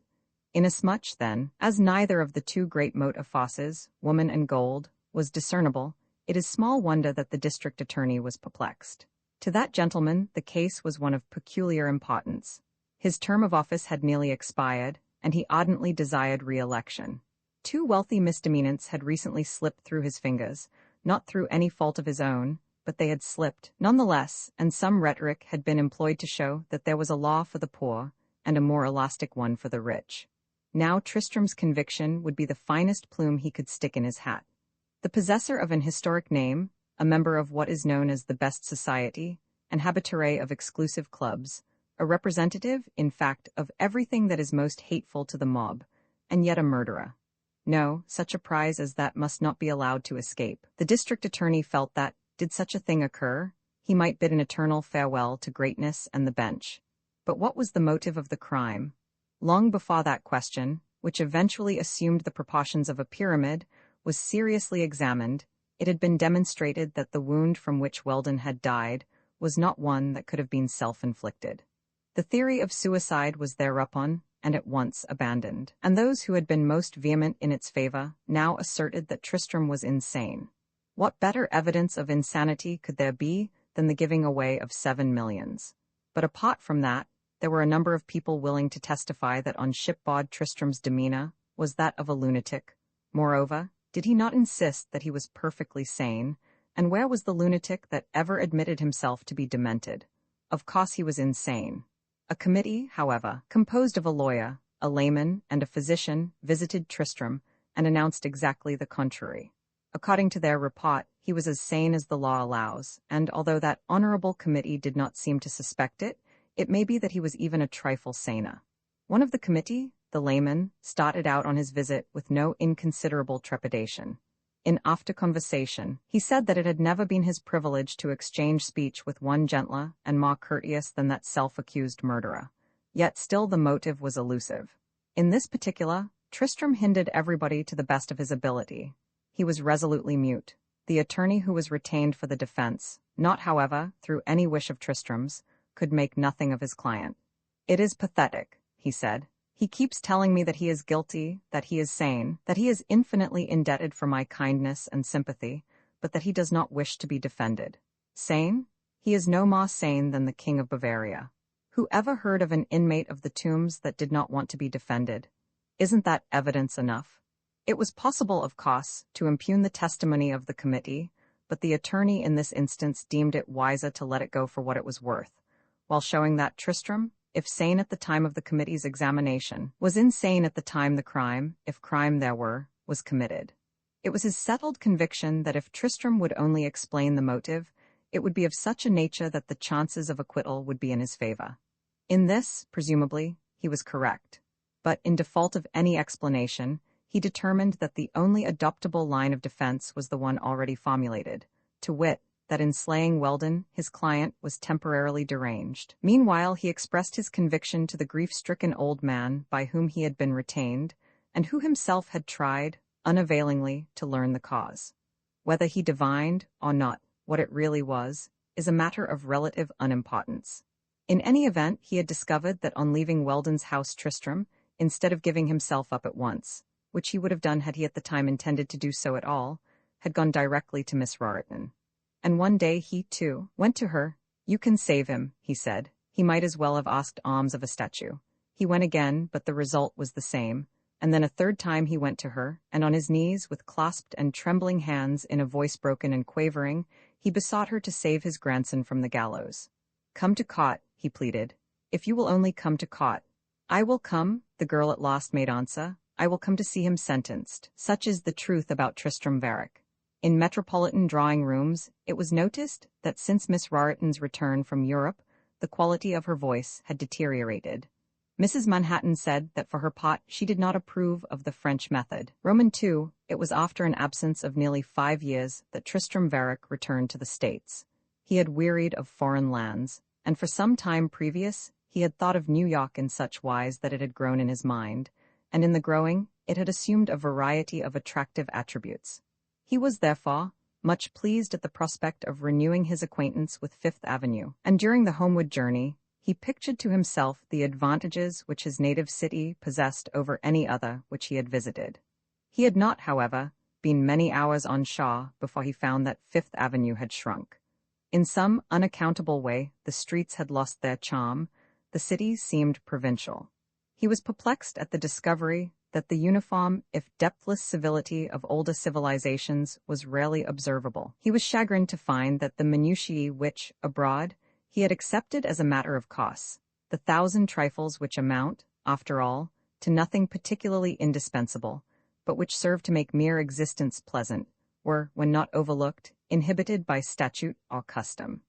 Inasmuch, then, as neither of the two great motive forces, woman and gold, was discernible, it is small wonder that the district attorney was perplexed. To that gentleman, the case was one of peculiar importance. His term of office had nearly expired, and he ardently desired re-election. Two wealthy misdemeanants had recently slipped through his fingers, not through any fault of his own, but they had slipped nonetheless, and some rhetoric had been employed to show that there was a law for the poor and a more elastic one for the rich. Now Tristram's conviction would be the finest plume he could stick in his hat. The possessor of an historic name, a member of what is known as the best society, an habitué of exclusive clubs, a representative, in fact, of everything that is most hateful to the mob, and yet a murderer. No, such a prize as that must not be allowed to escape. The district attorney felt that, did such a thing occur, he might bid an eternal farewell to greatness and the bench. But what was the motive of the crime? Long before that question, which eventually assumed the proportions of a pyramid, was seriously examined, it had been demonstrated that the wound from which Weldon had died was not one that could have been self-inflicted. The theory of suicide was thereupon and at once abandoned, and those who had been most vehement in its favor now asserted that Tristram was insane. What better evidence of insanity could there be than the giving away of 7 millions? But apart from that, there were a number of people willing to testify that on shipboard Tristram's demeanor was that of a lunatic. Moreover, did he not insist that he was perfectly sane? And where was the lunatic that ever admitted himself to be demented? Of course he was insane. A committee, however, composed of a lawyer, a layman, and a physician, visited Tristram and announced exactly the contrary. According to their report, he was as sane as the law allows, and although that honorable committee did not seem to suspect it, it may be that he was even a trifle saner. One of the committee, the layman, started out on his visit with no inconsiderable trepidation. In after conversation, he said that it had never been his privilege to exchange speech with one gentler and more courteous than that self-accused murderer. Yet still the motive was elusive. In this particular, Tristram hindered everybody to the best of his ability. He was resolutely mute. The attorney who was retained for the defense, not however through any wish of Tristram's, could make nothing of his client. "It is pathetic," he said. "He keeps telling me that he is guilty, that he is sane, that he is infinitely indebted for my kindness and sympathy, but that he does not wish to be defended. Sane? He is no more sane than the King of Bavaria. Who ever heard of an inmate of the tombs that did not want to be defended? Isn't that evidence enough?" It was possible, of course, to impugn the testimony of the committee, but the attorney in this instance deemed it wiser to let it go for what it was worth, while showing that Tristram, if sane at the time of the committee's examination, was insane at the time the crime, if crime there were, was committed. It was his settled conviction that if Tristram would only explain the motive, it would be of such a nature that the chances of acquittal would be in his favor. In this, presumably, he was correct. But in default of any explanation, he determined that the only adoptable line of defense was the one already formulated, to wit, that in slaying Weldon, his client was temporarily deranged. Meanwhile, he expressed his conviction to the grief-stricken old man by whom he had been retained, and who himself had tried, unavailingly, to learn the cause. Whether he divined, or not, what it really was, is a matter of relative unimportance. In any event, he had discovered that on leaving Weldon's house Tristram, instead of giving himself up at once, which he would have done had he at the time intended to do so at all, had gone directly to Miss Roriton. And one day he, too, went to her. "You can save him," he said. He might as well have asked alms of a statue. He went again, but the result was the same, and then a third time he went to her, and on his knees, with clasped and trembling hands, in a voice broken and quavering, he besought her to save his grandson from the gallows. "Come to court," he pleaded. "If you will only come to court." "I will come," the girl at last made answer. "I will come to see him sentenced." Such is the truth about Tristram Varick. In metropolitan drawing-rooms, it was noticed that since Miss Roriton's return from Europe, the quality of her voice had deteriorated. Mrs. Manhattan said that for her part she did not approve of the French method. II, it was after an absence of nearly 5 years that Tristram Varick returned to the States. He had wearied of foreign lands, and for some time previous he had thought of New York in such wise that it had grown in his mind, and in the growing it had assumed a variety of attractive attributes. He was, therefore, much pleased at the prospect of renewing his acquaintance with Fifth Avenue, and during the homeward journey, he pictured to himself the advantages which his native city possessed over any other which he had visited. He had not, however, been many hours on shore before he found that Fifth Avenue had shrunk. In some unaccountable way, the streets had lost their charm, the city seemed provincial. He was perplexed at the discovery that the uniform, if depthless civility of older civilizations was rarely observable. He was chagrined to find that the minutiae which, abroad, he had accepted as a matter of course, the thousand trifles which amount, after all, to nothing particularly indispensable, but which serve to make mere existence pleasant, were, when not overlooked, inhibited by statute or custom.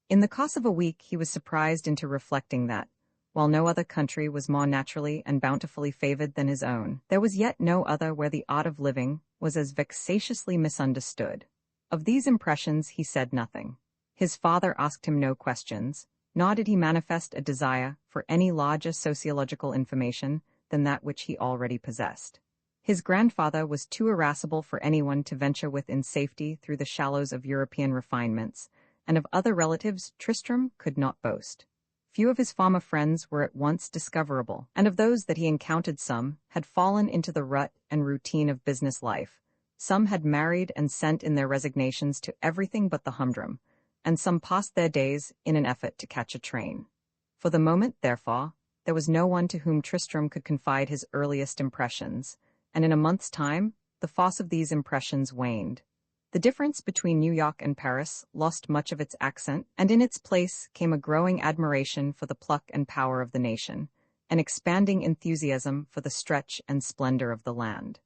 In the course of a week he was surprised into reflecting that, while no other country was more naturally and bountifully favored than his own, there was yet no other where the art of living was as vexatiously misunderstood. Of these impressions he said nothing. His father asked him no questions, nor did he manifest a desire for any larger sociological information than that which he already possessed. His grandfather was too irascible for anyone to venture with in safety through the shallows of European refinements, and of other relatives Tristrem could not boast. Few of his former friends were at once discoverable, and of those that he encountered some had fallen into the rut and routine of business life, some had married and sent in their resignations to everything but the humdrum, and some passed their days in an effort to catch a train. For the moment, therefore, there was no one to whom Tristrem could confide his earliest impressions, and in a month's time, the force of these impressions waned. The difference between New York and Paris lost much of its accent, and in its place came a growing admiration for the pluck and power of the nation, an expanding enthusiasm for the stretch and splendor of the land.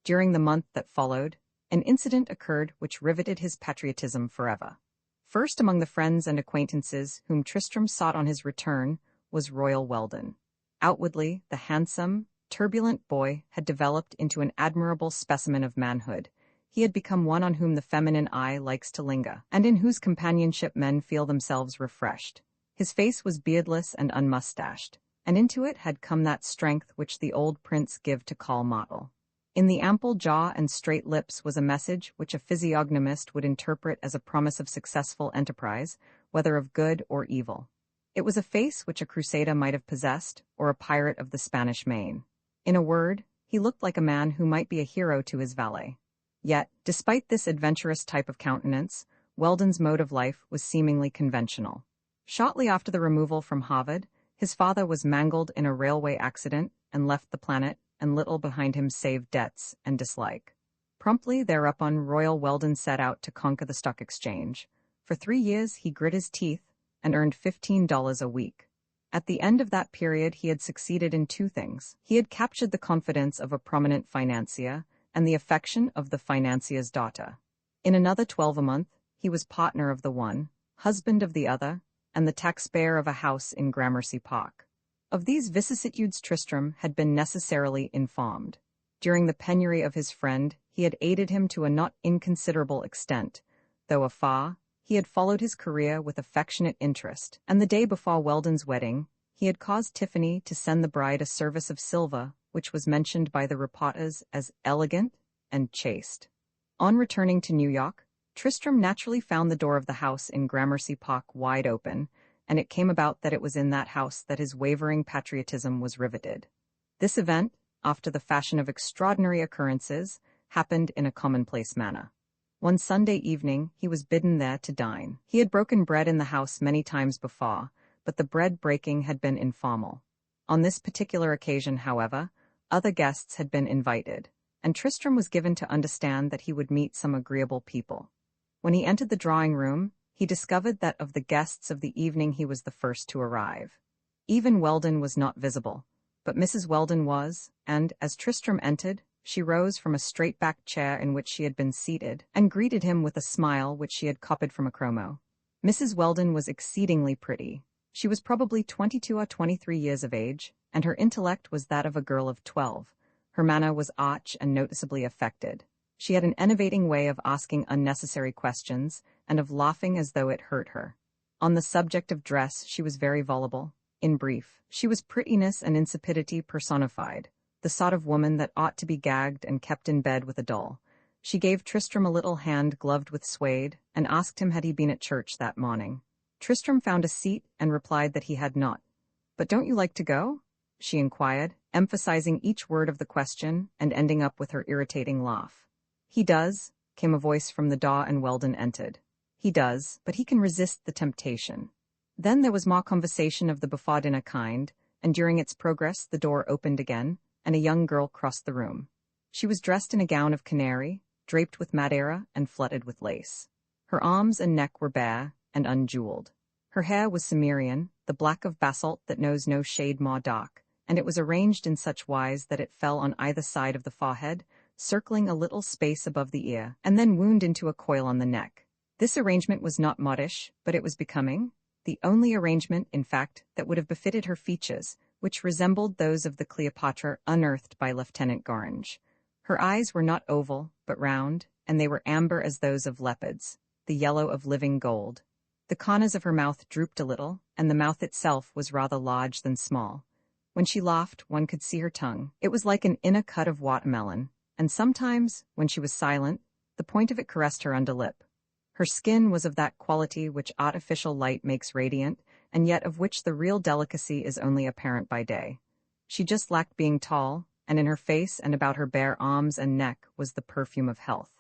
During the month that followed, an incident occurred which riveted his patriotism forever. First among the friends and acquaintances whom Tristrem sought on his return was Royal Weldon. Outwardly, the handsome, turbulent boy had developed into an admirable specimen of manhood. He had become one on whom the feminine eye likes to linger, and in whose companionship men feel themselves refreshed. His face was beardless and unmustached, and into it had come that strength which the old prince give to call mortal. In the ample jaw and straight lips was a message which a physiognomist would interpret as a promise of successful enterprise, whether of good or evil. It was a face which a crusader might have possessed, or a pirate of the Spanish Main. In a word, he looked like a man who might be a hero to his valet. Yet, despite this adventurous type of countenance, Weldon's mode of life was seemingly conventional. Shortly after the removal from Harvard, his father was mangled in a railway accident and left the planet, and little behind him save debts and dislike. Promptly thereupon Royal Weldon set out to conquer the stock exchange. For 3 years he grit his teeth and earned $15 a week. At the end of that period he had succeeded in 2 things. He had captured the confidence of a prominent financier and the affection of the financier's daughter. In another 12 a month, he was partner of the one, husband of the other, and the taxpayer of a house in Gramercy Park. Of these vicissitudes Tristrem had been necessarily informed. During the penury of his friend, he had aided him to a not inconsiderable extent. Though afar, he had followed his career with affectionate interest, and the day before Weldon's wedding, he had caused Tiffany to send the bride a service of silver, which was mentioned by the reporters as elegant and chaste. On returning to New York, Tristrem naturally found the door of the house in Gramercy Park wide open, and it came about that it was in that house that his wavering patriotism was riveted. This event, after the fashion of extraordinary occurrences, happened in a commonplace manner. One Sunday evening he was bidden there to dine. He had broken bread in the house many times before, but the bread-breaking had been informal. On this particular occasion, however, other guests had been invited, and Tristrem was given to understand that he would meet some agreeable people. When he entered the drawing-room, he discovered that of the guests of the evening he was the first to arrive. Even Weldon was not visible, but Mrs. Weldon was, and, as Tristrem entered, she rose from a straight-backed chair in which she had been seated, and greeted him with a smile which she had copied from a chromo. Mrs. Weldon was exceedingly pretty. She was probably 22 or 23 years of age, and her intellect was that of a girl of 12. Her manner was arch and noticeably affected. She had an enervating way of asking unnecessary questions, and of laughing as though it hurt her. On the subject of dress she was very voluble. In brief, she was prettiness and insipidity personified, the sort of woman that ought to be gagged and kept in bed with a doll. She gave Tristrem a little hand gloved with suede, and asked him had he been at church that morning. Tristrem found a seat and replied that he had not. "But don't you like to go?" she inquired, emphasizing each word of the question and ending up with her irritating laugh. "He does," came a voice from the door, and Weldon entered. "He does, but he can resist the temptation." Then there was more conversation of the before dinner kind, and during its progress the door opened again, and a young girl crossed the room. She was dressed in a gown of canary, draped with madeira and flooded with lace. Her arms and neck were bare and unjeweled. Her hair was Cimmerian, the black of basalt that knows no shade more dark, and it was arranged in such wise that it fell on either side of the forehead, circling a little space above the ear, and then wound into a coil on the neck. This arrangement was not modish, but it was becoming, the only arrangement, in fact, that would have befitted her features, which resembled those of the Cleopatra unearthed by Lieutenant Gorringe. Her eyes were not oval, but round, and they were amber as those of leopards, the yellow of living gold. The corners of her mouth drooped a little, and the mouth itself was rather large than small. When she laughed, one could see her tongue. It was like an inner cut of watermelon, and sometimes, when she was silent, the point of it caressed her underlip. Her skin was of that quality which artificial light makes radiant, and yet of which the real delicacy is only apparent by day. She just lacked being tall, and in her face and about her bare arms and neck was the perfume of health.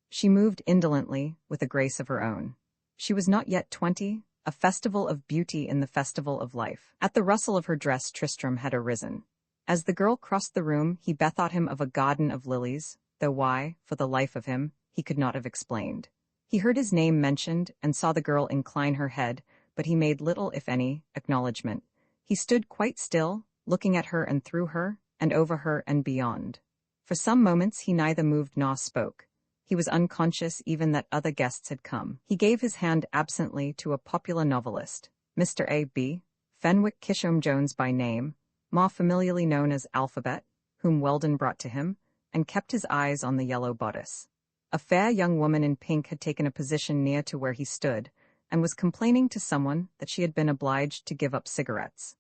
She moved indolently, with a grace of her own. She was not yet 20, a festival of beauty in the festival of life. At the rustle of her dress Tristrem had arisen. As the girl crossed the room, he bethought him of a garden of lilies, though why, for the life of him, he could not have explained. He heard his name mentioned and saw the girl incline her head, but he made little, if any, acknowledgment. He stood quite still, looking at her and through her, and over her and beyond. For some moments he neither moved nor spoke. He was unconscious even that other guests had come. He gave his hand absently to a popular novelist, Mr. A. B. Fenwick Kishome Jones by name, more familiarly known as Alphabet, whom Weldon brought to him, and kept his eyes on the yellow bodice. A fair young woman in pink had taken a position near to where he stood, and was complaining to someone that she had been obliged to give up cigarettes.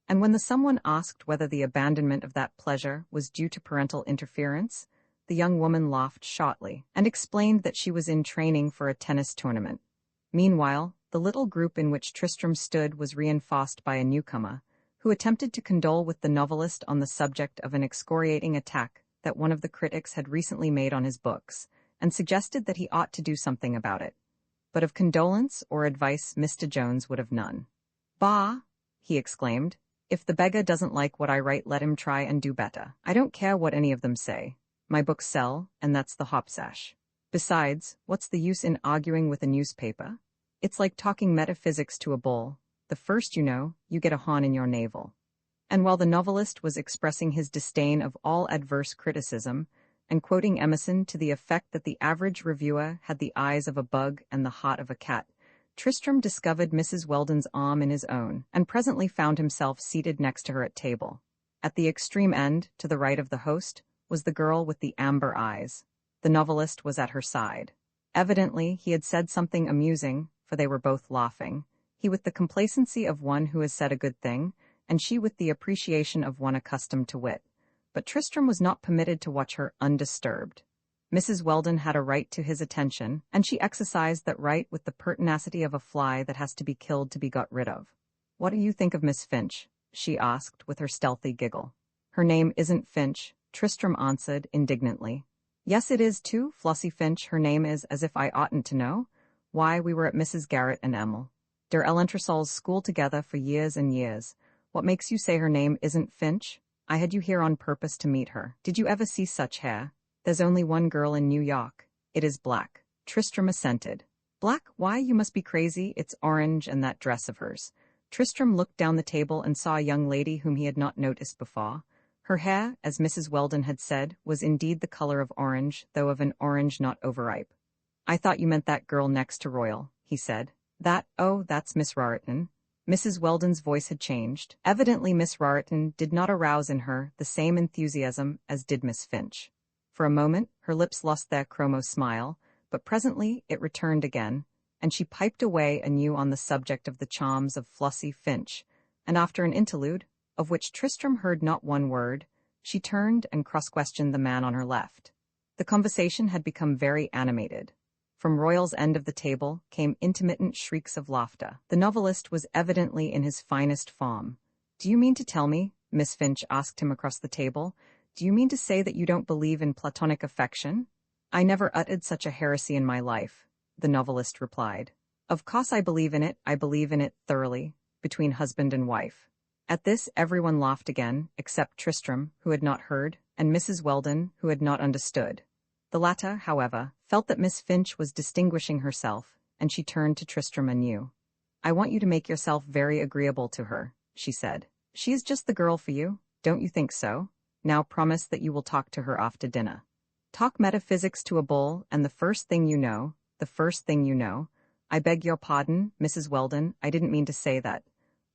And when the someone asked whether the abandonment of that pleasure was due to parental interference, the young woman laughed shortly, and explained that she was in training for a tennis tournament. Meanwhile, the little group in which Tristrem stood was reinforced by a newcomer, who attempted to condole with the novelist on the subject of an excoriating attack that one of the critics had recently made on his books, and suggested that he ought to do something about it. But of condolence or advice Mr. Jones would have none. "Bah!" he exclaimed. "If the beggar doesn't like what I write, let him try and do better. I don't care what any of them say. My books sell, and that's the hopsash. Besides, what's the use in arguing with a newspaper? It's like talking metaphysics to a bull. The first you know, you get a horn in your navel." And while the novelist was expressing his disdain of all adverse criticism, and quoting Emerson to the effect that the average reviewer had the eyes of a bug and the heart of a cat, Tristrem discovered Mrs. Weldon's arm in his own, and presently found himself seated next to her at table. At the extreme end, to the right of the host, was the girl with the amber eyes. The novelist was at her side. Evidently, he had said something amusing, for they were both laughing, he with the complacency of one who has said a good thing, and she with the appreciation of one accustomed to wit. But Tristrem was not permitted to watch her undisturbed. Mrs. Weldon had a right to his attention, and she exercised that right with the pertinacity of a fly that has to be killed to be got rid of. "What do you think of Miss Finch?" she asked with her stealthy giggle. "Her name isn't Finch," Tristrem answered indignantly. "Yes, it is too, Flossie Finch, her name is, as if I oughtn't to know. Why, we were at Mrs. Garrett and Emil. Der Elentresol's school together for years and years. What makes you say her name isn't Finch? I had you here on purpose to meet her. Did you ever see such hair? There's only one girl in New York. It is black." Tristrem assented. "Black? Why, you must be crazy. It's orange, and that dress of hers." Tristrem looked down the table and saw a young lady whom he had not noticed before. Her hair, as Mrs. Weldon had said, was indeed the color of orange, though of an orange not overripe. "I thought you meant that girl next to Royal," he said. Oh, that's Miss Raritan." Mrs. Weldon's voice had changed. Evidently Miss Raritan did not arouse in her the same enthusiasm as did Miss Finch. For a moment, her lips lost their chromo smile, but presently it returned again, and she piped away anew on the subject of the charms of Flossie Finch, and after an interlude, of which Tristrem heard not one word, she turned and cross-questioned the man on her left. The conversation had become very animated. From Royal's end of the table came intermittent shrieks of laughter. The novelist was evidently in his finest form. "Do you mean to tell me," Miss Finch asked him across the table, "do you mean to say that you don't believe in platonic affection?" "I never uttered such a heresy in my life," the novelist replied. "Of course I believe in it thoroughly, between husband and wife. At this everyone laughed again, except Tristram, who had not heard, and Mrs. Weldon, who had not understood. The latter, however, felt that Miss Finch was distinguishing herself, and she turned to Tristram anew. "I want you to make yourself very agreeable to her," she said. "She is just the girl for you, don't you think so? Now promise that you will talk to her after dinner. Talk metaphysics to a bull, and the first thing you know, I beg your pardon, Mrs. Weldon, I didn't mean to say that.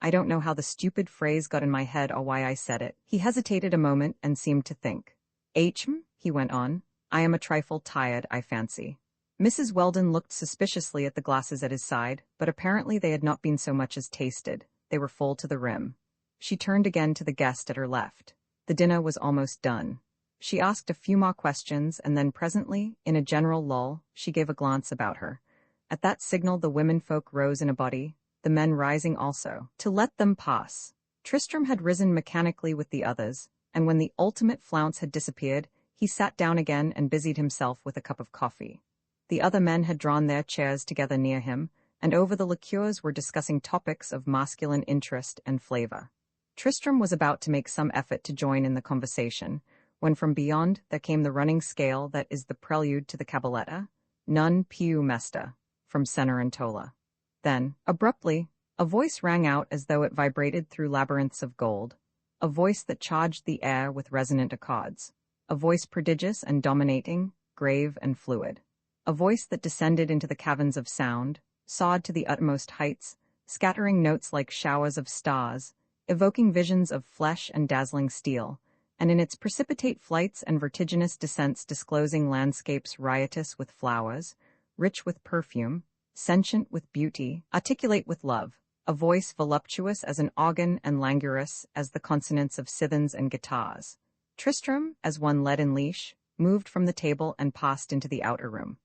I don't know how the stupid phrase got in my head or why I said it." He hesitated a moment and seemed to think. He went on, "I am a trifle tired, I fancy." Mrs. Weldon looked suspiciously at the glasses at his side, but apparently they had not been so much as tasted. They were full to the rim. She turned again to the guest at her left. The dinner was almost done. She asked a few more questions, and then presently, in a general lull, she gave a glance about her. At that signal the womenfolk rose in a body, the men rising also, to let them pass. Tristram had risen mechanically with the others, and when the ultimate flounce had disappeared, he sat down again and busied himself with a cup of coffee. The other men had drawn their chairs together near him, and over the liqueurs were discussing topics of masculine interest and flavor. Tristram was about to make some effort to join in the conversation, when from beyond there came the running scale that is the prelude to the cabaletta, "Non più mesta," from Cenerentola. Then, abruptly, a voice rang out as though it vibrated through labyrinths of gold, a voice that charged the air with resonant accords, a voice prodigious and dominating, grave and fluid, a voice that descended into the caverns of sound, soared to the utmost heights, scattering notes like showers of stars, evoking visions of flesh and dazzling steel, and in its precipitate flights and vertiginous descents disclosing landscapes riotous with flowers, rich with perfume, sentient with beauty, articulate with love, a voice voluptuous as an organ and languorous as the consonants of cithens and guitars. Tristram, as one led in leash, moved from the table and passed into the outer room.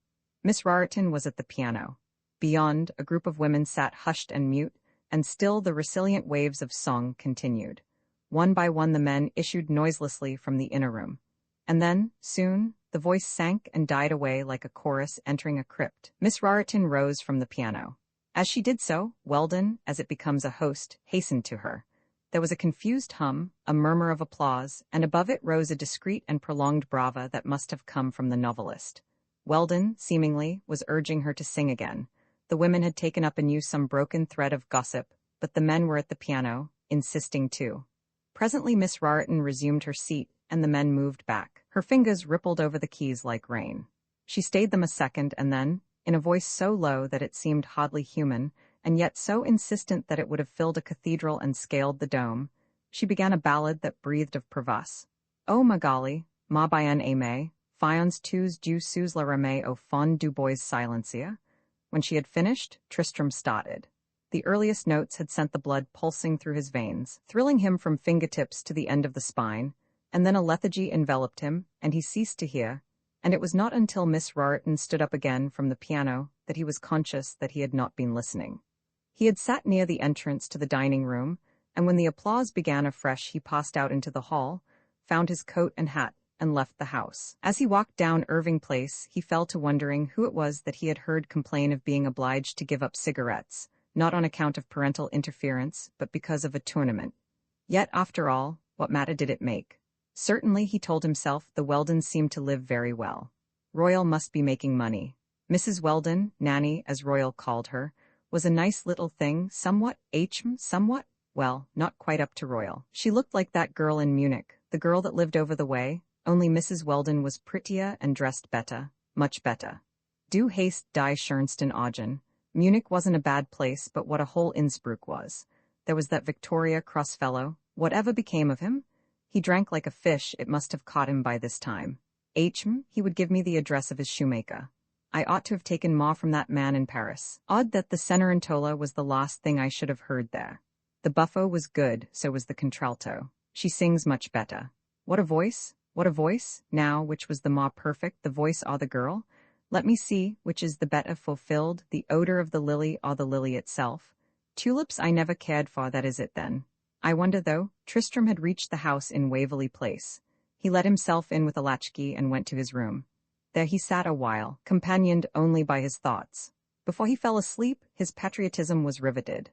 Miss Raritan was at the piano. Beyond, a group of women sat hushed and mute, and still the resilient waves of song continued. One by one the men issued noiselessly from the inner room. And then, soon, the voice sank and died away like a chorus entering a crypt. Miss Raritan rose from the piano. As she did so, Weldon, as it becomes a host, hastened to her. There was a confused hum, a murmur of applause, and above it rose a discreet and prolonged brava that must have come from the novelist. Weldon, seemingly, was urging her to sing again. The women had taken up anew some broken thread of gossip, but the men were at the piano, insisting too. Presently Miss Raritan resumed her seat, and the men moved back. Her fingers rippled over the keys like rain. She stayed them a second, and then, in a voice so low that it seemed hardly human, and yet so insistent that it would have filled a cathedral and scaled the dome, she began a ballad that breathed of Provence. "O Magali, ma bien aimée, fions tous du sous la ramée au fond du bois silencia." When she had finished, Tristram started. The earliest notes had sent the blood pulsing through his veins, thrilling him from fingertips to the end of the spine, and then a lethargy enveloped him, and he ceased to hear, and it was not until Miss Raritan stood up again from the piano that he was conscious that he had not been listening. He had sat near the entrance to the dining room, and when the applause began afresh he passed out into the hall, found his coat and hat, and left the house. As he walked down Irving Place, he fell to wondering who it was that he had heard complain of being obliged to give up cigarettes, not on account of parental interference, but because of a tournament. Yet, after all, what matter did it make? Certainly, he told himself, the Weldons seemed to live very well. Royal must be making money. Mrs. Weldon, Nanny, as Royal called her, was a nice little thing, somewhat, well, not quite up to Royal. She looked like that girl in Munich, the girl that lived over the way, only Mrs. Weldon was prettier and dressed better, much better. Du hast die schönsten Augen. Munich wasn't a bad place, but what a whole Innsbruck was. There was that Victoria Cross fellow. Whatever became of him? He drank like a fish, it must have caught him by this time. He would give me the address of his shoemaker. I ought to have taken more from that man in Paris. Odd that the Cenerentola was the last thing I should have heard there. The buffo was good, so was the contralto. She sings much better. What a voice? What a voice? Now, which was the more perfect, the voice or the girl? Let me see, which is the better fulfilled, the odor of the lily or the lily itself? Tulips I never cared for, that is it then. I wonder though, Tristram had reached the house in Waverley Place. He let himself in with a latchkey and went to his room. There he sat a while, companioned only by his thoughts. Before he fell asleep, his patriotism was riveted.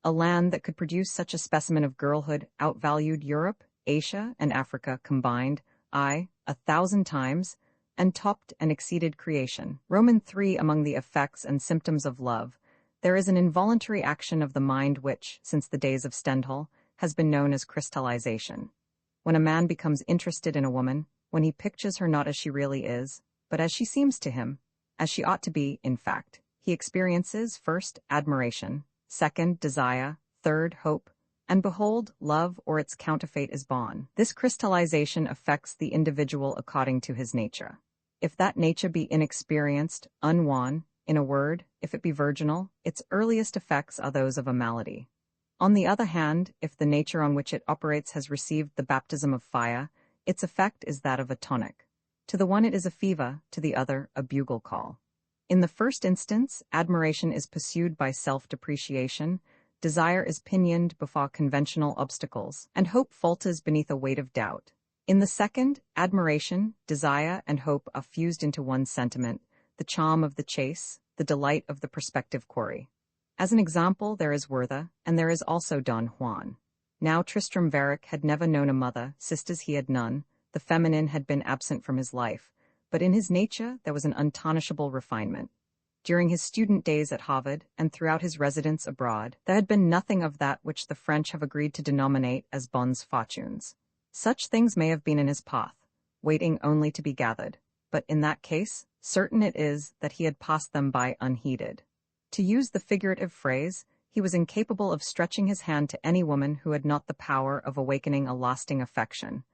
A land that could produce such a specimen of girlhood outvalued Europe, Asia, and Africa combined, 1,000 times, and topped and exceeded creation. Roman 3. Among the effects and symptoms of love, there is an involuntary action of the mind which, since the days of Stendhal, has been known as crystallization. When a man becomes interested in a woman, when he pictures her not as she really is, but as she seems to him, as she ought to be, in fact, he experiences, first, admiration, second, desire, third, hope, and behold, love or its counterfeit is born. This crystallization affects the individual according to his nature. If that nature be inexperienced, unwon, in a word, if it be virginal, its earliest effects are those of a malady. On the other hand, if the nature on which it operates has received the baptism of fire, its effect is that of a tonic. To the one it is a fever, to the other a bugle call. In the first instance, admiration is pursued by self-depreciation, desire is pinioned before conventional obstacles, and hope falters beneath a weight of doubt. In the second, admiration, desire, and hope are fused into one sentiment, the charm of the chase, the delight of the prospective quarry. As an example, there is Werther, and there is also Don Juan. Now Tristrem Varick had never known a mother, sisters he had none, the feminine had been absent from his life, but in his nature there was an untarnishable refinement. During his student days at Harvard and throughout his residence abroad, there had been nothing of that which the French have agreed to denominate as bonnes fortunes. Such things may have been in his path, waiting only to be gathered, but in that case, certain it is that he had passed them by unheeded. To use the figurative phrase, he was incapable of stretching his hand to any woman who had not the power of awakening a lasting affection.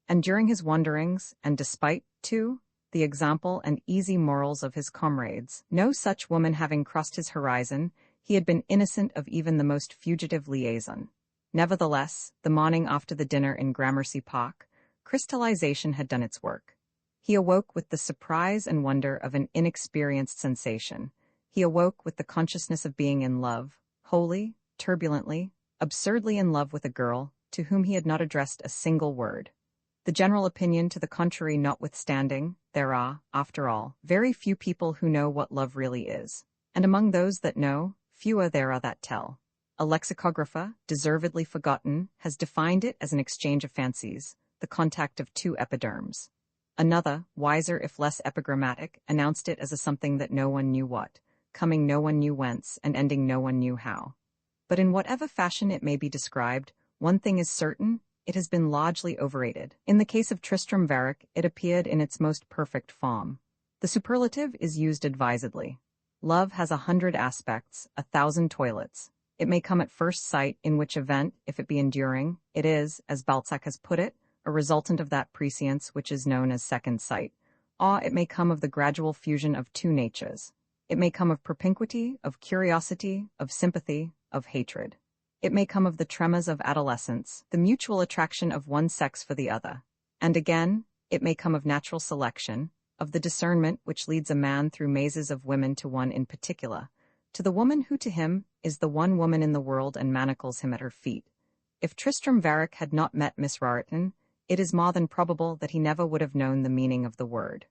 And during his wanderings, and despite, too, the example and easy morals of his comrades, no such woman having crossed his horizon, he had been innocent of even the most fugitive liaison. Nevertheless, the morning after the dinner in Gramercy Park, crystallization had done its work. He awoke with the surprise and wonder of an inexperienced sensation. He awoke with the consciousness of being in love, wholly, turbulently, absurdly in love with a girl to whom he had not addressed a single word. The general opinion to the contrary notwithstanding, there are, after all, very few people who know what love really is. And among those that know, fewer there are that tell. A lexicographer, deservedly forgotten, has defined it as an exchange of fancies, the contact of two epiderms. Another, wiser if less epigrammatic, announced it as a something that no one knew what, coming no one knew whence, and ending no one knew how. But in whatever fashion it may be described, one thing is certain, it has been largely overrated. In the case of Tristrem Varick, it appeared in its most perfect form. The superlative is used advisedly. Love has 100 aspects, 1,000 toilets. It may come at first sight, in which event, if it be enduring, it is, as Balzac has put it, a resultant of that prescience which is known as second sight. Or it may come of the gradual fusion of two natures. It may come of propinquity, of curiosity, of sympathy, of hatred. It may come of the tremors of adolescence, the mutual attraction of one sex for the other. And again, it may come of natural selection, of the discernment which leads a man through mazes of women to one in particular, to the woman who to him is the one woman in the world and manacles him at her feet. If Tristrem Varick had not met Miss Raritan, it is more than probable that he never would have known the meaning of the word.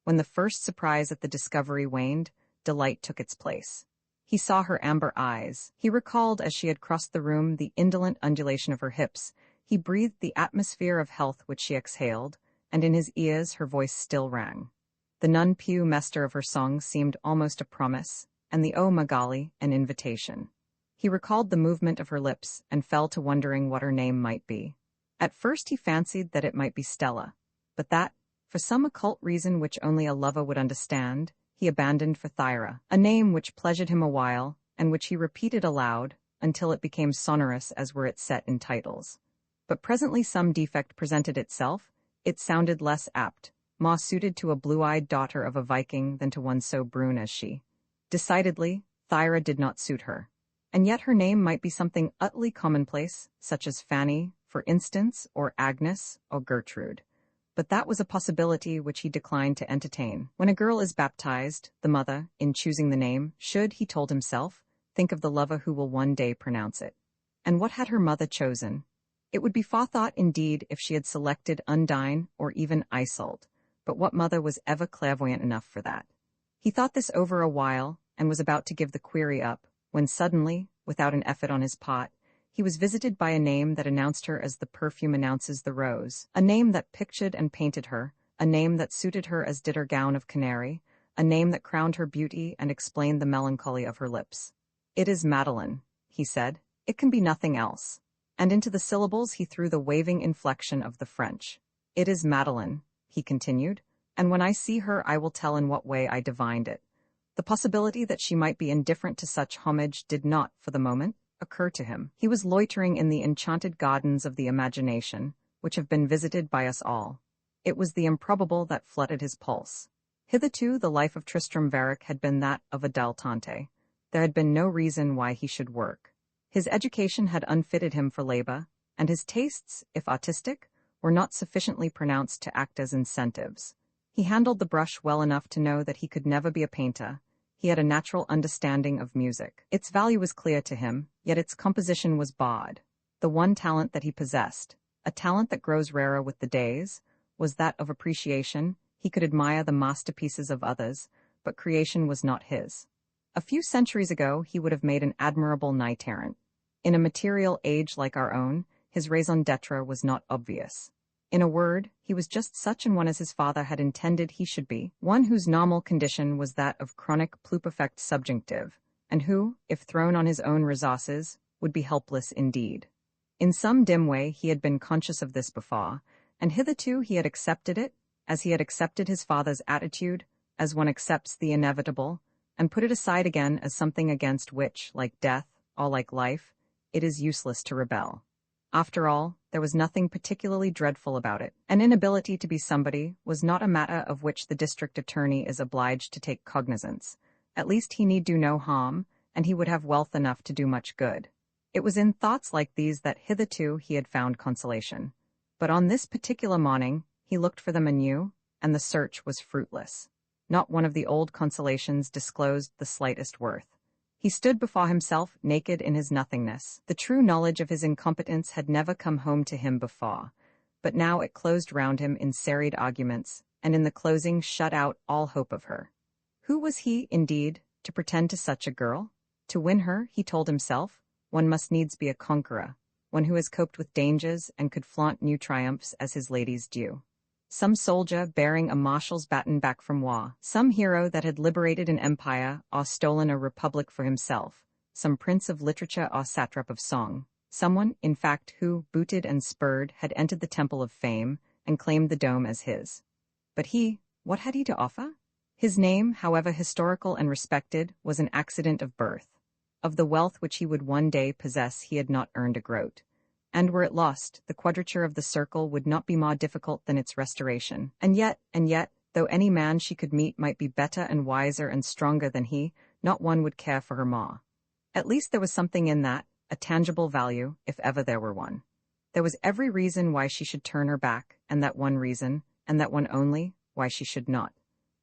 When the first surprise at the discovery waned, delight took its place. He saw her amber eyes. He recalled, as she had crossed the room, the indolent undulation of her hips. He breathed the atmosphere of health which she exhaled, and in his ears her voice still rang. The non più mester of her song seemed almost a promise, and the O Magali an invitation. He recalled the movement of her lips, and fell to wondering what her name might be. At first he fancied that it might be Stella, but that, for some occult reason which only a lover would understand, he abandoned for Thyra, a name which pleasured him a while, and which he repeated aloud, until it became sonorous as were it set in titles. But presently some defect presented itself. It sounded less apt, more suited to a blue-eyed daughter of a Viking than to one so brune as she. Decidedly, Thyra did not suit her. And yet her name might be something utterly commonplace, such as Fanny, for instance, or Agnes, or Gertrude. But that was a possibility which he declined to entertain. When a girl is baptized, the mother, in choosing the name, should, he told himself, think of the lover who will one day pronounce it. And what had her mother chosen? It would be forethought indeed if she had selected Undine or even Isolde, but what mother was ever clairvoyant enough for that? He thought this over a while, and was about to give the query up, when suddenly, without an effort on his part, he was visited by a name that announced her as the perfume announces the rose, a name that pictured and painted her, a name that suited her as did her gown of canary, a name that crowned her beauty and explained the melancholy of her lips. "It is Madeline," he said. "It can be nothing else." And into the syllables he threw the waving inflection of the French. "It is Madeline," he continued, "and when I see her I will tell in what way I divined it." The possibility that she might be indifferent to such homage did not, for the moment, occur to him. He was loitering in the enchanted gardens of the imagination, which have been visited by us all. It was the improbable that flooded his pulse. Hitherto the life of Tristrem Varick had been that of a dilettante. There had been no reason why he should work. His education had unfitted him for labor, and his tastes, if artistic, were not sufficiently pronounced to act as incentives. He handled the brush well enough to know that he could never be a painter. He had a natural understanding of music. Its value was clear to him, yet its composition was barred. The one talent that he possessed, a talent that grows rarer with the days, was that of appreciation. He could admire the masterpieces of others, but creation was not his. A few centuries ago he would have made an admirable knight-errant. In a material age like our own, his raison d'etre was not obvious. In a word, he was just such an one as his father had intended he should be, one whose normal condition was that of chronic pluperfect subjunctive, and who, if thrown on his own resources, would be helpless indeed. In some dim way he had been conscious of this before, and hitherto he had accepted it, as he had accepted his father's attitude, as one accepts the inevitable, and put it aside again as something against which, like death, or like life, it is useless to rebel. After all, there was nothing particularly dreadful about it. An inability to be somebody was not a matter of which the district attorney is obliged to take cognizance. At least he need do no harm, and he would have wealth enough to do much good. It was in thoughts like these that hitherto he had found consolation. But on this particular morning, he looked for them anew, and the search was fruitless. Not one of the old consolations disclosed the slightest worth. He stood before himself naked in his nothingness. The true knowledge of his incompetence had never come home to him before, but now it closed round him in serried arguments, and in the closing shut out all hope of her. Who was he, indeed, to pretend to such a girl? To win her, he told himself, one must needs be a conqueror, one who has coped with dangers and could flaunt new triumphs as his lady's due. Some soldier bearing a marshal's baton back from war, some hero that had liberated an empire or stolen a republic for himself, some prince of literature or satrap of song, someone, in fact, who, booted and spurred, had entered the temple of fame and claimed the dome as his. But he, what had he to offer? His name, however historical and respected, was an accident of birth. Of the wealth which he would one day possess he had not earned a groat. And were it lost, the quadrature of the circle would not be more difficult than its restoration. And yet, though any man she could meet might be better and wiser and stronger than he, not one would care for her more. At least there was something in that, a tangible value, if ever there were one. There was every reason why she should turn her back, and that one reason, and that one only, why she should not.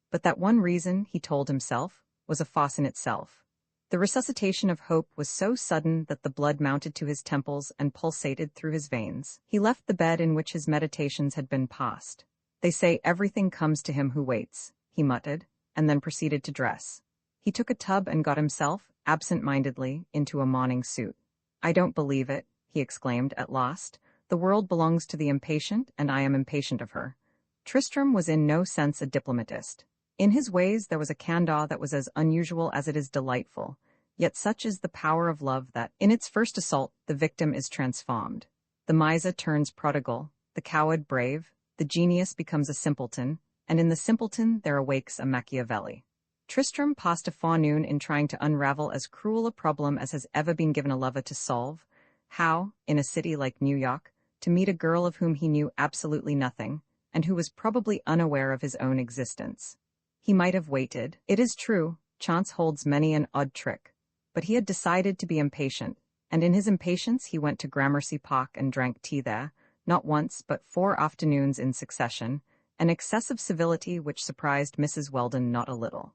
But that one reason, he told himself, was a farce in itself. The resuscitation of hope was so sudden that the blood mounted to his temples and pulsated through his veins. He left the bed in which his meditations had been passed. "They say everything comes to him who waits," he muttered, and then proceeded to dress. He took a tub and got himself, absent-mindedly, into a morning suit. "I don't believe it," he exclaimed at last. "The world belongs to the impatient, and I am impatient of her." Tristrem was in no sense a diplomatist. In his ways there was a candor that was as unusual as it is delightful, yet such is the power of love that, in its first assault, the victim is transformed. The miser turns prodigal, the coward brave, the genius becomes a simpleton, and in the simpleton there awakes a Machiavelli. Tristrem passed a forenoon in trying to unravel as cruel a problem as has ever been given a lover to solve: how, in a city like New York, to meet a girl of whom he knew absolutely nothing, and who was probably unaware of his own existence. He might have waited. It is true, chance holds many an odd trick. But he had decided to be impatient, and in his impatience he went to Gramercy Park and drank tea there, not once but 4 afternoons in succession, an excess of civility which surprised Mrs. Weldon not a little.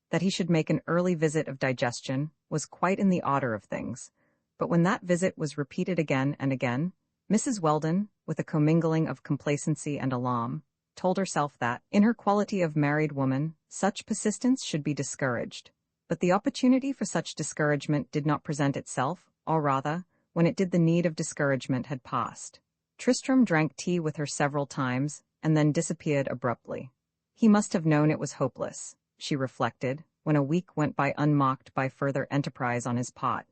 That he should make an early visit of digestion was quite in the order of things, but when that visit was repeated again and again, Mrs. Weldon, with a commingling of complacency and alarm, told herself that, in her quality of married woman, such persistence should be discouraged. But the opportunity for such discouragement did not present itself, or rather, when it did the need of discouragement had passed. Tristram drank tea with her several times, and then disappeared abruptly. He must have known it was hopeless, she reflected, when a week went by unmarked by further enterprise on his part,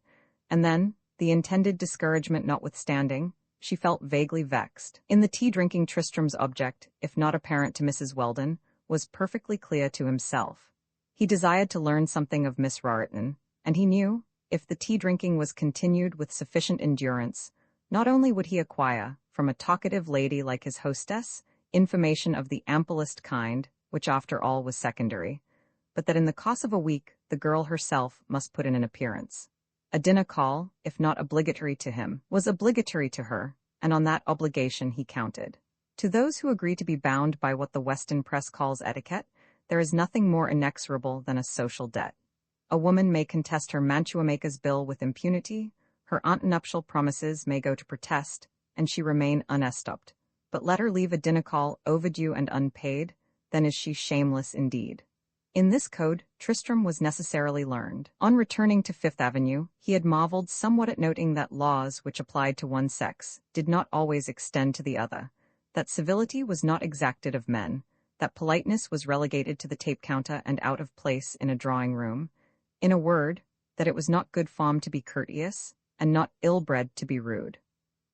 and then, the intended discouragement notwithstanding, she felt vaguely vexed. In the tea-drinking, Tristram's object, if not apparent to Mrs. Weldon, was perfectly clear to himself. He desired to learn something of Miss Raritan, and he knew, if the tea-drinking was continued with sufficient endurance, not only would he acquire, from a talkative lady like his hostess, information of the amplest kind, which after all was secondary, but that in the course of a week the girl herself must put in an appearance. A dinner call, if not obligatory to him, was obligatory to her, and on that obligation he counted. To those who agree to be bound by what the Western press calls etiquette, there is nothing more inexorable than a social debt. A woman may contest her mantua-maker's bill with impunity, her antenuptial promises may go to protest, and she remain unestopped. But let her leave a dinner call overdue and unpaid, then is she shameless indeed. In this code, Tristram was necessarily learned. On returning to Fifth Avenue, he had marveled somewhat at noting that laws which applied to one sex did not always extend to the other, that civility was not exacted of men, that politeness was relegated to the tape counter and out of place in a drawing-room. In a word, that it was not good form to be courteous, and not ill-bred to be rude.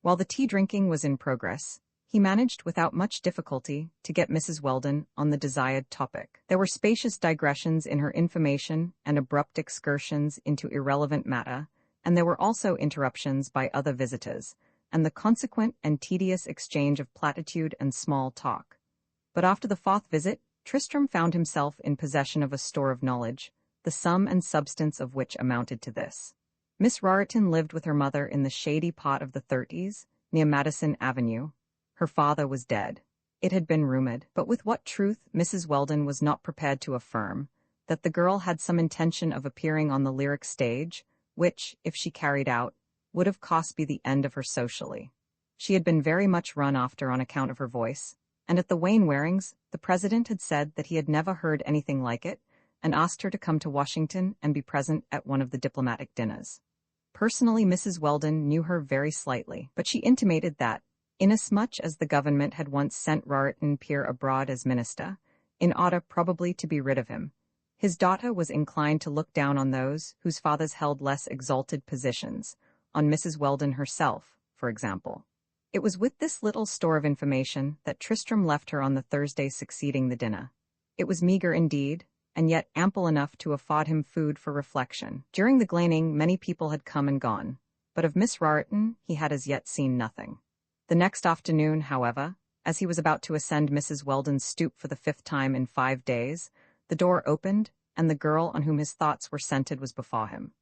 While the tea-drinking was in progress, he managed without much difficulty to get Mrs. Weldon on the desired topic. There were spacious digressions in her information and abrupt excursions into irrelevant matter, and there were also interruptions by other visitors, and the consequent and tedious exchange of platitude and small talk. But after the fourth visit, Tristram found himself in possession of a store of knowledge, the sum and substance of which amounted to this. Miss Raritan lived with her mother in the shady part of the 30s, near Madison Avenue. Her father was dead. It had been rumored, but with what truth Mrs. Weldon was not prepared to affirm, that the girl had some intention of appearing on the lyric stage, which, if she carried out, would of course be the end of her socially. She had been very much run after on account of her voice, and at the Wainwarings, the president had said that he had never heard anything like it, and asked her to come to Washington and be present at one of the diplomatic dinners. Personally, Mrs. Weldon knew her very slightly, but she intimated that, inasmuch as the government had once sent Raritan Peer abroad as minister, in order probably to be rid of him, his daughter was inclined to look down on those whose fathers held less exalted positions, on Mrs. Weldon herself, for example. It was with this little store of information that Tristram left her on the Thursday succeeding the dinner. It was meager indeed, and yet ample enough to afford him food for reflection. During the glaning, many people had come and gone, but of Miss Raritan he had as yet seen nothing. The next afternoon, however, as he was about to ascend Mrs. Weldon's stoop for the 5th time in 5 days, the door opened, and the girl on whom his thoughts were centered was before him.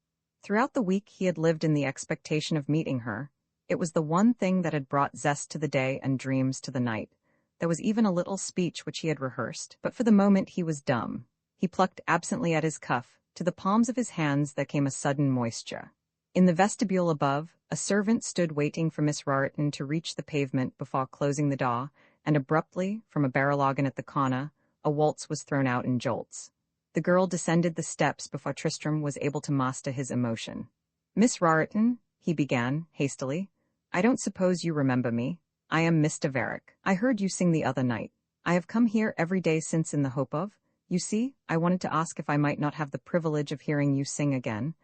Throughout the week he had lived in the expectation of meeting her. It was the one thing that had brought zest to the day and dreams to the night. There was even a little speech which he had rehearsed, but for the moment he was dumb. He plucked absently at his cuff. To the palms of his hands there came a sudden moisture. In the vestibule above, a servant stood waiting for Miss Raritan to reach the pavement before closing the door, and abruptly, from a barrel organ at the corner, a waltz was thrown out in jolts. The girl descended the steps before Tristram was able to master his emotion. "Miss Raritan," he began, hastily, "I don't suppose you remember me. I am Mr. Varick. I heard you sing the other night. I have come here every day since in the hope of, you see, I wanted to ask if I might not have the privilege of hearing you sing again.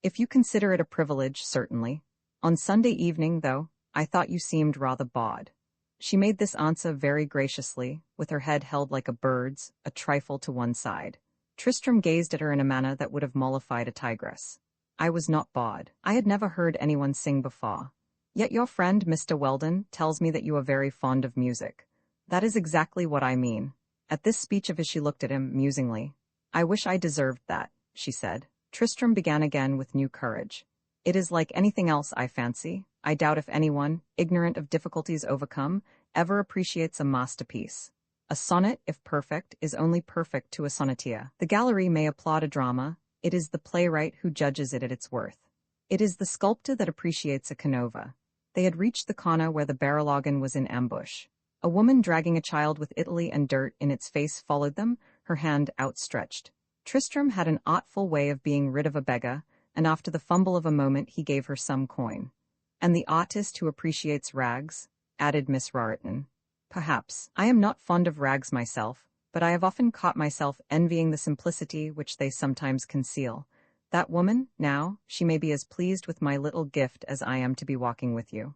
If you consider it a privilege, certainly. On Sunday evening, though, I thought you seemed rather bored." She made this answer very graciously, with her head held like a bird's, a trifle to one side. Tristram gazed at her in a manner that would have mollified a tigress. "I was not bored. I had never heard anyone sing before. Yet your friend, Mr. Weldon, tells me that you are very fond of music. That is exactly what I mean." At this speech of his she looked at him musingly. "I wish I deserved that," she said. Tristram began again with new courage. "It is like anything else, I fancy. I doubt if anyone, ignorant of difficulties overcome, ever appreciates a masterpiece. A sonnet, if perfect, is only perfect to a sonneteer. The gallery may applaud a drama. It is the playwright who judges it at its worth. It is the sculptor that appreciates a Canova." They had reached the corner where the barrel organ was in ambush. A woman dragging a child with Italy and dirt in its face followed them, her hand outstretched. Tristram had an artful way of being rid of a beggar, and after the fumble of a moment he gave her some coin. "And the artist who appreciates rags," added Miss Raritan. "Perhaps. I am not fond of rags myself, but I have often caught myself envying the simplicity which they sometimes conceal. That woman, now, she may be as pleased with my little gift as I am to be walking with you."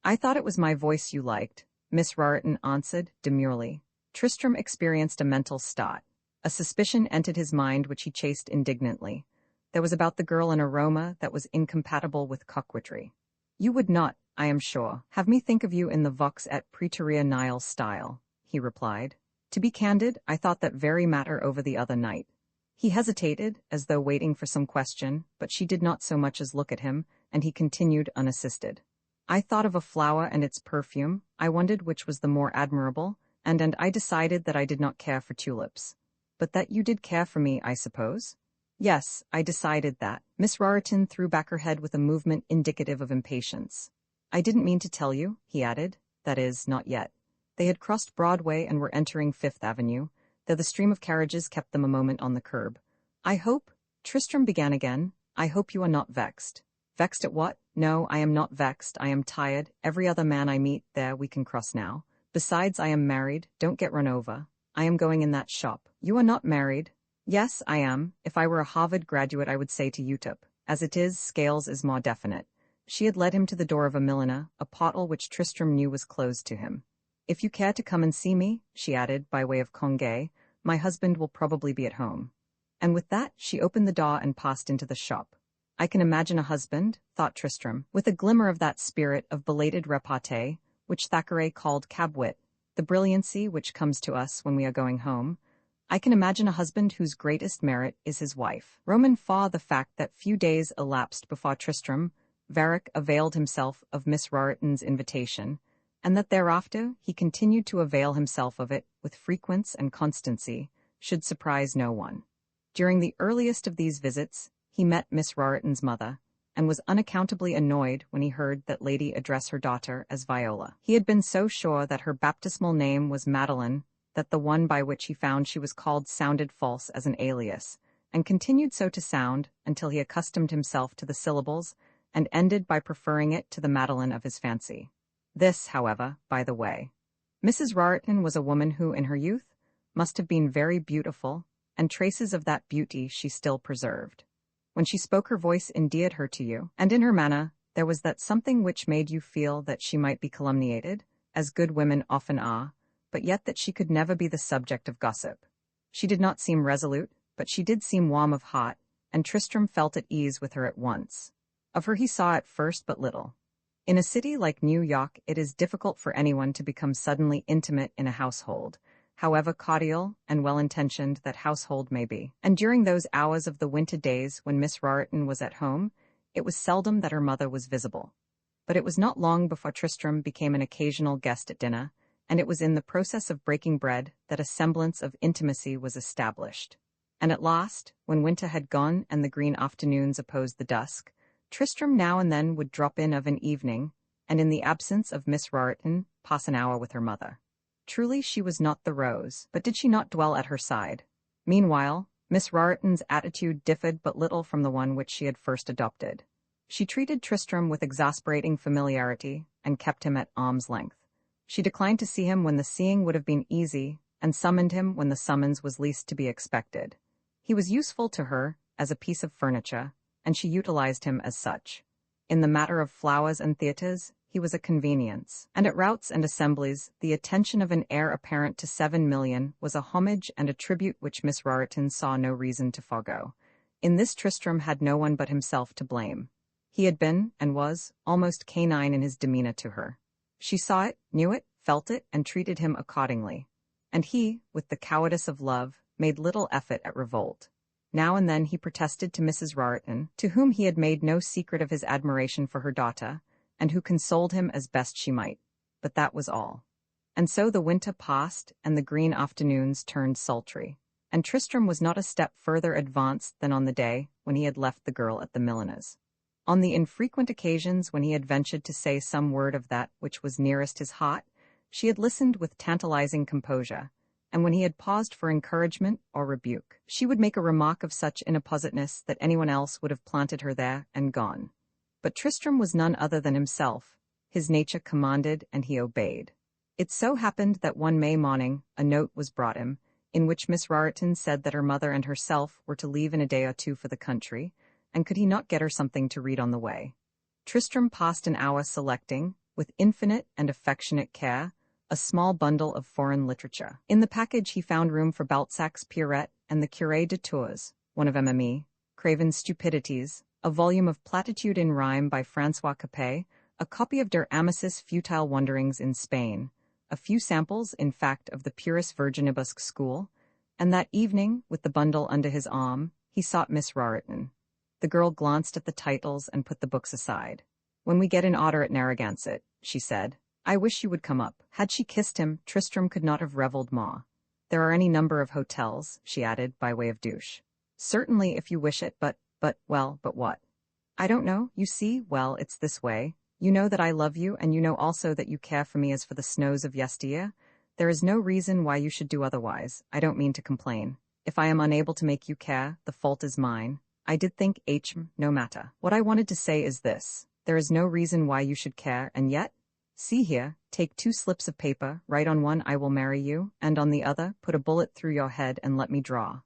"I thought it was my voice you liked," Miss Raritan answered demurely. Tristram experienced a mental start. A suspicion entered his mind which he chased indignantly. There was about the girl an aroma that was incompatible with coquetry. "You would not, I am sure, have me think of you in the vox et praeterea nihil style," he replied. "To be candid, I thought that very matter over the other night." He hesitated, as though waiting for some question, but she did not so much as look at him, and he continued unassisted. "I thought of a flower and its perfume. I wondered which was the more admirable, and I decided that I did not care for tulips." "But that you did care for me, I suppose?" "Yes, I decided that." Miss Raritan threw back her head with a movement indicative of impatience. "I didn't mean to tell you," he added. "That is, not yet." They had crossed Broadway and were entering Fifth Avenue, though the stream of carriages kept them a moment on the curb. "I hope," Tristram began again, "I hope you are not vexed." "Vexed at what? No, I am not vexed. I am tired. Every other man I meet there we can cross now. Besides, I am married. Don't get run over. I am going in that shop." "You are not married." "Yes, I am. If I were a Harvard graduate I would say to Utop. As it is, Scales is more definite." She had led him to the door of a milliner, a portal which Tristram knew was closed to him. "If you care to come and see me," she added, by way of congé, "my husband will probably be at home." And with that she opened the door and passed into the shop. I can imagine a husband, thought Tristram, with a glimmer of that spirit of belated repartee, which Thackeray called cabwit, the brilliancy which comes to us when we are going home. I can imagine a husband whose greatest merit is his wife. Roman faw the fact that few days elapsed before Tristram, Varick availed himself of Miss Raritan's invitation, and that thereafter he continued to avail himself of it with frequence and constancy, should surprise no one. During the earliest of these visits, he met Miss Raritan's mother, and was unaccountably annoyed when he heard that lady address her daughter as Viola. He had been so sure that her baptismal name was Madeline, that the one by which he found she was called sounded false as an alias, and continued so to sound until he accustomed himself to the syllables, and ended by preferring it to the Madeline of his fancy. This, however, by the way. Mrs. Raritan was a woman who, in her youth, must have been very beautiful, and traces of that beauty she still preserved. When she spoke her voice endeared her to you, and in her manner there was that something which made you feel that she might be calumniated, as good women often are, but yet that she could never be the subject of gossip. She did not seem resolute, but she did seem warm of heart, and Tristram felt at ease with her at once. Of her he saw at first but little. In a city like New York it is difficult for anyone to become suddenly intimate in a household, however cordial and well-intentioned that household may be. And during those hours of the winter days when Miss Raritan was at home, it was seldom that her mother was visible. But it was not long before Tristram became an occasional guest at dinner, and it was in the process of breaking bread that a semblance of intimacy was established. And at last, when winter had gone and the green afternoons opposed the dusk, Tristram now and then would drop in of an evening, and in the absence of Miss Raritan, pass an hour with her mother. Truly she was not the rose, but did she not dwell at her side? Meanwhile, Miss Raritan's attitude differed but little from the one which she had first adopted. She treated Tristram with exasperating familiarity, and kept him at arm's length. She declined to see him when the seeing would have been easy, and summoned him when the summons was least to be expected. He was useful to her as a piece of furniture, and she utilized him as such. In the matter of flowers and theatres, he was a convenience, and at routs and assemblies the attention of an heir apparent to 7 million was a homage and a tribute which Miss Raritan saw no reason to forego. In this Tristram had no one but himself to blame. He had been, and was, almost canine in his demeanour to her. She saw it, knew it, felt it, and treated him accordingly. And he, with the cowardice of love, made little effort at revolt. Now and then he protested to Mrs. Raritan, to whom he had made no secret of his admiration for her daughter, and who consoled him as best she might. But that was all. And so the winter passed, and the green afternoons turned sultry, and Tristram was not a step further advanced than on the day when he had left the girl at the milliner's. On the infrequent occasions when he had ventured to say some word of that which was nearest his heart, she had listened with tantalizing composure, and when he had paused for encouragement or rebuke, she would make a remark of such inappositeness that anyone else would have planted her there and gone. But Tristram was none other than himself. His nature commanded, and he obeyed. It so happened that one May morning a note was brought him, in which Miss Raritan said that her mother and herself were to leave in a day or two for the country, and could he not get her something to read on the way? Tristram passed an hour selecting, with infinite and affectionate care, a small bundle of foreign literature. In the package he found room for Balzac's Pierrette and the Curé de Tours, one of Mme. Craven's Stupidities, a volume of Platitude in Rhyme by François Capet, a copy of Der Amicis' Futile Wanderings in Spain, a few samples, in fact, of the Purus Virginibus school, and that evening, with the bundle under his arm, he sought Miss Raritan. The girl glanced at the titles and put the books aside. "When we get in order at Narragansett," she said, "I wish you would come up." Had she kissed him, Tristram could not have revelled more. "There are any number of hotels," she added, by way of douche. "Certainly, if you wish it, but what?" "I don't know, you see, well, it's this way. You know that I love you, and you know also that you care for me as for the snows of yesteryear. There is no reason why you should do otherwise. I don't mean to complain. If I am unable to make you care, the fault is mine. I did think no matter. What I wanted to say is this. There is no reason why you should care, and yet, see here, take 2 slips of paper, write on one I will marry you, and on the other put a bullet through your head and let me draw.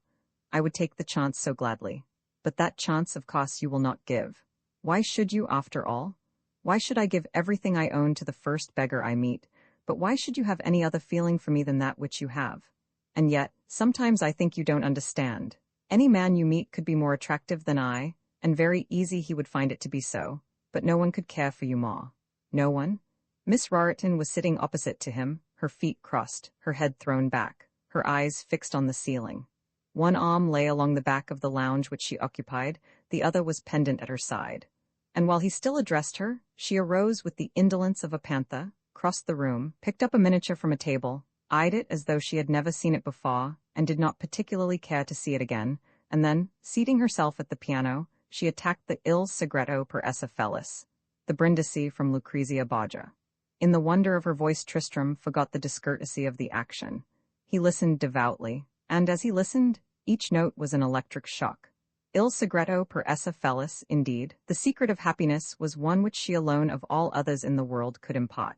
I would take the chance so gladly. But that chance, of course, you will not give. Why should you, after all? Why should I give everything I own to the first beggar I meet? But why should you have any other feeling for me than that which you have? And yet, sometimes I think you don't understand. Any man you meet could be more attractive than I, and very easy he would find it to be so, but no one could care for you more. No one? Miss Raritan was sitting opposite to him, her feet crossed, her head thrown back, her eyes fixed on the ceiling. One arm lay along the back of the lounge which she occupied, the other was pendant at her side. And while he still addressed her, she arose with the indolence of a panther, crossed the room, picked up a miniature from a table, eyed it as though she had never seen it before, and did not particularly care to see it again, and then, seating herself at the piano, she attacked the Il Segreto per essa Felis, the Brindisi from Lucrezia Borgia. In the wonder of her voice, Tristram forgot the discourtesy of the action. He listened devoutly, and as he listened, each note was an electric shock. Il Segreto per essa Felis, indeed, the secret of happiness was one which she alone of all others in the world could impart.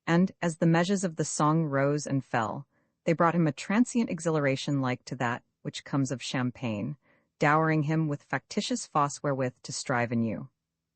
And, as the measures of the song rose and fell, they brought him a transient exhilaration like to that which comes of champagne, dowering him with factitious force wherewith to strive anew.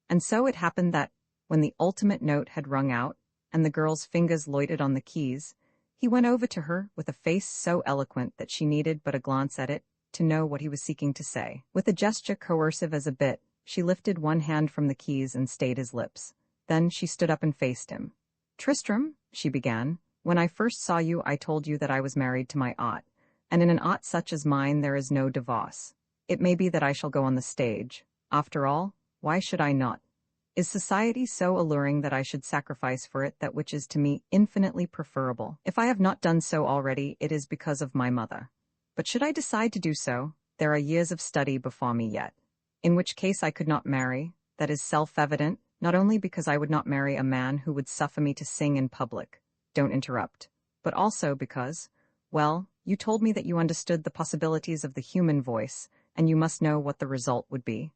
And so it happened that, when the ultimate note had rung out, and the girl's fingers loitered on the keys, he went over to her with a face so eloquent that she needed but a glance at it to know what he was seeking to say. With a gesture coercive as a bit, she lifted one hand from the keys and stayed his lips. Then she stood up and faced him. "Tristram," she began, "when I first saw you I told you that I was married to my aunt, and in an aunt such as mine there is no divorce. It may be that I shall go on the stage. After all, why should I not? Is society so alluring that I should sacrifice for it that which is to me infinitely preferable? If I have not done so already, it is because of my mother. But should I decide to do so, there are years of study before me yet. In which case I could not marry, that is self-evident, not only because I would not marry a man who would suffer me to sing in public, don't interrupt, but also because, well, you told me that you understood the possibilities of the human voice, and you must know what the result would be.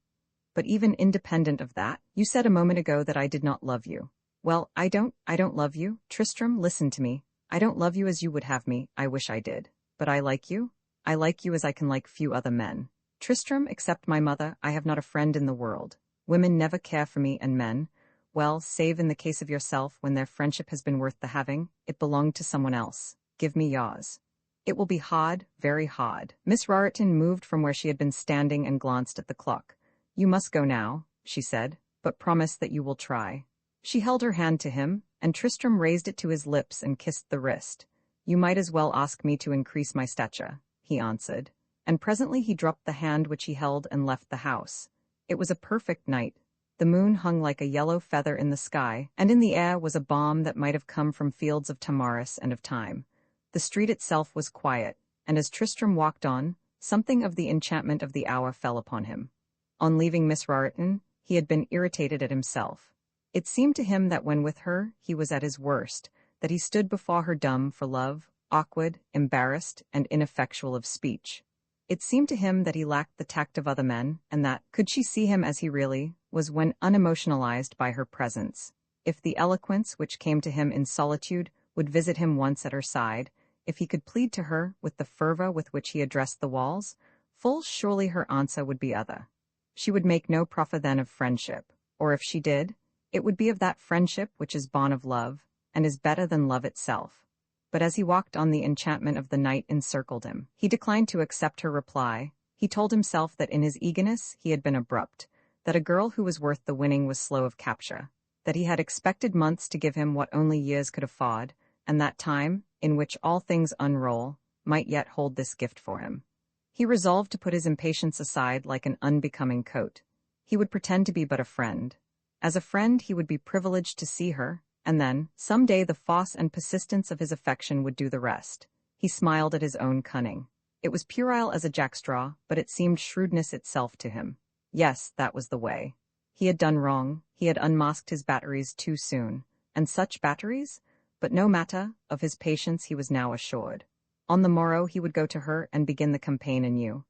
But even independent of that, you said a moment ago that I did not love you. Well, I don't love you. Tristram, listen to me. I don't love you as you would have me, I wish I did. But I like you. I like you as I can like few other men. Tristram, except my mother, I have not a friend in the world. Women never care for me, and men, well, save in the case of yourself, when their friendship has been worth the having, it belonged to someone else. Give me yours. It will be hard, very hard." Miss Raritan moved from where she had been standing and glanced at the clock. "You must go now," she said, "but promise that you will try." She held her hand to him, and Tristram raised it to his lips and kissed the wrist. "You might as well ask me to increase my stature," he answered, and presently he dropped the hand which he held and left the house. It was a perfect night. The moon hung like a yellow feather in the sky, and in the air was a balm that might have come from fields of tamaris and of thyme. The street itself was quiet, and as Tristram walked on, something of the enchantment of the hour fell upon him. On leaving Miss Raritan, he had been irritated at himself. It seemed to him that when with her he was at his worst, that he stood before her dumb for love, awkward, embarrassed, and ineffectual of speech. It seemed to him that he lacked the tact of other men, and that, could she see him as he really was when unemotionalized by her presence, if the eloquence which came to him in solitude would visit him once at her side, if he could plead to her with the fervor with which he addressed the walls, full surely her answer would be other. She would make no proffer then of friendship, or if she did, it would be of that friendship which is born of love, and is better than love itself. But as he walked on, the enchantment of the night encircled him. He declined to accept her reply. He told himself that in his eagerness he had been abrupt, that a girl who was worth the winning was slow of capture, that he had expected months to give him what only years could afford, and that time, in which all things unroll, might yet hold this gift for him. He resolved to put his impatience aside like an unbecoming coat. He would pretend to be but a friend. As a friend he would be privileged to see her, and then, some day, the force and persistence of his affection would do the rest. He smiled at his own cunning. It was puerile as a jackstraw, but it seemed shrewdness itself to him. Yes, that was the way. He had done wrong, he had unmasked his batteries too soon. And such batteries? But no matter, of his patience he was now assured. On the morrow he would go to her and begin the campaign anew.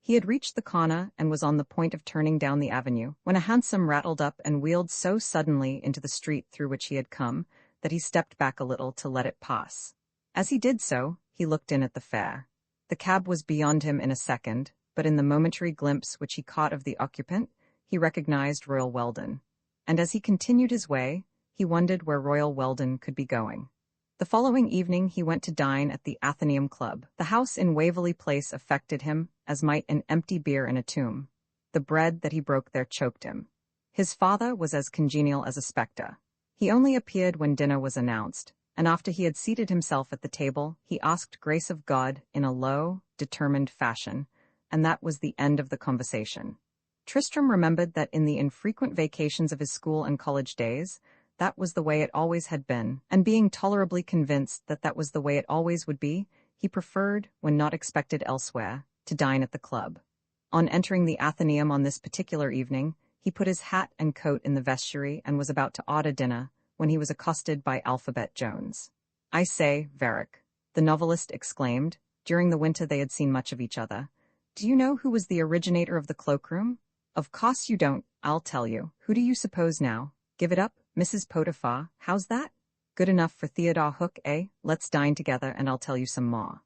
He had reached the corner and was on the point of turning down the avenue, when a hansom rattled up and wheeled so suddenly into the street through which he had come, that he stepped back a little to let it pass. As he did so, he looked in at the fare. The cab was beyond him in a second, but in the momentary glimpse which he caught of the occupant, he recognized Royal Weldon. And as he continued his way, he wondered where Royal Weldon could be going. The following evening he went to dine at the Athenaeum Club. The house in Waverley Place affected him, as might an empty beer in a tomb. The bread that he broke there choked him. His father was as congenial as a spectre. He only appeared when dinner was announced, and after he had seated himself at the table, he asked grace of God in a low, determined fashion, and that was the end of the conversation. Tristram remembered that in the infrequent vacations of his school and college days, that was the way it always had been, and being tolerably convinced that that was the way it always would be, he preferred, when not expected elsewhere, to dine at the club. On entering the Athenaeum on this particular evening, he put his hat and coat in the vestry and was about to order dinner, when he was accosted by Alphabet Jones. "I say, Varick," the novelist exclaimed. During the winter they had seen much of each other. "Do you know who was the originator of the cloakroom?" "Of course you don't. I'll tell you. Who do you suppose now? Give it up? Mrs. Potiphar. How's that? Good enough for Theodore Hook, eh? Let's dine together and I'll tell you some more."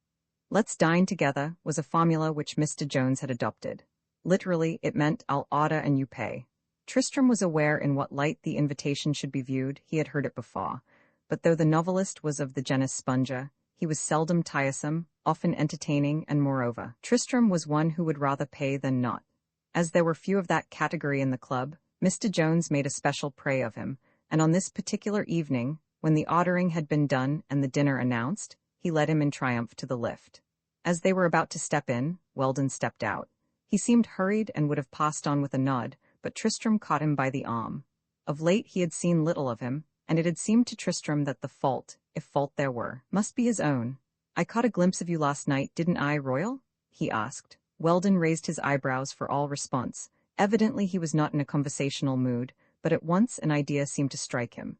"Let's dine together" was a formula which Mr. Jones had adopted. Literally, it meant I'll order and you pay. Tristram was aware in what light the invitation should be viewed. He had heard it before. But though the novelist was of the genus sponger, he was seldom tiresome, often entertaining, and moreover, Tristram was one who would rather pay than not. As there were few of that category in the club, Mr. Jones made a special prey of him, and on this particular evening, when the ordering had been done and the dinner announced, he led him in triumph to the lift. As they were about to step in, Weldon stepped out. He seemed hurried and would have passed on with a nod, but Tristram caught him by the arm. Of late he had seen little of him, and it had seemed to Tristram that the fault, if fault there were, must be his own. "I caught a glimpse of you last night, didn't I, Royal?" he asked. Weldon raised his eyebrows for all response. Evidently he was not in a conversational mood, but at once an idea seemed to strike him.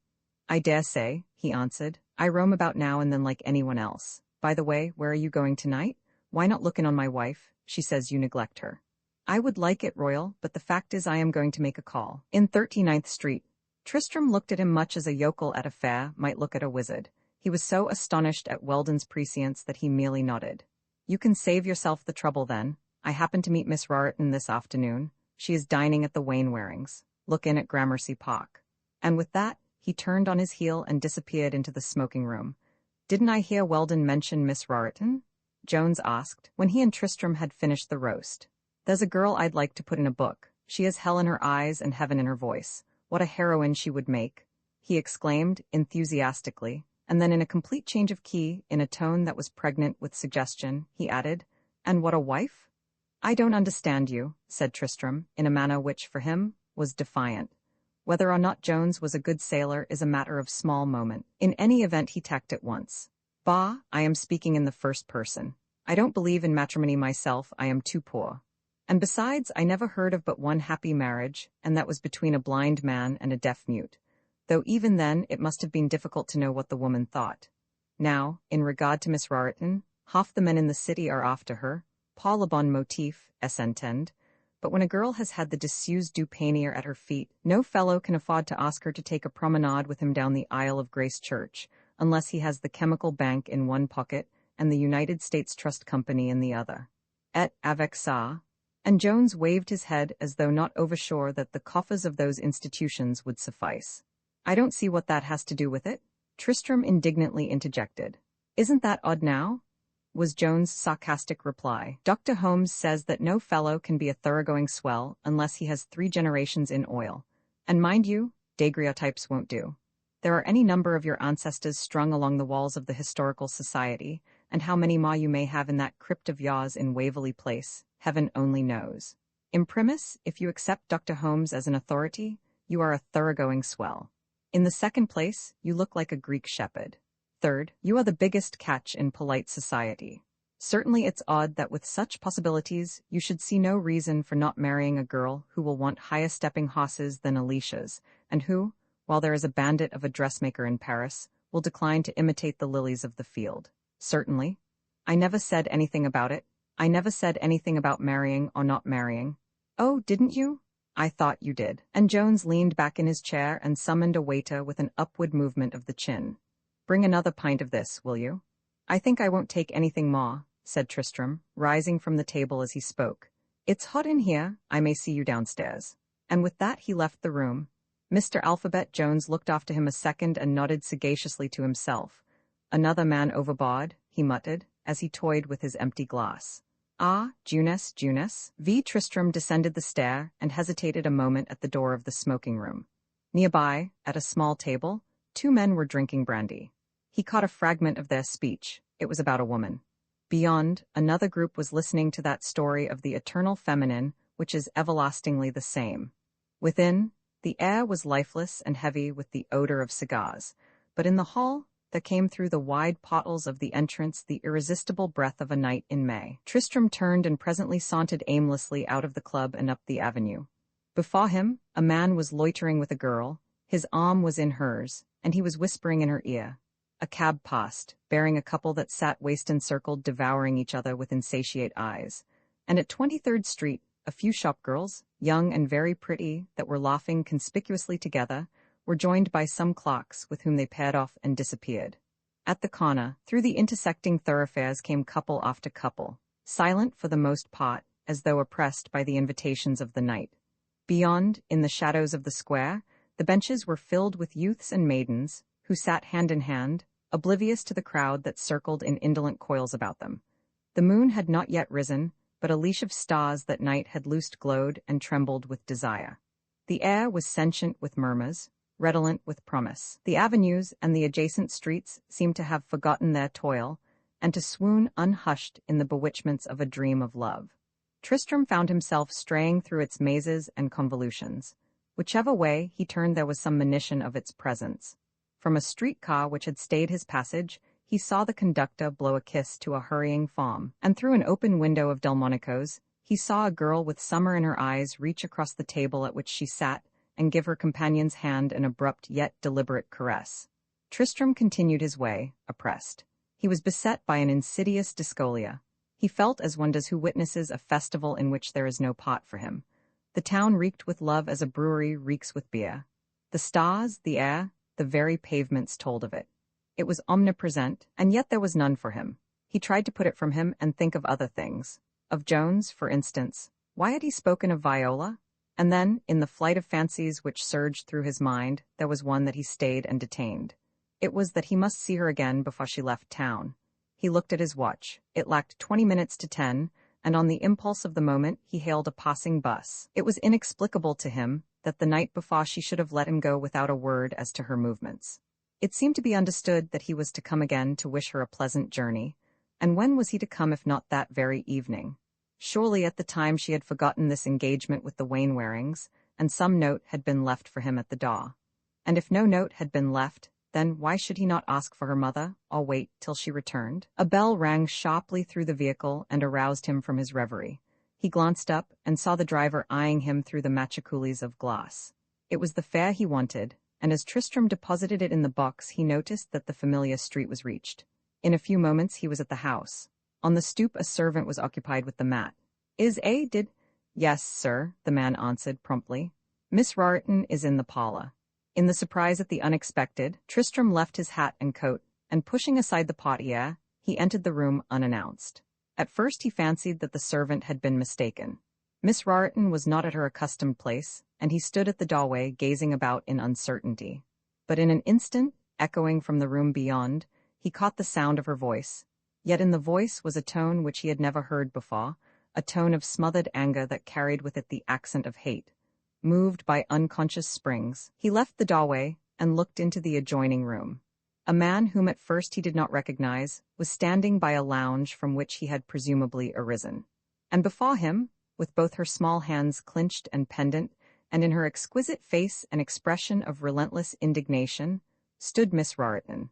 "I dare say," he answered. "I roam about now and then like anyone else. By the way, where are you going tonight? Why not look in on my wife? She says you neglect her." "I would like it, Royal, but the fact is I am going to make a call. In 39th Street. Tristram looked at him much as a yokel at a fair might look at a wizard. He was so astonished at Weldon's prescience that he merely nodded. "You can save yourself the trouble then. I happen to meet Miss Raritan this afternoon. She is dining at the Wainwarings. Look in at Gramercy Park." And with that, he turned on his heel and disappeared into the smoking room. "Didn't I hear Weldon mention Miss Raritan?" Jones asked, when he and Tristram had finished the roast. "There's a girl I'd like to put in a book. She has hell in her eyes and heaven in her voice. What a heroine she would make," he exclaimed enthusiastically, and then in a complete change of key, in a tone that was pregnant with suggestion, he added, "And what a wife?" "I don't understand you," said Tristram, in a manner which, for him, was defiant. Whether or not Jones was a good sailor is a matter of small moment. In any event he tacked at once. "Bah, I am speaking in the first person. I don't believe in matrimony myself, I am too poor. And besides, I never heard of but one happy marriage, and that was between a blind man and a deaf mute. Though even then it must have been difficult to know what the woman thought. Now, in regard to Miss Raritan, half the men in the city are after her, pas le bon motif, s'entend. But when a girl has had the disused du painier at her feet, no fellow can afford to ask her to take a promenade with him down the aisle of Grace Church, unless he has the Chemical Bank in one pocket and the United States Trust Company in the other. Et avec ça, and Jones waved his head as though not oversure that the coffers of those institutions would suffice. I don't see what that has to do with it, Tristrem indignantly interjected. Isn't that odd now? Was Jones' sarcastic reply. Dr. Holmes says that no fellow can be a thoroughgoing swell unless he has 3 generations in oil. And mind you, daguerreotypes won't do. There are any number of your ancestors strung along the walls of the Historical Society, and how many more you may have in that crypt of yours in Waverley Place, heaven only knows. Imprimis, if you accept Dr. Holmes as an authority, you are a thoroughgoing swell. In the second place, you look like a Greek shepherd. Third, you are the biggest catch in polite society. Certainly it's odd that with such possibilities, you should see no reason for not marrying a girl who will want higher stepping horses than Alicia's, and who, while there is a bandit of a dressmaker in Paris, will decline to imitate the lilies of the field. Certainly. I never said anything about it. I never said anything about marrying or not marrying. Oh, didn't you? I thought you did. And Jones leaned back in his chair and summoned a waiter with an upward movement of the chin. Bring another pint of this, will you? I think I won't take anything more, said Tristrem, rising from the table as he spoke. It's hot in here, I may see you downstairs. And with that he left the room. Mr. Alphabet Jones looked after him a second and nodded sagaciously to himself. Another man overboard, he muttered, as he toyed with his empty glass. Ah, Junus. V. Tristrem descended the stair and hesitated a moment at the door of the smoking room. Nearby, at a small table, 2 men were drinking brandy. He caught a fragment of their speech. It was about a woman. Beyond, another group was listening to that story of the eternal feminine, which is everlastingly the same. Within, the air was lifeless and heavy with the odor of cigars, but in the hall, there came through the wide portals of the entrance the irresistible breath of a night in May. Tristrem turned and presently sauntered aimlessly out of the club and up the avenue. Before him, a man was loitering with a girl, his arm was in hers, and he was whispering in her ear. A cab passed, bearing a couple that sat waist-encircled devouring each other with insatiate eyes, and at 23rd Street, a few shopgirls, young and very pretty, that were laughing conspicuously together, were joined by some clerks with whom they paired off and disappeared. At the corner, through the intersecting thoroughfares came couple after couple, silent for the most part, as though oppressed by the invitations of the night. Beyond, in the shadows of the square, the benches were filled with youths and maidens, who sat hand in hand, oblivious to the crowd that circled in indolent coils about them. The moon had not yet risen, but a leash of stars that night had loosed glowed and trembled with desire. The air was sentient with murmurs, redolent with promise. The avenues and the adjacent streets seemed to have forgotten their toil, and to swoon unhushed in the bewitchments of a dream of love. Tristrem found himself straying through its mazes and convolutions. Whichever way he turned there was some monition of its presence. From a streetcar which had stayed his passage, he saw the conductor blow a kiss to a hurrying femme, and through an open window of Delmonico's, he saw a girl with summer in her eyes reach across the table at which she sat and give her companion's hand an abrupt yet deliberate caress. Tristrem continued his way, oppressed. He was beset by an insidious dysphoria. He felt as one does who witnesses a festival in which there is no pot for him. The town reeked with love as a brewery reeks with beer. The stars, the air, the very pavements told of it. It was omnipresent, and yet there was none for him. He tried to put it from him and think of other things. Of Jones, for instance. Why had he spoken of Viola? And then, in the flight of fancies which surged through his mind, there was one that he stayed and detained. It was that he must see her again before she left town. He looked at his watch. It lacked 20 minutes to 10, and on the impulse of the moment he hailed a passing bus. It was inexplicable to him that the night before she should have let him go without a word as to her movements. It seemed to be understood that he was to come again to wish her a pleasant journey, and when was he to come if not that very evening? Surely at the time she had forgotten this engagement with the Wainwarings, and some note had been left for him at the door. And if no note had been left, then why should he not ask for her mother, or wait till she returned? A bell rang sharply through the vehicle and aroused him from his reverie. He glanced up and saw the driver eyeing him through the machicoulis of glass. It was the fare he wanted, and as Tristram deposited it in the box he noticed that the familiar street was reached. In a few moments he was at the house. On the stoop a servant was occupied with the mat. Did? Yes, sir, the man answered promptly. Miss Raritan is in the parlor. In the surprise at the unexpected, Tristram left his hat and coat, and pushing aside the portiere, he entered the room unannounced. At first he fancied that the servant had been mistaken. Miss Raritan was not at her accustomed place, and he stood at the doorway gazing about in uncertainty. But in an instant, echoing from the room beyond, he caught the sound of her voice. Yet in the voice was a tone which he had never heard before, a tone of smothered anger that carried with it the accent of hate. Moved by unconscious springs, he left the doorway and looked into the adjoining room. A man whom at first he did not recognize was standing by a lounge from which he had presumably arisen. And before him, with both her small hands clenched and pendant, and in her exquisite face an expression of relentless indignation, stood Miss Raritan.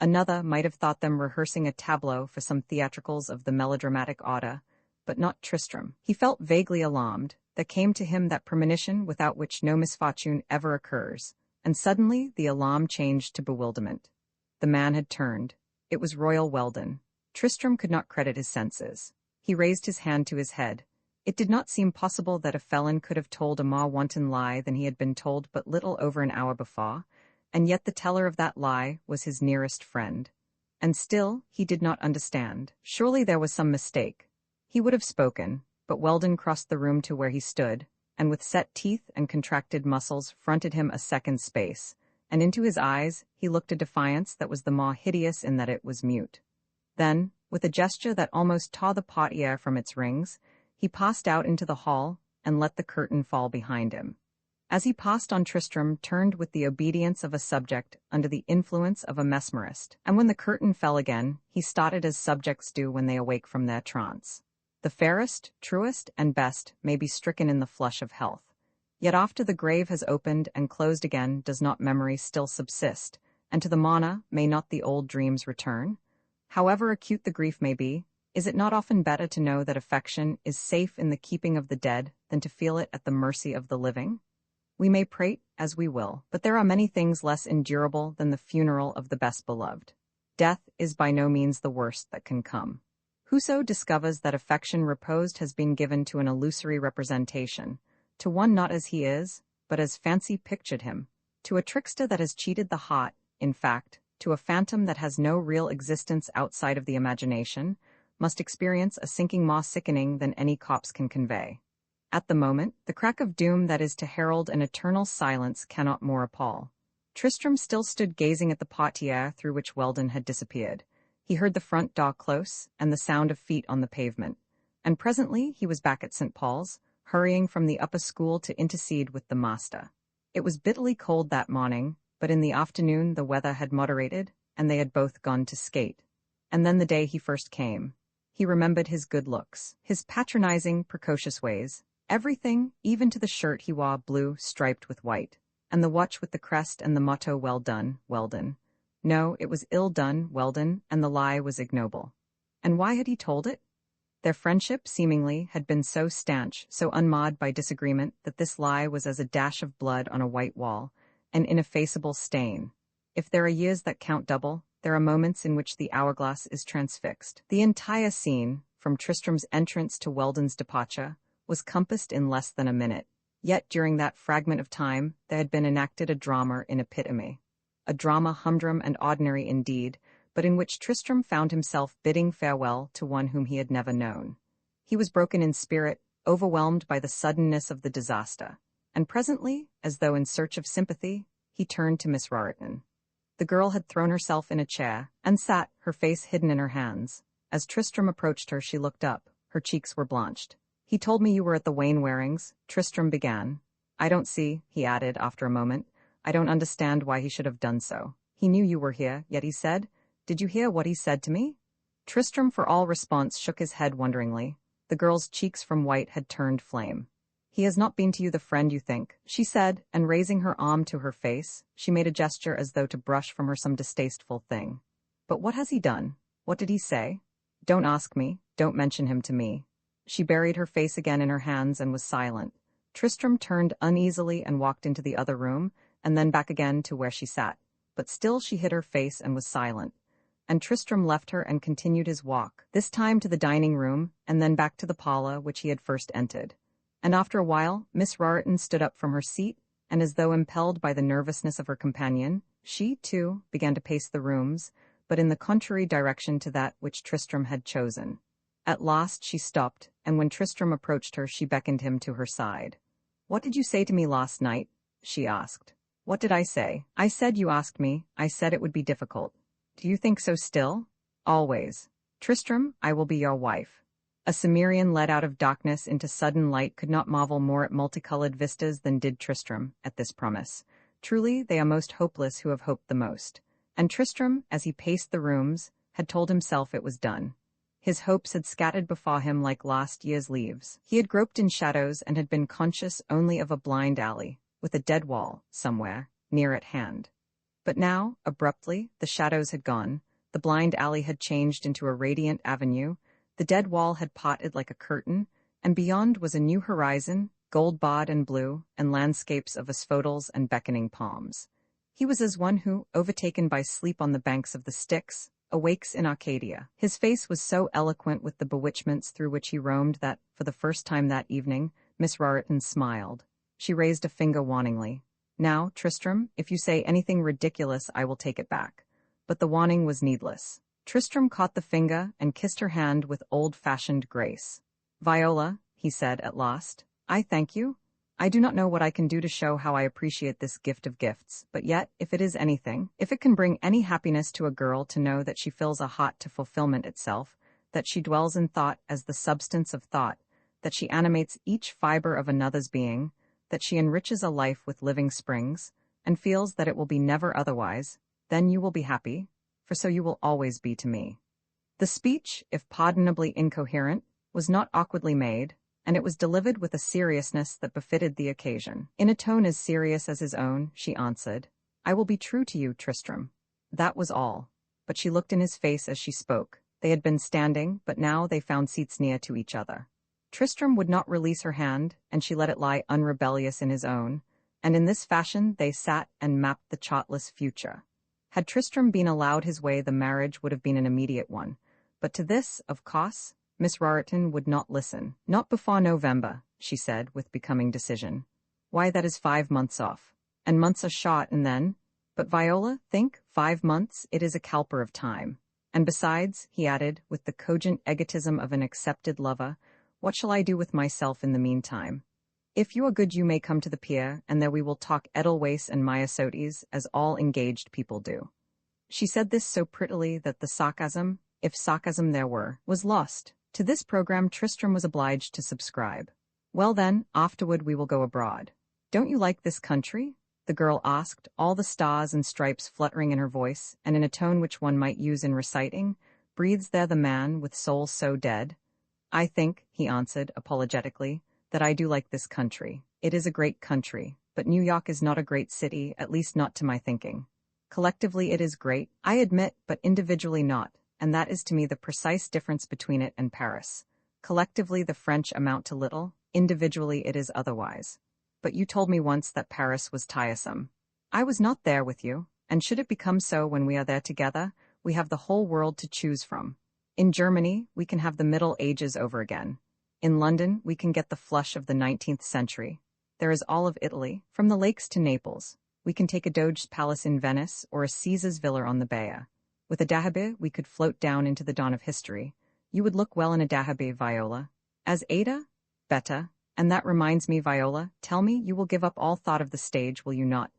Another might have thought them rehearsing a tableau for some theatricals of the melodramatic order, but not Tristram. He felt vaguely alarmed. There came to him that premonition without which no misfortune ever occurs, and suddenly the alarm changed to bewilderment. The man had turned. It was Royal Weldon. Tristram could not credit his senses. He raised his hand to his head. It did not seem possible that a felon could have told a more wanton lie than he had been told but little over an hour before, and yet the teller of that lie was his nearest friend. And still he did not understand. Surely there was some mistake. He would have spoken, but Weldon crossed the room to where he stood, and with set teeth and contracted muscles fronted him a second space, and into his eyes he looked a defiance that was the more hideous in that it was mute. Then, with a gesture that almost tore the portiere from its rings, he passed out into the hall and let the curtain fall behind him. As he passed on, Tristram turned with the obedience of a subject under the influence of a mesmerist, and when the curtain fell again, he started as subjects do when they awake from their trance. The fairest, truest, and best may be stricken in the flush of health. Yet after the grave has opened and closed again, does not memory still subsist, and to the mourner may not the old dreams return? However acute the grief may be, is it not often better to know that affection is safe in the keeping of the dead than to feel it at the mercy of the living? We may prate as we will, but there are many things less endurable than the funeral of the best beloved. Death is by no means the worst that can come. Whoso discovers that affection reposed has been given to an illusory representation, to one not as he is, but as fancy pictured him, to a trickster that has cheated the heart, in fact, to a phantom that has no real existence outside of the imagination, must experience a sinking more sickening than any corpse can convey. At the moment, the crack of doom that is to herald an eternal silence cannot more appall. Tristram still stood gazing at the portiere through which Weldon had disappeared. He heard the front door close, and the sound of feet on the pavement, and presently he was back at St. Paul's, hurrying from the upper school to intercede with the master. It was bitterly cold that morning, but in the afternoon the weather had moderated, and they had both gone to skate. And then the day he first came. He remembered his good looks, his patronizing, precocious ways, everything, even to the shirt he wore, blue striped with white, and the watch with the crest and the motto, "Well done, Weldon." No, it was ill done, Weldon, and the lie was ignoble. And why had he told it? Their friendship, seemingly, had been so stanch, so unmarred by disagreement, that this lie was as a dash of blood on a white wall, an ineffaceable stain. If there are years that count double, there are moments in which the hourglass is transfixed. The entire scene, from Tristram's entrance to Weldon's departure, was compassed in less than a minute. Yet during that fragment of time there had been enacted a drama in epitome. A drama humdrum and ordinary indeed, but in which Tristram found himself bidding farewell to one whom he had never known. He was broken in spirit, overwhelmed by the suddenness of the disaster, and presently, as though in search of sympathy, he turned to Miss Raritan. The girl had thrown herself in a chair, and sat, her face hidden in her hands. As Tristram approached her she looked up, her cheeks were blanched. "He told me you were at the Wainwarings," Tristram began. "I don't see," he added after a moment. "I don't understand why he should have done so. He knew you were here, yet he said— Did you hear what he said to me?" Tristram for all response shook his head wonderingly. The girl's cheeks from white had turned flame. "He has not been to you the friend you think," she said, and raising her arm to her face, she made a gesture as though to brush from her some distasteful thing. "But what has he done? What did he say?" "Don't ask me. Don't mention him to me." She buried her face again in her hands and was silent. Tristram turned uneasily and walked into the other room, and then back again to where she sat. But still she hid her face and was silent. And Tristram left her and continued his walk, this time to the dining room, and then back to the parlour which he had first entered. And after a while, Miss Raritan stood up from her seat, and as though impelled by the nervousness of her companion, she, too, began to pace the rooms, but in the contrary direction to that which Tristram had chosen. At last she stopped, and when Tristram approached her, she beckoned him to her side. "What did you say to me last night?" she asked. "What did I say?" "I said you asked me. I said it would be difficult." "Do you think so still?" "Always." "Tristram, I will be your wife." A Cimmerian led out of darkness into sudden light could not marvel more at multicolored vistas than did Tristram at this promise. Truly, they are most hopeless who have hoped the most. And Tristram, as he paced the rooms, had told himself it was done. His hopes had scattered before him like last year's leaves. He had groped in shadows and had been conscious only of a blind alley, with a dead wall, somewhere, near at hand. But now, abruptly, the shadows had gone, the blind alley had changed into a radiant avenue, the dead wall had parted like a curtain, and beyond was a new horizon, gold-barred and blue, and landscapes of asphodels and beckoning palms. He was as one who, overtaken by sleep on the banks of the Styx, awakes in Arcadia. His face was so eloquent with the bewitchments through which he roamed that, for the first time that evening, Miss Raritan smiled. She raised a finger warningly. "Now, Tristram, if you say anything ridiculous, I will take it back." But the warning was needless. Tristram caught the finger and kissed her hand with old-fashioned grace. "Viola," he said at last, "I thank you. I do not know what I can do to show how I appreciate this gift of gifts, but yet, if it is anything, if it can bring any happiness to a girl to know that she fills a heart to fulfillment itself, that she dwells in thought as the substance of thought, that she animates each fiber of another's being, that she enriches a life with living springs, and feels that it will be never otherwise, then you will be happy, for so you will always be to me." The speech, if pardonably incoherent, was not awkwardly made, and it was delivered with a seriousness that befitted the occasion. In a tone as serious as his own, she answered, "I will be true to you, Tristram." That was all. But she looked in his face as she spoke. They had been standing, but now they found seats near to each other. Tristram would not release her hand, and she let it lie unrebellious in his own, and in this fashion they sat and mapped the chartless future. Had Tristram been allowed his way, the marriage would have been an immediate one, but to this, of course, Miss Raritan would not listen. "Not before November," she said with becoming decision. "Why, that is 5 months off. And months are short, and then— But Viola, think, 5 months, it is a calper of time. And besides," he added, with the cogent egotism of an accepted lover, "what shall I do with myself in the meantime? If you are good you may come to the pier, and there we will talk Edelweiss and Myosotis, as all engaged people do." She said this so prettily that the sarcasm, if sarcasm there were, was lost. To this program Tristram was obliged to subscribe. "Well then, afterward we will go abroad." "Don't you like this country?" the girl asked, all the stars and stripes fluttering in her voice, and in a tone which one might use in reciting, "Breathes there the man with soul so dead?" "I think," he answered apologetically, "that I do like this country. It is a great country, but New York is not a great city, at least not to my thinking. Collectively it is great, I admit, but individually not. And that is to me the precise difference between it and Paris. Collectively the French amount to little, individually it is otherwise. But you told me once that Paris was tiresome. I was not there with you, and should it become so when we are there together, we have the whole world to choose from. In Germany, we can have the Middle Ages over again. In London, we can get the flush of the 19th century. There is all of Italy, from the lakes to Naples. We can take a Doge's palace in Venice or a Caesar's villa on the Baia. With a dahabe, we could float down into the dawn of history. You would look well in a dahabe, Viola. As Ada? Better. And that reminds me, Viola, tell me, you will give up all thought of the stage, will you not?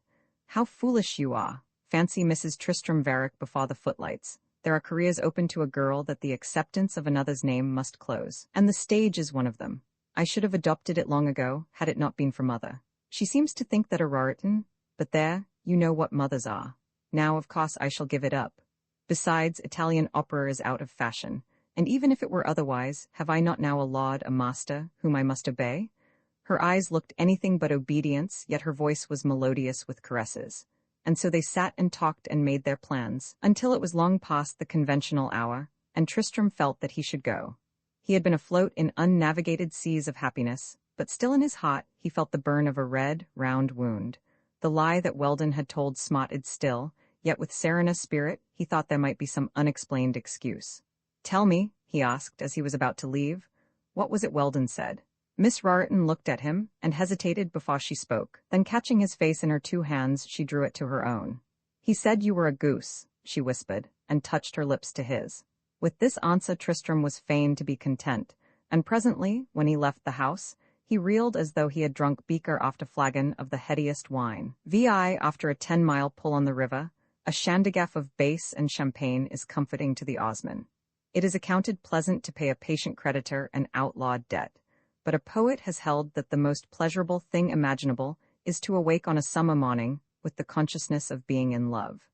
How foolish you are. Fancy Mrs. Tristram Varick before the footlights. There are careers open to a girl that the acceptance of another's name must close. And the stage is one of them. I should have adopted it long ago, had it not been for Mother. She seems to think that a Raritan, but there, you know what mothers are. Now, of course, I shall give it up. Besides, Italian opera is out of fashion, and even if it were otherwise, have I not now a lord, a master, whom I must obey? Her eyes looked anything but obedience, yet her voice was melodious with caresses. And so they sat and talked and made their plans, until it was long past the conventional hour, and Tristram felt that he should go. He had been afloat in unnavigated seas of happiness, but still in his heart he felt the burn of a red, round wound. The lie that Weldon had told smarted still, yet with Serena's spirit, he thought there might be some unexplained excuse. "Tell me," he asked as he was about to leave. "What was it Weldon said?" Miss Raritan looked at him and hesitated before she spoke. Then catching his face in her two hands, she drew it to her own. "He said you were a goose," she whispered, and touched her lips to his. With this answer Tristram was fain to be content, and presently, when he left the house, he reeled as though he had drunk beaker after flagon of the headiest wine. After a 10-mile pull on the river, a shandygaff of base and champagne is comforting to the Osman. It is accounted pleasant to pay a patient creditor an outlawed debt, but a poet has held that the most pleasurable thing imaginable is to awake on a summer morning with the consciousness of being in love.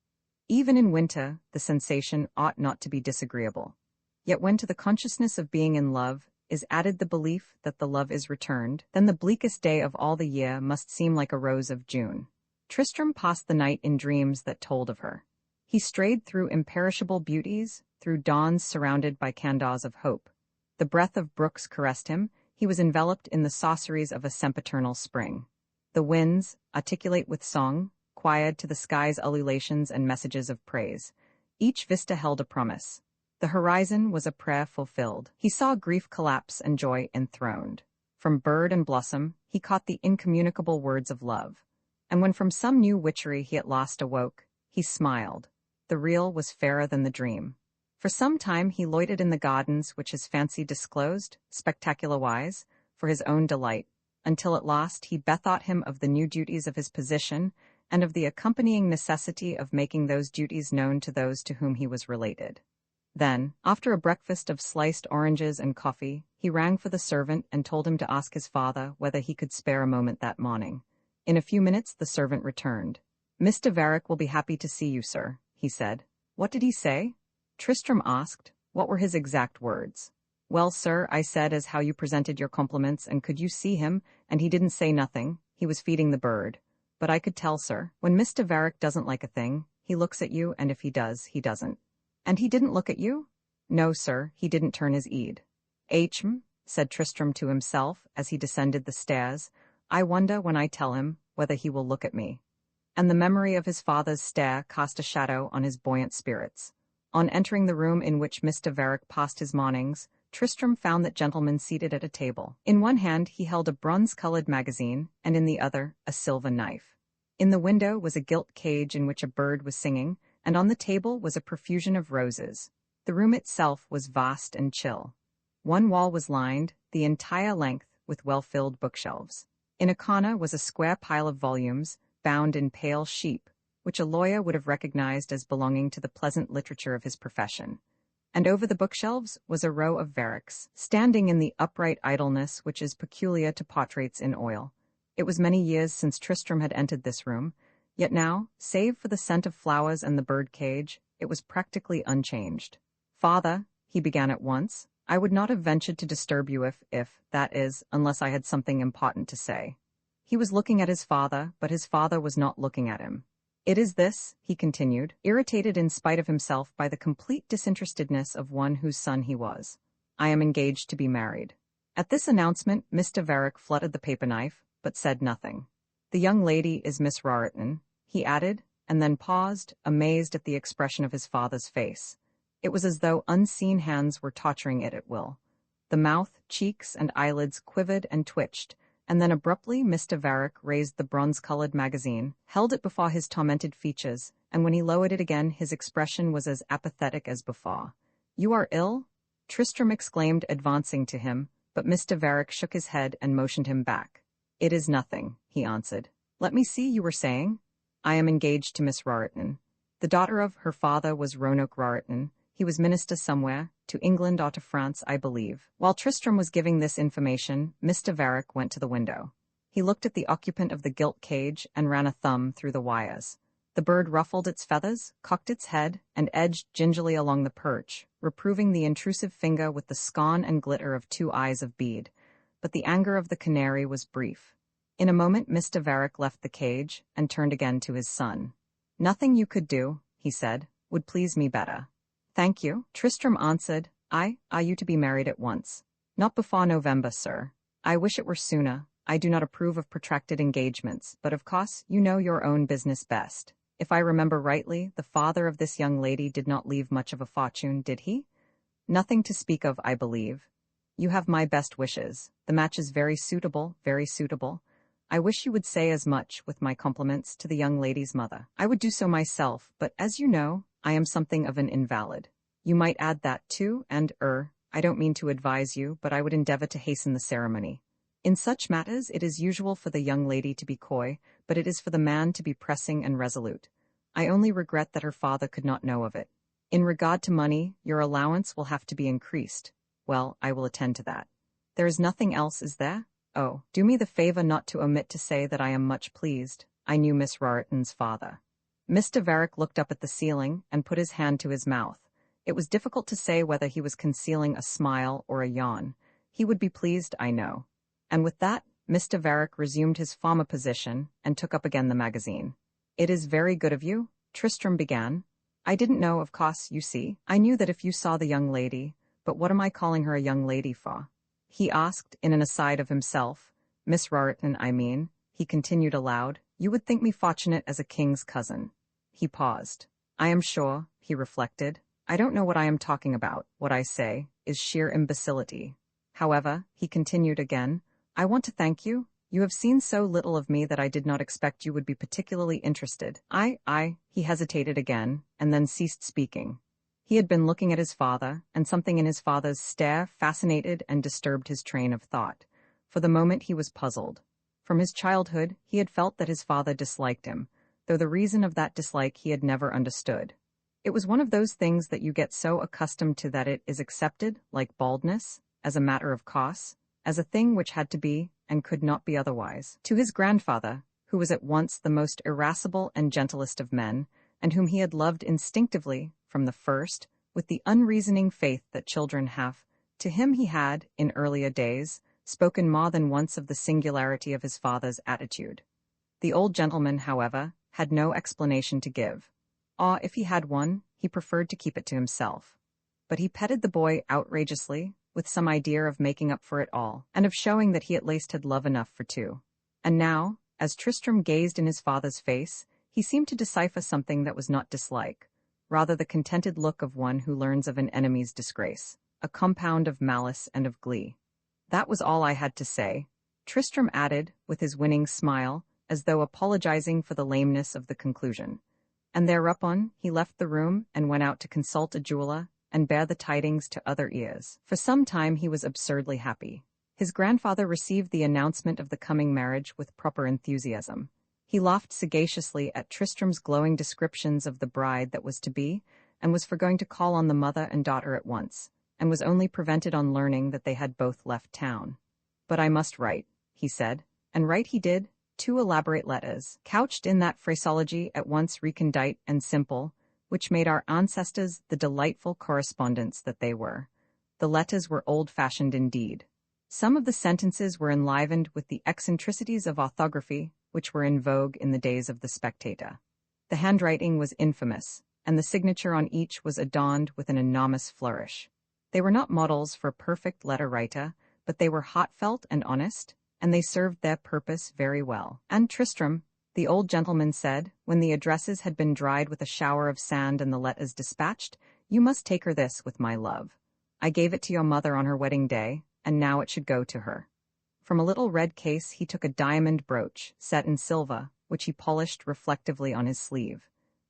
Even in winter, the sensation ought not to be disagreeable. Yet when to the consciousness of being in love is added the belief that the love is returned, then the bleakest day of all the year must seem like a rose of June. Tristram passed the night in dreams that told of her. He strayed through imperishable beauties, through dawns surrounded by candors of hope. The breath of brooks caressed him. He was enveloped in the sorceries of a sempiternal spring. The winds, articulate with song, quiet to the sky's ululations and messages of praise. Each vista held a promise. The horizon was a prayer fulfilled. He saw grief collapse and joy enthroned. From bird and blossom, he caught the incommunicable words of love. And when from some new witchery he at last awoke, he smiled. The real was fairer than the dream. For some time he loitered in the gardens which his fancy disclosed, spectacular-wise, for his own delight, until at last he bethought him of the new duties of his position and of the accompanying necessity of making those duties known to those to whom he was related. Then, after a breakfast of sliced oranges and coffee, he rang for the servant and told him to ask his father whether he could spare a moment that morning. In a few minutes the servant returned. "Mr. Varick will be happy to see you, sir," he said. "What did he say?" Tristram asked. "What were his exact words?" "Well, sir, I said as how you presented your compliments and could you see him, and he didn't say nothing, he was feeding the bird. But I could tell, sir, when Mr. Varick doesn't like a thing, he looks at you, and if he does, he doesn't." "And he didn't look at you?" "No, sir, he didn't turn his head." Said Tristram to himself as he descended the stairs, "I wonder when I tell him whether he will look at me." And the memory of his father's stare cast a shadow on his buoyant spirits. On entering the room in which Mr. Varick passed his mornings, Tristram found that gentleman seated at a table. In one hand he held a bronze-colored magazine, and in the other a silver knife. In the window was a gilt cage in which a bird was singing, and on the table was a profusion of roses. The room itself was vast and chill. One wall was lined, the entire length, with well-filled bookshelves. In a corner was a square pile of volumes, bound in pale sheep, which a lawyer would have recognized as belonging to the pleasant literature of his profession. And over the bookshelves was a row of Varicks, standing in the upright idleness which is peculiar to portraits in oil. It was many years since Tristram had entered this room, yet now, save for the scent of flowers and the bird cage, it was practically unchanged. "Father," he began at once, "I would not have ventured to disturb you that is, unless I had something important to say." He was looking at his father, but his father was not looking at him. "It is this," he continued, irritated in spite of himself by the complete disinterestedness of one whose son he was. "I am engaged to be married." At this announcement Mr. Varick fluttered the paper knife, but said nothing. "The young lady is Miss Raritan," he added, and then paused, amazed at the expression of his father's face. It was as though unseen hands were torturing it at will. The mouth, cheeks, and eyelids quivered and twitched, and then abruptly Mr. Varick raised the bronze-colored magazine, held it before his tormented features, and when he lowered it again his expression was as apathetic as before. "You are ill?" Tristram exclaimed, advancing to him, but Mr. Varick shook his head and motioned him back. "It is nothing," he answered. "Let me see, you were saying?" "I am engaged to Miss Raritan. The daughter of her father was Roanoke Raritan. He was minister somewhere, to England or to France, I believe." While Tristram was giving this information, Mr. Varick went to the window. He looked at the occupant of the gilt cage and ran a thumb through the wires. The bird ruffled its feathers, cocked its head, and edged gingerly along the perch, reproving the intrusive finger with the scorn and glitter of two eyes of bead. But the anger of the canary was brief. In a moment Mr. Varick left the cage and turned again to his son. "Nothing you could do," he said, "would please me better." "Thank you," Tristram answered. Are you to be married at once?" "Not before November, sir. I wish it were sooner, I do not approve of protracted engagements, but of course, you know your own business best. If I remember rightly, the father of this young lady did not leave much of a fortune, did he? Nothing to speak of, I believe. You have my best wishes. The match is very suitable, very suitable. I wish you would say as much, with my compliments, to the young lady's mother. I would do so myself, but as you know, I am something of an invalid. You might add that too, and, I don't mean to advise you, but I would endeavor to hasten the ceremony. In such matters it is usual for the young lady to be coy, but it is for the man to be pressing and resolute. I only regret that her father could not know of it. In regard to money, your allowance will have to be increased. Well, I will attend to that. There is nothing else, is there? Oh, do me the favor not to omit to say that I am much pleased. I knew Miss Raritan's father. Mr. Varick looked up at the ceiling and put his hand to his mouth. It was difficult to say whether he was concealing a smile or a yawn. He would be pleased, I know. And with that, Mr. Varick resumed his former position and took up again the magazine. It is very good of you, Tristrem began. I didn't know, of course, you see. I knew that if you saw the young lady, but what am I calling her a young lady for? He asked, in an aside of himself. Miss Raritan, I mean, he continued aloud, you would think me fortunate as a king's cousin. He paused. I am sure, he reflected, I don't know what I am talking about. What I say is sheer imbecility. However, he continued again, I want to thank you. You have seen so little of me that I did not expect you would be particularly interested. He hesitated again, and then ceased speaking. He had been looking at his father, and something in his father's stare fascinated and disturbed his train of thought. For the moment he was puzzled. From his childhood, he had felt that his father disliked him, though the reason of that dislike he had never understood. It was one of those things that you get so accustomed to that it is accepted, like baldness, as a matter of course, as a thing which had to be, and could not be otherwise. To his grandfather, who was at once the most irascible and gentlest of men, and whom he had loved instinctively, from the first, with the unreasoning faith that children have, to him he had, in earlier days, spoken more than once of the singularity of his father's attitude. The old gentleman, however, had no explanation to give. Or, if he had one, he preferred to keep it to himself. But he petted the boy outrageously, with some idea of making up for it all, and of showing that he at least had love enough for two. And now, as Tristrem gazed in his father's face, he seemed to decipher something that was not dislike, rather the contented look of one who learns of an enemy's disgrace, a compound of malice and of glee. That was all I had to say, Tristrem added, with his winning smile, as though apologizing for the lameness of the conclusion. And thereupon he left the room and went out to consult a jeweler and bear the tidings to other ears. For some time he was absurdly happy. His grandfather received the announcement of the coming marriage with proper enthusiasm. He laughed sagaciously at Tristrem's glowing descriptions of the bride that was to be, and was for going to call on the mother and daughter at once, and was only prevented on learning that they had both left town. But I must write, he said, and write he did, 2 elaborate letters, couched in that phraseology at once recondite and simple, which made our ancestors the delightful correspondents that they were. The letters were old-fashioned indeed. Some of the sentences were enlivened with the eccentricities of orthography, which were in vogue in the days of the Spectator. The handwriting was infamous, and the signature on each was adorned with an enormous flourish. They were not models for a perfect letter-writer, but they were heartfelt and honest, and they served their purpose very well. And Tristrem, the old gentleman said, when the addresses had been dried with a shower of sand and the letters dispatched, you must take her this with my love. I gave it to your mother on her wedding day, and now it should go to her. From a little red case he took a diamond brooch, set in silver, which he polished reflectively on his sleeve.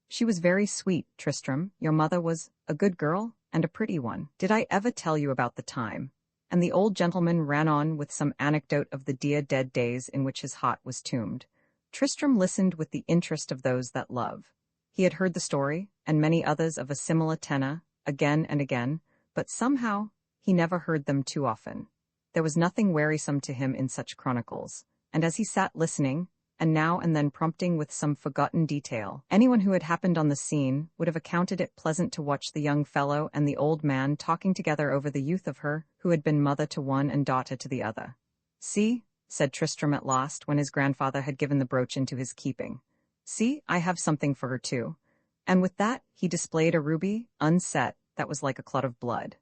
She was very sweet, Tristrem. Your mother was a good girl, and a pretty one. Did I ever tell you about the time? And the old gentleman ran on with some anecdote of the dear dead days in which his heart was tombed. Tristrem listened with the interest of those that love. He had heard the story, and many others of a similar tenor, again and again, but somehow he never heard them too often. There was nothing wearisome to him in such chronicles, and as he sat listening, and now and then prompting with some forgotten detail, anyone who had happened on the scene would have accounted it pleasant to watch the young fellow and the old man talking together over the youth of her who had been mother to one and daughter to the other. See, said Tristrem at last, when his grandfather had given the brooch into his keeping. See, I have something for her too. And with that, he displayed a ruby, unset, that was like a clot of blood.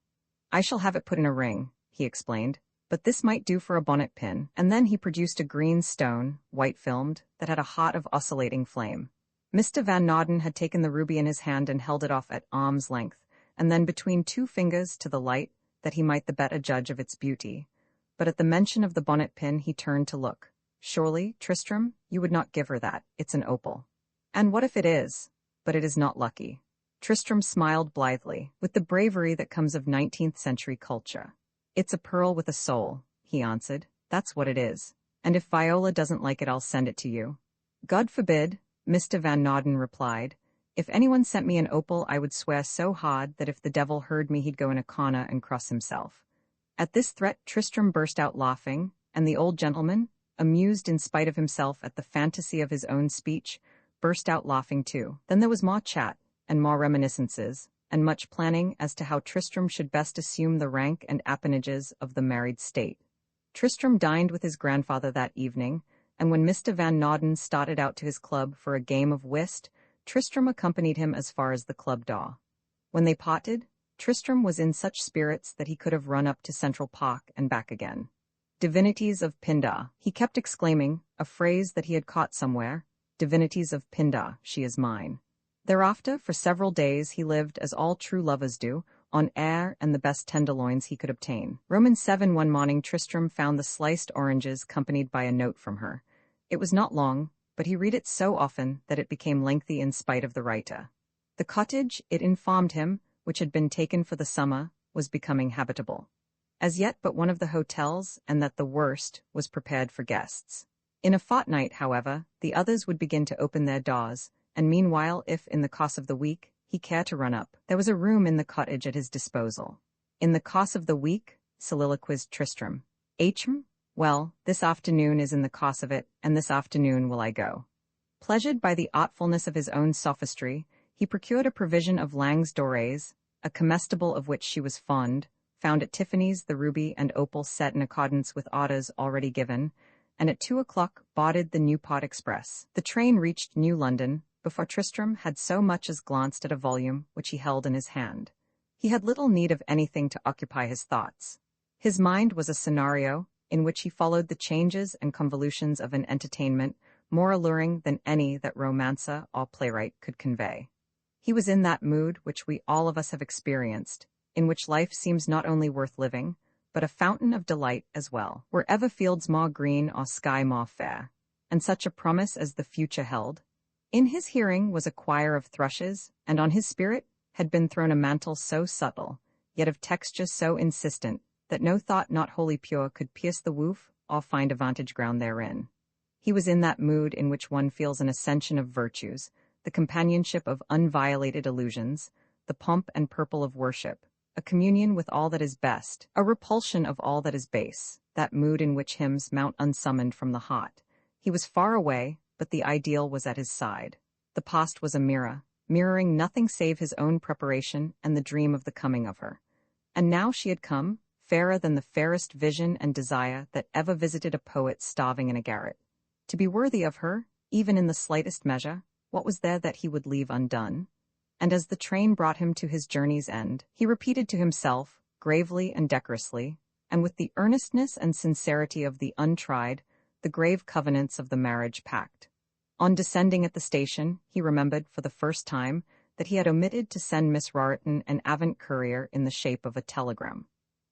I shall have it put in a ring, he explained. but this might do for a bonnet pin, and then he produced a green stone, white-filmed, that had a heart of oscillating flame. Mr. Van Nodden had taken the ruby in his hand and held it off at arm's length, and then between two fingers to the light, that he might the better judge of its beauty. But at the mention of the bonnet pin he turned to look. "Surely, Tristram, you would not give her that, it's an opal." "And what if it is? But it is not lucky." Tristram smiled blithely, with the bravery that comes of 19th-century culture. "It's a pearl with a soul," he answered. "That's what it is. And if Viola doesn't like it, I'll send it to you." "God forbid," Mr. Van Nodden replied. "If anyone sent me an opal, I would swear so hard that if the devil heard me he'd go in a corner and cross himself." At this threat Tristram burst out laughing, and the old gentleman, amused in spite of himself at the fantasy of his own speech, burst out laughing too. Then there was more chat, and more reminiscences, and much planning as to how Tristram should best assume the rank and appanages of the married state. Tristram dined with his grandfather that evening, and when Mr. Van Nodden started out to his club for a game of whist, Tristram accompanied him as far as the club door. When they parted, Tristram was in such spirits that he could have run up to Central Park and back again. "Divinities of Pindar," he kept exclaiming, a phrase that he had caught somewhere. "Divinities of Pindar, she is mine." Thereafter, for several days, he lived as all true lovers do, on air and the best tenderloins he could obtain. Roman 7 One morning Tristram found the sliced oranges accompanied by a note from her. It was not long, but he read it so often that it became lengthy in spite of the writer. The cottage, it informed him, which had been taken for the summer, was becoming habitable. As yet but one of the hotels, and that the worst, was prepared for guests. In a fortnight, however, the others would begin to open their doors, and meanwhile, if, in the course of the week, he cared to run up, there was a room in the cottage at his disposal. "In the course of the week?" soliloquized Tristram. Well, this afternoon is in the course of it, and this afternoon will I go." Pleasured by the artfulness of his own sophistry, he procured a provision of Lang's Dorés, a comestible of which she was fond, found at Tiffany's the ruby and opal set in accordance with orders already given, and at 2 o'clock boarded the Newport Express. The train reached New London before Tristram had so much as glanced at a volume which he held in his hand. He had little need of anything to occupy his thoughts. His mind was a scenario in which he followed the changes and convolutions of an entertainment more alluring than any that romancer or playwright could convey. He was in that mood which we all of us have experienced, in which life seems not only worth living, but a fountain of delight as well, wherever fields more green or sky more fair, and such a promise as the future held. In his hearing was a choir of thrushes, and on his spirit had been thrown a mantle so subtle, yet of texture so insistent, that no thought not wholly pure could pierce the woof or find a vantage ground therein. He was in that mood in which one feels an ascension of virtues, the companionship of unviolated illusions, the pomp and purple of worship, a communion with all that is best, a repulsion of all that is base, that mood in which hymns mount unsummoned from the heart. He was far away, but the ideal was at his side. The past was a mirror, mirroring nothing save his own preparation and the dream of the coming of her. And now she had come, fairer than the fairest vision and desire that ever visited a poet starving in a garret. To be worthy of her, even in the slightest measure, what was there that he would leave undone? And as the train brought him to his journey's end, he repeated to himself, gravely and decorously, and with the earnestness and sincerity of the untried, the grave covenants of the marriage pact. On descending at the station, he remembered for the first time that he had omitted to send Miss Roriton an avant courier in the shape of a telegram.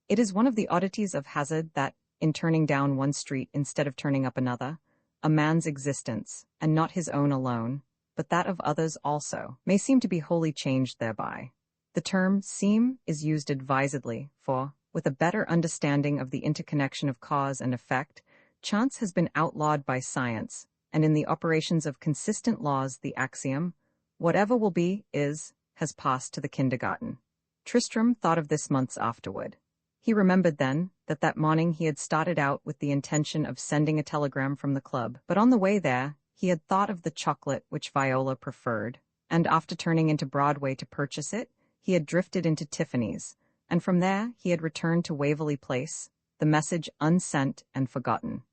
It is one of the oddities of hazard that, in turning down one street instead of turning up another, a man's existence, and not his own alone, but that of others also, may seem to be wholly changed thereby. The term seem is used advisedly, for, with a better understanding of the interconnection of cause and effect, chance has been outlawed by science, and in the operations of consistent laws the axiom, whatever will be, is, has passed to the kindergarten. Tristram thought of this months afterward. He remembered then that that morning he had started out with the intention of sending a telegram from the club, but on the way there he had thought of the chocolate which Viola preferred, and after turning into Broadway to purchase it, he had drifted into Tiffany's, and from there he had returned to Waverly Place, the message unsent and forgotten.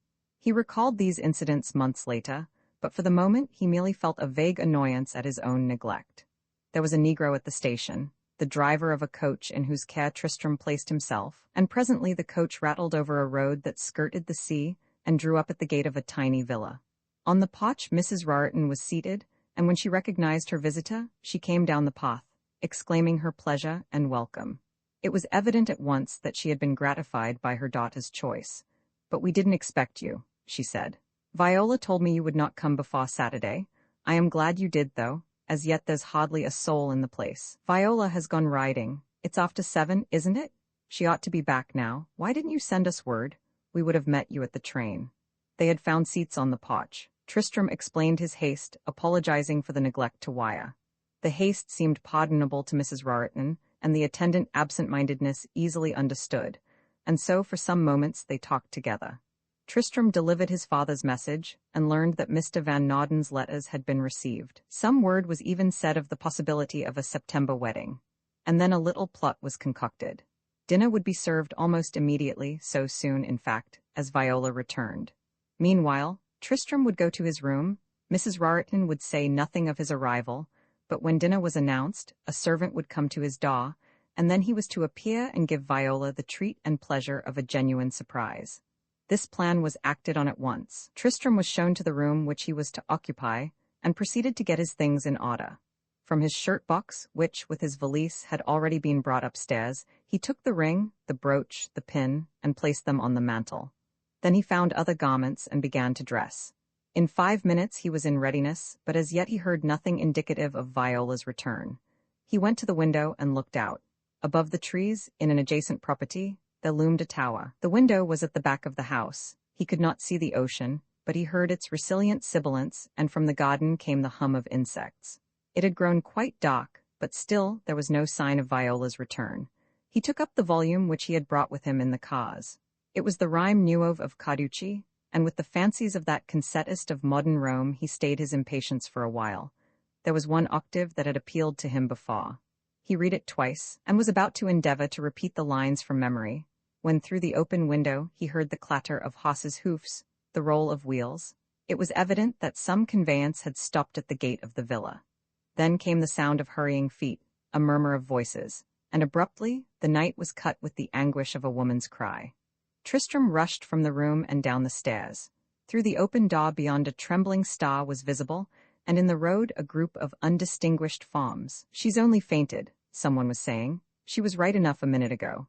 He recalled these incidents months later, but for the moment he merely felt a vague annoyance at his own neglect. There was a Negro at the station, the driver of a coach in whose care Tristram placed himself, and presently the coach rattled over a road that skirted the sea and drew up at the gate of a tiny villa. On the porch Mrs. Raritan was seated, and when she recognized her visitor, she came down the path, exclaiming her pleasure and welcome. It was evident at once that she had been gratified by her daughter's choice. "But we didn't expect you," she said. "Viola told me you would not come before Saturday. I am glad you did, though. As yet there's hardly a soul in the place. Viola has gone riding. It's after 7, isn't it? She ought to be back now. Why didn't you send us word? We would have met you at the train." They had found seats on the porch. Tristram explained his haste, apologizing for the neglect to wire. The haste seemed pardonable to Mrs. Raritan, and the attendant absent-mindedness easily understood, and so for some moments they talked together. Tristram delivered his father's message, and learned that Mr. Van Nouden's letters had been received. Some word was even said of the possibility of a September wedding. And then a little plot was concocted. Dinner would be served almost immediately, so soon, in fact, as Viola returned. Meanwhile, Tristram would go to his room. Mrs. Raritan would say nothing of his arrival, but when dinner was announced, a servant would come to his door, and then he was to appear and give Viola the treat and pleasure of a genuine surprise. This plan was acted on at once. Tristram was shown to the room which he was to occupy, and proceeded to get his things in order. From his shirt-box, which, with his valise, had already been brought upstairs, he took the ring, the brooch, the pin, and placed them on the mantel. Then he found other garments and began to dress. In 5 minutes he was in readiness, but as yet he heard nothing indicative of Viola's return. He went to the window and looked out. Above the trees, in an adjacent property, there loomed a tower. The window was at the back of the house. He could not see the ocean, but he heard its resilient sibilance, and from the garden came the hum of insects. It had grown quite dark, but still there was no sign of Viola's return. He took up the volume which he had brought with him in the cars. It was the Rime Nuove of Carducci, and with the fancies of that concertist of modern Rome he stayed his impatience for a while. There was one octave that had appealed to him before. He read it twice, and was about to endeavor to repeat the lines from memory, when through the open window he heard the clatter of horses' hoofs, the roll of wheels. It was evident that some conveyance had stopped at the gate of the villa. Then came the sound of hurrying feet, a murmur of voices, and abruptly the night was cut with the anguish of a woman's cry. Tristram rushed from the room and down the stairs. Through the open door beyond a trembling star was visible, and in the road a group of undistinguished forms. "She's only fainted," someone was saying. "She was right enough a minute ago."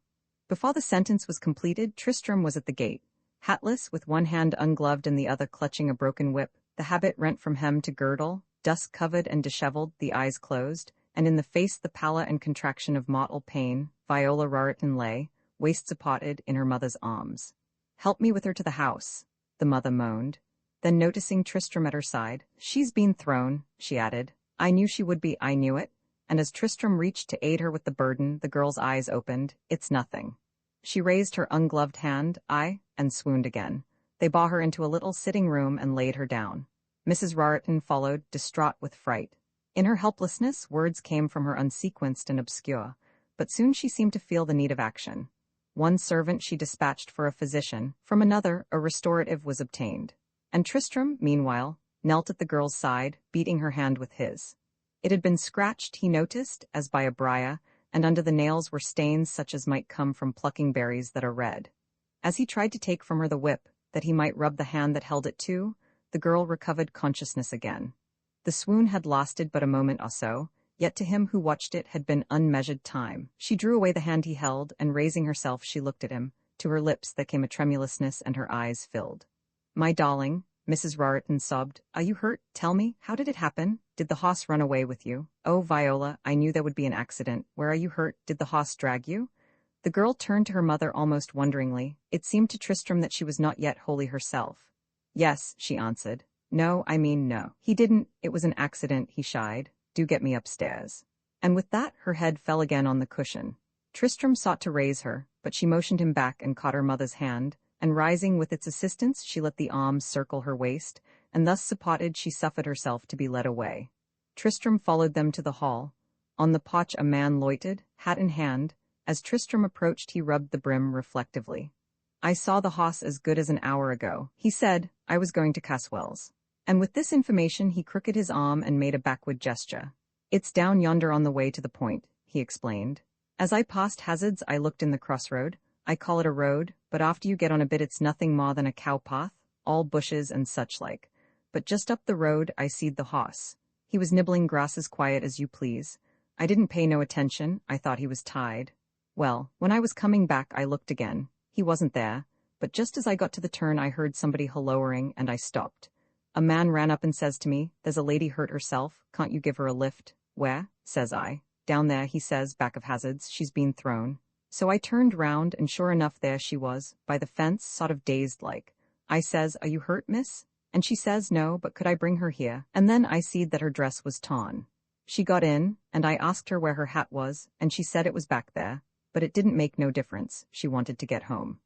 Before the sentence was completed, Tristram was at the gate. Hatless, with one hand ungloved and the other clutching a broken whip, the habit rent from hem to girdle, dust-covered and disheveled, the eyes closed, and in the face the pallor and contraction of mortal pain, Viola Raritan lay, waist supported, in her mother's arms. "Help me with her to the house," the mother moaned. Then noticing Tristram at her side, "She's been thrown," she added. "I knew she would be, I knew it." And as Tristram reached to aid her with the burden, the girl's eyes opened. "It's nothing." She raised her ungloved hand, and swooned again. They bore her into a little sitting room and laid her down. Mrs. Raritan followed, distraught with fright. In her helplessness, words came from her unsequenced and obscure, but soon she seemed to feel the need of action. One servant she dispatched for a physician, from another a restorative was obtained. And Tristram, meanwhile, knelt at the girl's side, beating her hand with his. It had been scratched, he noticed, as by a briar, and under the nails were stains such as might come from plucking berries that are red. As he tried to take from her the whip, that he might rub the hand that held it too, the girl recovered consciousness again. The swoon had lasted but a moment or so, yet to him who watched it had been unmeasured time. She drew away the hand he held, and raising herself she looked at him. To her lips there came a tremulousness, and her eyes filled. "My darling," Mrs. Raritan sobbed, "are you hurt? Tell me, how did it happen? Did the horse run away with you? Oh, Viola, I knew there would be an accident. Where are you hurt? Did the horse drag you?" The girl turned to her mother almost wonderingly. It seemed to Tristram that she was not yet wholly herself. "Yes," she answered. No. He didn't. It was an accident," he shied. "Do get me upstairs." And with that her head fell again on the cushion. Tristram sought to raise her, but she motioned him back and caught her mother's hand, and rising with its assistance she let the arms circle her waist, and thus supported she suffered herself to be led away. Tristram followed them to the hall. On the porch a man loitered, hat in hand. As Tristram approached he rubbed the brim reflectively. "I saw the hoss as good as an hour ago," he said. "I was going to Caswell's." And with this information he crooked his arm and made a backward gesture. "It's down yonder on the way to the point," he explained. As I passed Hazards, I looked in the crossroad. I call it a road, but after you get on a bit it's nothing more than a cow path, all bushes and such like. But just up the road I seed the hoss. He was nibbling grass as quiet as you please. I didn't pay no attention, I thought he was tied. Well, when I was coming back I looked again. He wasn't there, but just as I got to the turn I heard somebody hollowering and I stopped. A man ran up and says to me, "There's a lady hurt herself, can't you give her a lift?" "Where?" says I. "Down there," he says, "back of Hazards, she's been thrown." So I turned round and sure enough there she was, by the fence, sort of dazed like. I says, "Are you hurt, miss?" And she says no, but could I bring her here? And then I seed that her dress was torn. She got in, and I asked her where her hat was, and she said it was back there, but it didn't make no difference, she wanted to get home.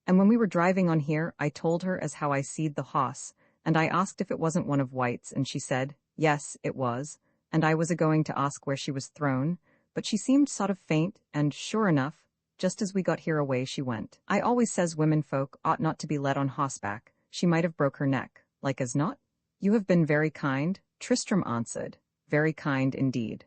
And when we were driving on here, I told her as how I seed the hoss, and I asked if it wasn't one of White's, and she said, yes, it was, and I was a-going to ask where she was thrown, but she seemed sort of faint, and sure enough, just as we got here away she went. I always says women folk ought not to be led on horseback, she might have broke her neck, like as not. You have been very kind, Tristrem answered, very kind indeed.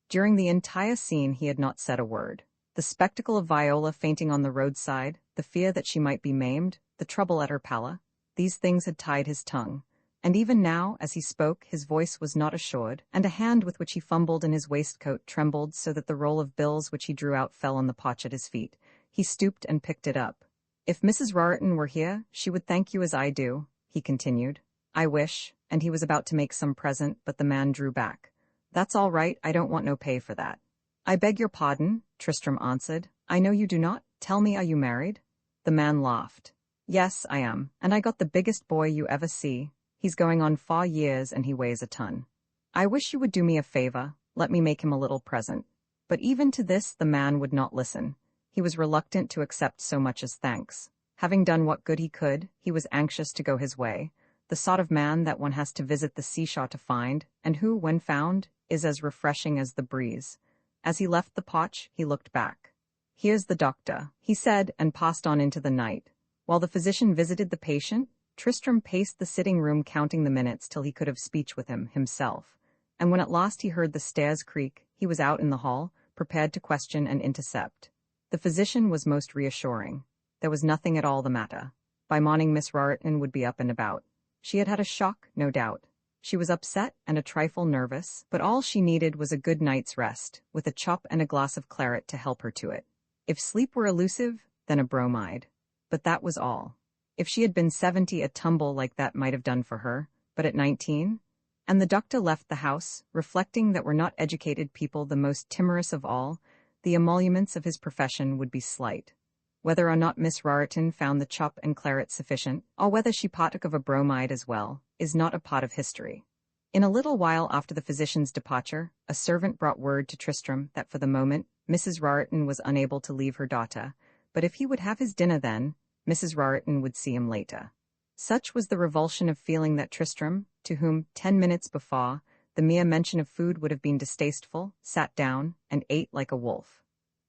During the entire scene he had not said a word. The spectacle of Viola fainting on the roadside, the fear that she might be maimed, the trouble at her palla, these things had tied his tongue, and even now, as he spoke, his voice was not assured, and a hand with which he fumbled in his waistcoat trembled so that the roll of bills which he drew out fell on the potch at his feet. He stooped and picked it up. "If Mrs. Raritan were here, she would thank you as I do," he continued. "I wish," and he was about to make some present, but the man drew back. "That's all right, I don't want no pay for that." "I beg your pardon," Tristrem answered. "I know you do not. Tell me, are you married?" The man laughed. "Yes, I am, and I got the biggest boy you ever see. He's going on 4 years and he weighs a ton. I wish you would do me a favor, let me make him a little present." But even to this the man would not listen. He was reluctant to accept so much as thanks. Having done what good he could, he was anxious to go his way, the sort of man that one has to visit the seashore to find, and who, when found, is as refreshing as the breeze. As he left the potch, he looked back. "Here's the doctor," he said, and passed on into the night. While the physician visited the patient, Tristrem paced the sitting room counting the minutes till he could have speech with him himself, and when at last he heard the stairs creak, he was out in the hall, prepared to question and intercept. The physician was most reassuring. There was nothing at all the matter. By morning Miss Raritan would be up and about. She had had a shock, no doubt. She was upset and a trifle nervous, but all she needed was a good night's rest, with a chop and a glass of claret to help her to it. If sleep were elusive, then a bromide. But that was all. If she had been 70, a tumble like that might have done for her, but at 19? And the doctor left the house, reflecting that were not educated people the most timorous of all, the emoluments of his profession would be slight. Whether or not Miss Raritan found the chop and claret sufficient, or whether she partook of a bromide as well, is not a part of history. In a little while after the physician's departure, a servant brought word to Tristrem that for the moment Mrs. Raritan was unable to leave her daughter, but if he would have his dinner then, Mrs. Raritan would see him later. Such was the revulsion of feeling that Tristrem, to whom 10 minutes before the mere mention of food would have been distasteful, sat down and ate like a wolf.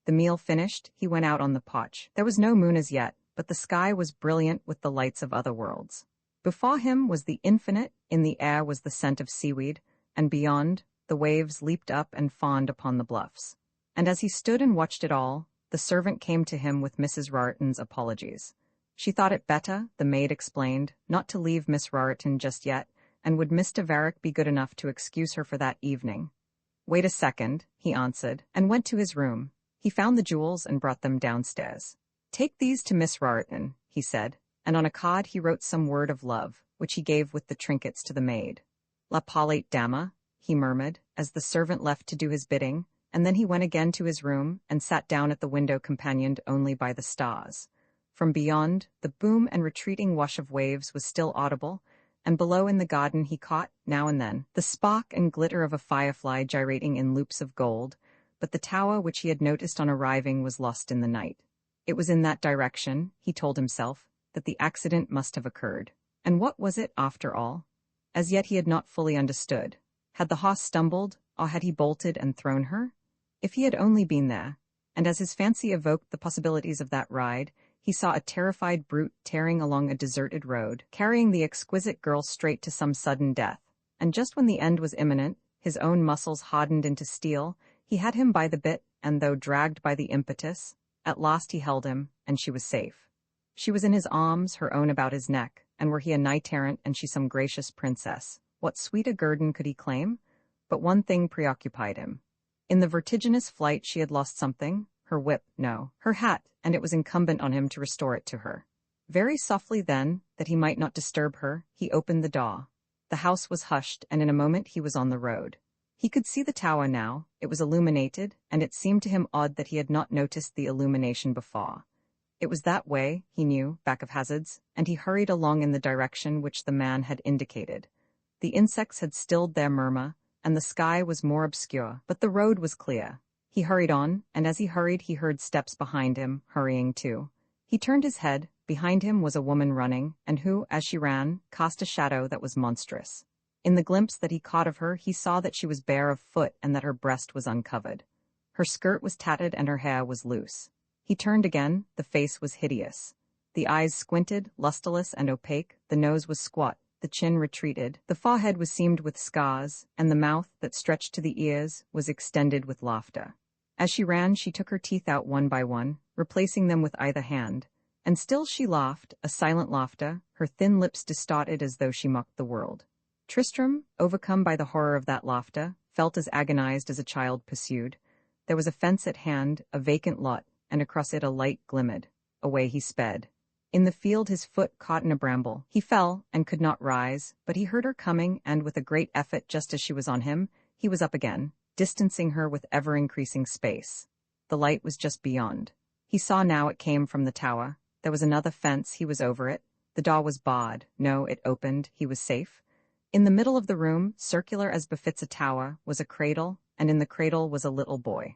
The meal finished, he went out on the potch. There was no moon as yet, but the sky was brilliant with the lights of other worlds. Before him was the infinite, in the air was the scent of seaweed, and beyond, the waves leaped up and fawned upon the bluffs. And as he stood and watched it all, the servant came to him with Mrs. Raritan's apologies. She thought it better, the maid explained, not to leave Miss Raritan just yet, and would Mr. Varick be good enough to excuse her for that evening? "Wait a second," he answered, and went to his room. He found the jewels and brought them downstairs. "Take these to Miss Raritan," he said, and on a card he wrote some word of love, which he gave with the trinkets to the maid. "La palate dama," he murmured, as the servant left to do his bidding, and then he went again to his room and sat down at the window companioned only by the stars. From beyond, the boom and retreating wash of waves was still audible, and below in the garden he caught, now and then, the spark and glitter of a firefly gyrating in loops of gold, but the tower which he had noticed on arriving was lost in the night. It was in that direction, he told himself, that the accident must have occurred. And what was it, after all? As yet he had not fully understood. Had the horse stumbled, or had he bolted and thrown her? If he had only been there, and as his fancy evoked the possibilities of that ride, he saw a terrified brute tearing along a deserted road, carrying the exquisite girl straight to some sudden death, and just when the end was imminent, his own muscles hardened into steel, he had him by the bit and though dragged by the impetus, at last he held him, and she was safe. She was in his arms, her own about his neck, and were he a knight-errant and she some gracious princess, what sweeter guerdon could he claim? But one thing preoccupied him. In the vertiginous flight she had lost something, her whip, no, her hat, and it was incumbent on him to restore it to her. Very softly then, that he might not disturb her, he opened the door. The house was hushed, and in a moment he was on the road. He could see the tower now, it was illuminated, and it seemed to him odd that he had not noticed the illumination before. It was that way, he knew, back of Hazard's, and he hurried along in the direction which the man had indicated. The insects had stilled their murmur, and the sky was more obscure, but the road was clear. He hurried on, and as he hurried he heard steps behind him, hurrying too. He turned his head. Behind him was a woman running, and who, as she ran, cast a shadow that was monstrous. In the glimpse that he caught of her, he saw that she was bare of foot and that her breast was uncovered. Her skirt was tattered and her hair was loose. He turned again, the face was hideous. The eyes squinted, lustreless and opaque, the nose was squat, the chin retreated, the forehead was seamed with scars, and the mouth, that stretched to the ears, was extended with laughter. As she ran, she took her teeth out one by one, replacing them with either hand. And still she laughed, a silent laughter, her thin lips distorted as though she mocked the world. Tristrem, overcome by the horror of that laughter, felt as agonized as a child pursued. There was a fence at hand, a vacant lot, and across it a light glimmered. Away he sped. In the field his foot caught in a bramble. He fell, and could not rise, but he heard her coming, and with a great effort just as she was on him, he was up again, distancing her with ever-increasing space. The light was just beyond. He saw now it came from the tower. There was another fence, he was over it. The door was barred. No, it opened, he was safe. In the middle of the room, circular as befits a tower, was a cradle, and in the cradle was a little boy.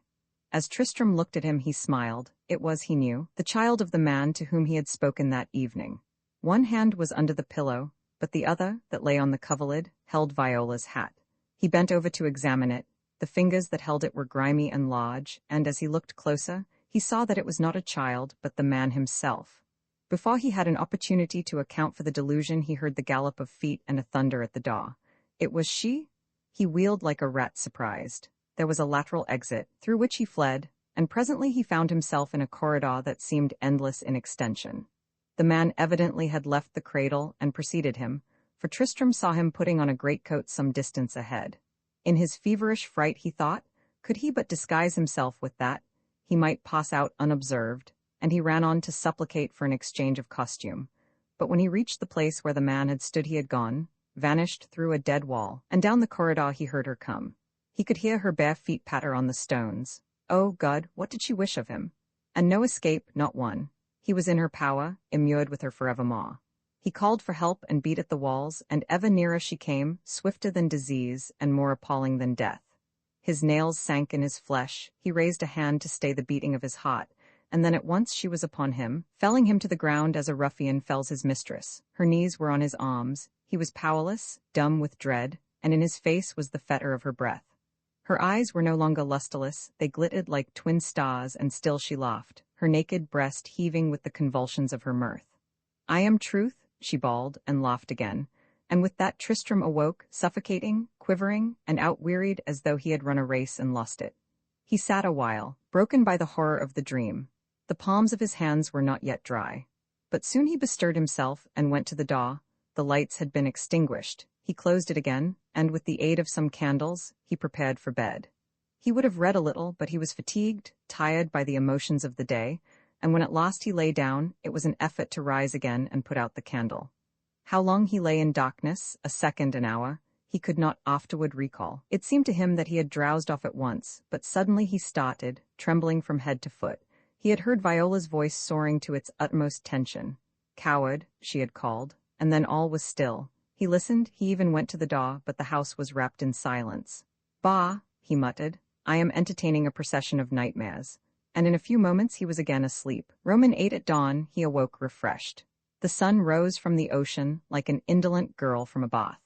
As Tristrem looked at him he smiled. It was, he knew, the child of the man to whom he had spoken that evening. One hand was under the pillow, but the other, that lay on the coverlid, held Viola's hat. He bent over to examine it. The fingers that held it were grimy and large, and as he looked closer, he saw that it was not a child, but the man himself. Before he had an opportunity to account for the delusion, he heard the gallop of feet and a thunder at the door. It was she? He wheeled like a rat surprised. There was a lateral exit, through which he fled, and presently he found himself in a corridor that seemed endless in extension. The man evidently had left the cradle and preceded him, for Tristrem saw him putting on a greatcoat some distance ahead. In his feverish fright he thought, could he but disguise himself with that, he might pass out unobserved, and he ran on to supplicate for an exchange of costume. But when he reached the place where the man had stood he had gone, vanished through a dead wall, and down the corridor he heard her come. He could hear her bare feet patter on the stones. Oh God, what did she wish of him? And no escape, not one. He was in her power, immured with her forevermore. He called for help and beat at the walls, and ever nearer she came, swifter than disease and more appalling than death. His nails sank in his flesh, he raised a hand to stay the beating of his heart, and then at once she was upon him, felling him to the ground as a ruffian fells his mistress. Her knees were on his arms, he was powerless, dumb with dread, and in his face was the fetor of her breath. Her eyes were no longer lustreless, they glittered like twin stars, and still she laughed, her naked breast heaving with the convulsions of her mirth. I am truth, she bawled, and laughed again, and with that Tristrem awoke, suffocating, quivering, and outwearied as though he had run a race and lost it. He sat a while, broken by the horror of the dream. The palms of his hands were not yet dry. But soon he bestirred himself and went to the door. The lights had been extinguished. He closed it again, and with the aid of some candles, he prepared for bed. He would have read a little, but he was fatigued, tired by the emotions of the day, and when at last he lay down, it was an effort to rise again and put out the candle. How long he lay in darkness, a second, an hour, he could not afterward recall. It seemed to him that he had drowsed off at once, but suddenly he started, trembling from head to foot. He had heard Viola's voice soaring to its utmost tension. Coward, she had called, and then all was still. He listened, he even went to the door, but the house was wrapped in silence. Bah, he muttered, I am entertaining a procession of nightmares. And in a few moments he was again asleep. Roman 8 at dawn, he awoke refreshed. The sun rose from the ocean like an indolent girl from a bath.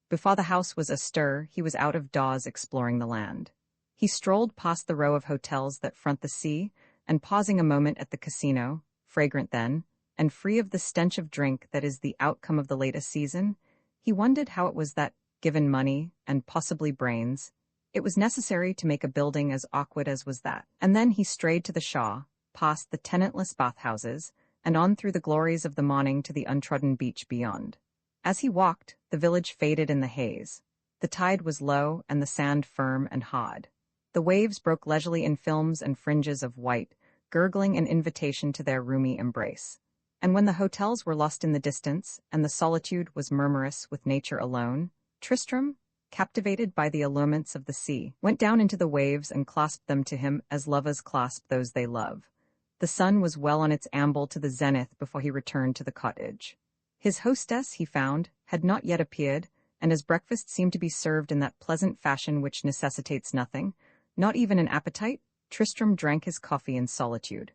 Before the house was astir, he was out of doors exploring the land. He strolled past the row of hotels that front the sea, and pausing a moment at the casino, fragrant then, and free of the stench of drink that is the outcome of the latest season, he wondered how it was that, given money, and possibly brains, It was necessary to make a building as awkward as was that. And then he strayed to the Shaw, past the tenantless bathhouses, and on through the glories of the morning to the untrodden beach beyond. As he walked, the village faded in the haze. The tide was low and the sand firm and hard. The waves broke leisurely in films and fringes of white, gurgling an invitation to their roomy embrace. And when the hotels were lost in the distance, and the solitude was murmurous with nature alone, Tristrem, captivated by the allurements of the sea, went down into the waves and clasped them to him as lovers clasp those they love. The sun was well on its amble to the zenith before he returned to the cottage. His hostess, he found, had not yet appeared, and as breakfast seemed to be served in that pleasant fashion which necessitates nothing, not even an appetite, Tristrem drank his coffee in solitude.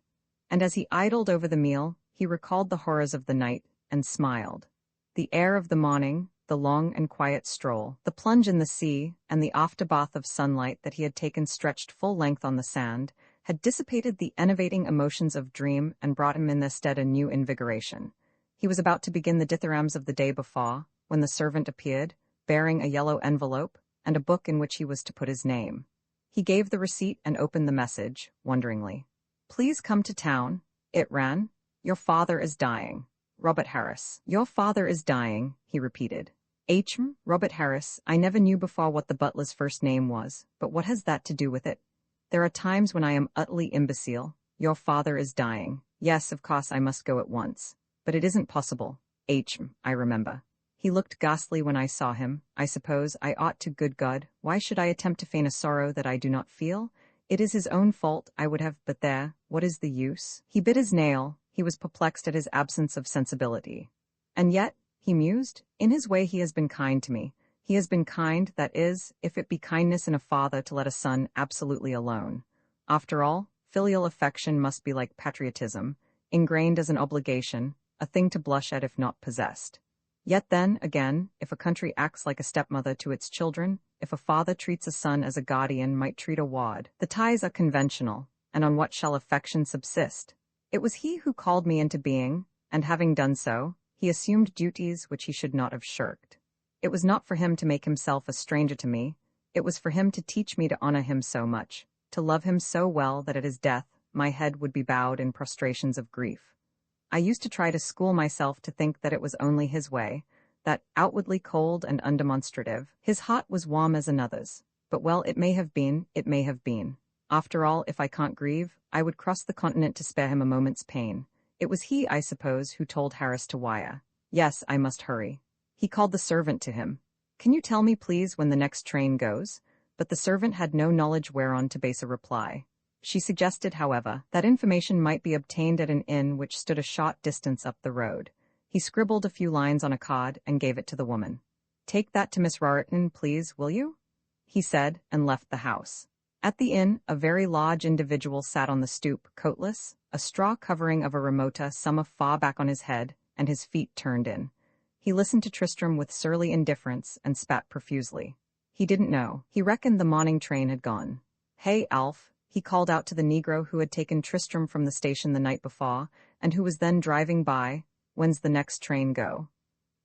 And as he idled over the meal, he recalled the horrors of the night, and smiled. The air of the morning, the long and quiet stroll, the plunge in the sea, and the afterbath of sunlight that he had taken stretched full length on the sand, had dissipated the enervating emotions of dream and brought him in their stead a new invigoration. He was about to begin the dithyrambs of the day before, when the servant appeared, bearing a yellow envelope, and a book in which he was to put his name. He gave the receipt and opened the message, wonderingly. "Please come to town," it ran. "Your father is dying. Robert Harris." "Your father is dying," he repeated. Robert Harris. I never knew before what the butler's first name was, but what has that to do with it? There are times when I am utterly imbecile. Your father is dying. Yes, of course I must go at once. But it isn't possible. I remember. He looked ghastly when I saw him. I suppose I ought to. Good God, why should I attempt to feign a sorrow that I do not feel? It is his own fault. I would have, but there, what is the use? He bit his nail. He was perplexed at his absence of sensibility. And yet, he mused, in his way he has been kind to me. He has been kind, that is, if it be kindness in a father to let a son absolutely alone. After all, filial affection must be like patriotism, ingrained as an obligation, a thing to blush at if not possessed. Yet then, again, if a country acts like a stepmother to its children, if a father treats a son as a guardian might treat a ward, the ties are conventional, and on what shall affection subsist? It was he who called me into being, and having done so, he assumed duties which he should not have shirked. It was not for him to make himself a stranger to me, it was for him to teach me to honor him so much, to love him so well that at his death my head would be bowed in prostrations of grief. I used to try to school myself to think that it was only his way, that, outwardly cold and undemonstrative, his heart was warm as another's. But well, it may have been, it may have been. After all, if I can't grieve, I would cross the continent to spare him a moment's pain. It was he, I suppose, who told Harris to wire. Yes, I must hurry. He called the servant to him. Can you tell me, please, when the next train goes? But the servant had no knowledge whereon to base a reply. She suggested, however, that information might be obtained at an inn which stood a short distance up the road. He scribbled a few lines on a card and gave it to the woman. "Take that to Miss Raritan, please, will you?" he said, and left the house. At the inn, a very large individual sat on the stoop, coatless, a straw covering of a remota summer far back on his head, and his feet turned in. He listened to Tristrem with surly indifference and spat profusely. He didn't know. He reckoned the morning train had gone. "Hey, Alf," he called out to the Negro who had taken Tristrem from the station the night before, and who was then driving by, "When's the next train go?"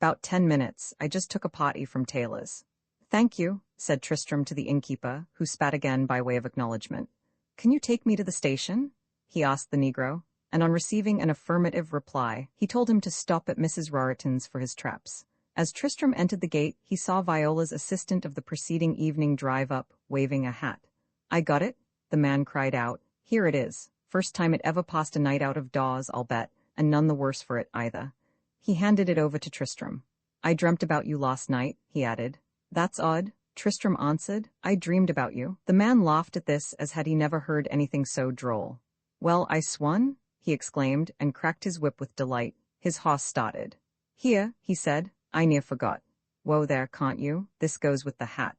"'Bout 10 minutes. I just took a party from Taylor's." "Thank you," said Tristrem to the innkeeper, who spat again by way of acknowledgement. "Can you take me to the station?" he asked the Negro, and on receiving an affirmative reply, he told him to stop at Mrs. Raritan's for his traps. As Tristrem entered the gate, he saw Viola's assistant of the preceding evening drive up, waving a hat. "I got it," the man cried out. "Here it is. First time it ever passed a night out of doors, I'll bet, and none the worse for it, either." He handed it over to Tristrem. "I dreamt about you last night," he added. "That's odd," Tristrem answered. "I dreamed about you." The man laughed at this as had he never heard anything so droll. "Well, I swan," he exclaimed, and cracked his whip with delight. His horse started. "Here," he said, "I near forgot. Whoa there, can't you? This goes with the hat."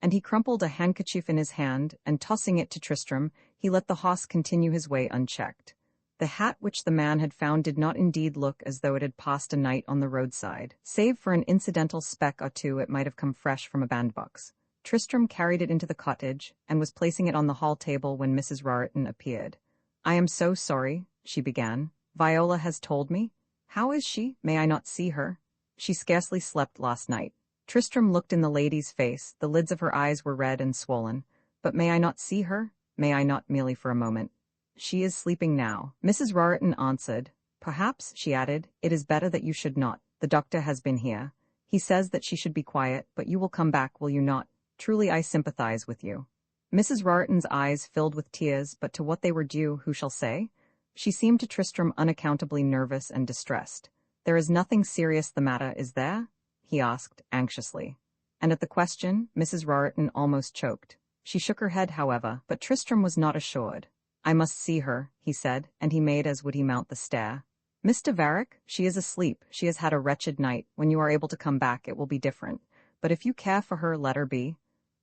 And he crumpled a handkerchief in his hand, and tossing it to Tristrem, he let the horse continue his way unchecked. The hat which the man had found did not indeed look as though it had passed a night on the roadside. Save for an incidental speck or two, it might have come fresh from a bandbox. Tristrem carried it into the cottage, and was placing it on the hall table when Mrs. Raritan appeared. "I am so sorry," she began. "Viola has told me." "How is she? May I not see her?" "She scarcely slept last night." Tristram looked in the lady's face, the lids of her eyes were red and swollen. But may I not see her? May I not merely for a moment? She is sleeping now. Mrs. Raritan answered. Perhaps, she added, it is better that you should not. The doctor has been here. He says that she should be quiet, but you will come back, will you not? Truly I sympathize with you. Mrs. Raritan's eyes filled with tears, but to what they were due, who shall say? She seemed to Tristram unaccountably nervous and distressed. There is nothing serious the matter, is there? He asked, anxiously. And at the question, Mrs. Raritan almost choked. She shook her head, however, but Tristram was not assured. I must see her, he said, and he made as would he mount the stair. Mr. Varick, she is asleep, she has had a wretched night. When you are able to come back, it will be different. But if you care for her, let her be.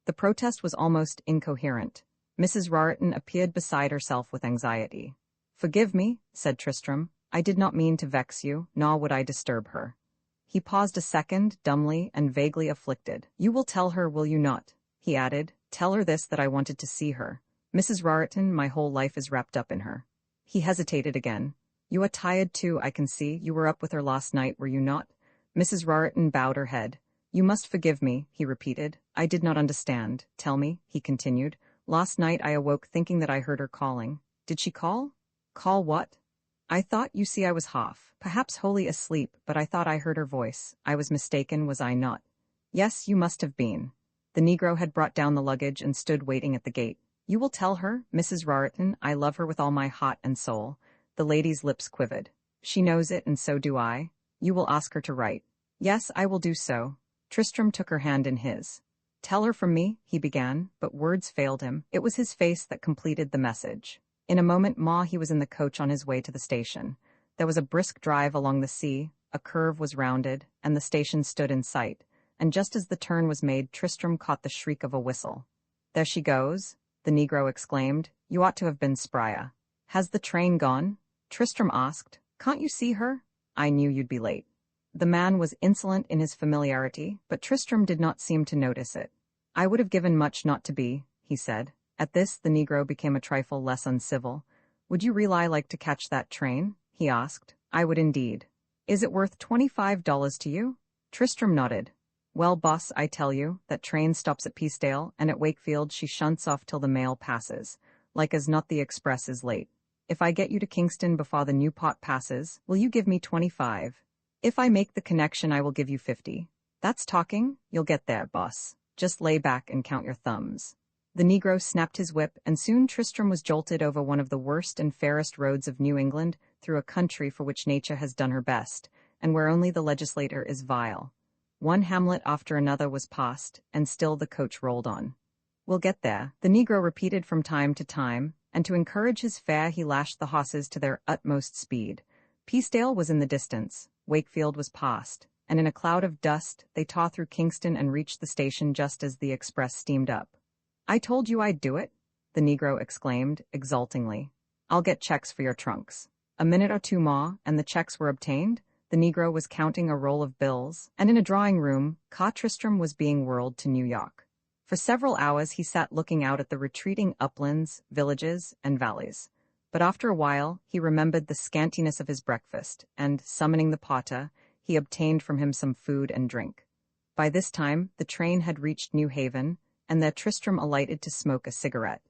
The protest was almost incoherent. Mrs. Raritan appeared beside herself with anxiety. Forgive me, said Tristram. I did not mean to vex you, nor would I disturb her. He paused a second, dumbly and vaguely afflicted. You will tell her, will you not? He added. Tell her this, that I wanted to see her. Mrs. Raritan, my whole life is wrapped up in her. He hesitated again. You are tired too, I can see. You were up with her last night, were you not? Mrs. Raritan bowed her head. You must forgive me, he repeated. I did not understand. Tell me, he continued. Last night I awoke thinking that I heard her calling. Did she call? Call what? I thought, you see, I was perhaps wholly asleep, but I thought I heard her voice. I was mistaken, was I not? Yes, you must have been. The negro had brought down the luggage and stood waiting at the gate. You will tell her, Mrs. Raritan, I love her with all my heart and soul. The lady's lips quivered. She knows it, and so do I. You will ask her to write. Yes, I will do so. Tristram took her hand in his. Tell her from me, he began, but words failed him. It was his face that completed the message. In a moment more he was in the coach on his way to the station. There was a brisk drive along the sea, a curve was rounded, and the station stood in sight. And just as the turn was made, Tristram caught the shriek of a whistle. There she goes, the negro exclaimed. You ought to have been sprier. Has the train gone? Tristram asked. Can't you see her? I knew you'd be late. The man was insolent in his familiarity, but Tristram did not seem to notice it. I would have given much not to be, he said. At this, the negro became a trifle less uncivil. Would you really like to catch that train? He asked. I would indeed. Is it worth $25 to you? Tristram nodded. Well, boss, I tell you, that train stops at Peacedale, and at Wakefield she shunts off till the mail passes. Like as not the express is late. If I get you to Kingston before the new pot passes, will you give me 25? If I make the connection, I will give you 50. That's talking. You'll get there, boss. Just lay back and count your thumbs. The negro snapped his whip, and soon Tristram was jolted over one of the worst and fairest roads of New England, through a country for which nature has done her best, and where only the legislator is vile. One hamlet after another was passed, and still the coach rolled on. We'll get there, the negro repeated from time to time, and to encourage his fare he lashed the horses to their utmost speed. Peacedale was in the distance, Wakefield was past, and in a cloud of dust they tore through Kingston and reached the station just as the express steamed up. I told you I'd do it, the negro exclaimed, exultingly. I'll get checks for your trunks. A minute or two more, and the checks were obtained. The negro was counting a roll of bills, and in a drawing-room, Tristram was being whirled to New York. For several hours he sat looking out at the retreating uplands, villages, and valleys. But after a while he remembered the scantiness of his breakfast, and, summoning the porter, he obtained from him some food and drink. By this time the train had reached New Haven, and there Tristram alighted to smoke a cigarette.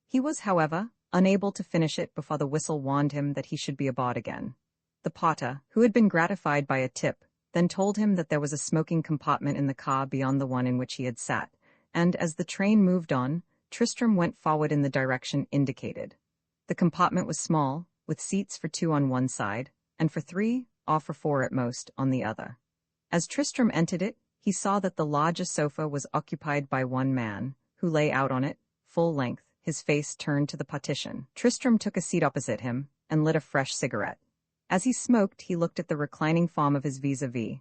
He was, however, unable to finish it before the whistle warned him that he should be aboard again. The porter, who had been gratified by a tip, then told him that there was a smoking compartment in the car beyond the one in which he had sat, and as the train moved on, Tristram went forward in the direction indicated. The compartment was small, with seats for two on one side, and for three, or for four at most, on the other. As Tristram entered it, he saw that the largest sofa was occupied by one man, who lay out on it, full length, his face turned to the partition. Tristram took a seat opposite him, and lit a fresh cigarette. As he smoked, he looked at the reclining form of his vis-a-vis.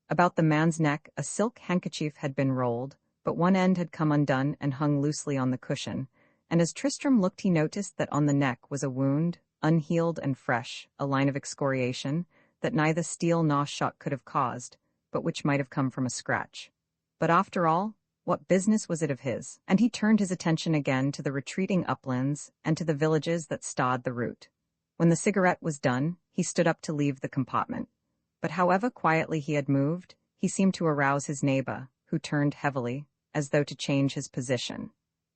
About the man's neck, a silk handkerchief had been rolled, but one end had come undone and hung loosely on the cushion, and as Tristram looked he noticed that on the neck was a wound, unhealed and fresh, a line of excoriation, that neither steel nor shot could have caused, but which might have come from a scratch. But after all, what business was it of his? And he turned his attention again to the retreating uplands and to the villages that starred the route. When the cigarette was done, he stood up to leave the compartment. But however quietly he had moved, he seemed to arouse his neighbor, who turned heavily, as though to change his position.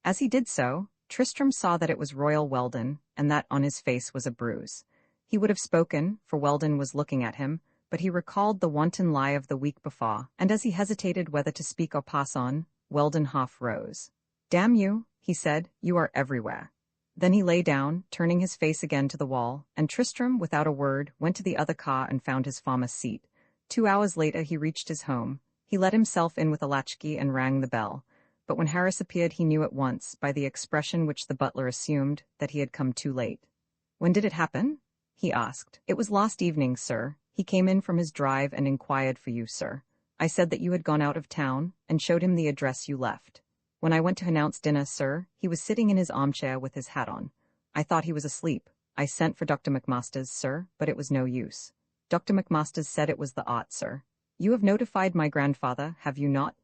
As he did so, Tristram saw that it was Royal Weldon, and that on his face was a bruise. He would have spoken, for Weldon was looking at him, but he recalled the wanton lie of the week before, and as he hesitated whether to speak or pass on, Weldon half rose. "Damn you," he said, "you are everywhere." Then he lay down, turning his face again to the wall, and Tristram, without a word, went to the other car and found his former seat. 2 hours later he reached his home. He let himself in with a latchkey and rang the bell. But when Harris appeared he knew at once, by the expression which the butler assumed, that he had come too late. "When did it happen?" he asked. "It was last evening, sir. He came in from his drive and inquired for you, sir. I said that you had gone out of town, and showed him the address you left. When I went to announce dinner, sir, he was sitting in his armchair with his hat on. I thought he was asleep. I sent for Dr. McMasters, sir, but it was no use. Dr. McMasters said it was the art, sir. You have notified my grandfather, have you not?"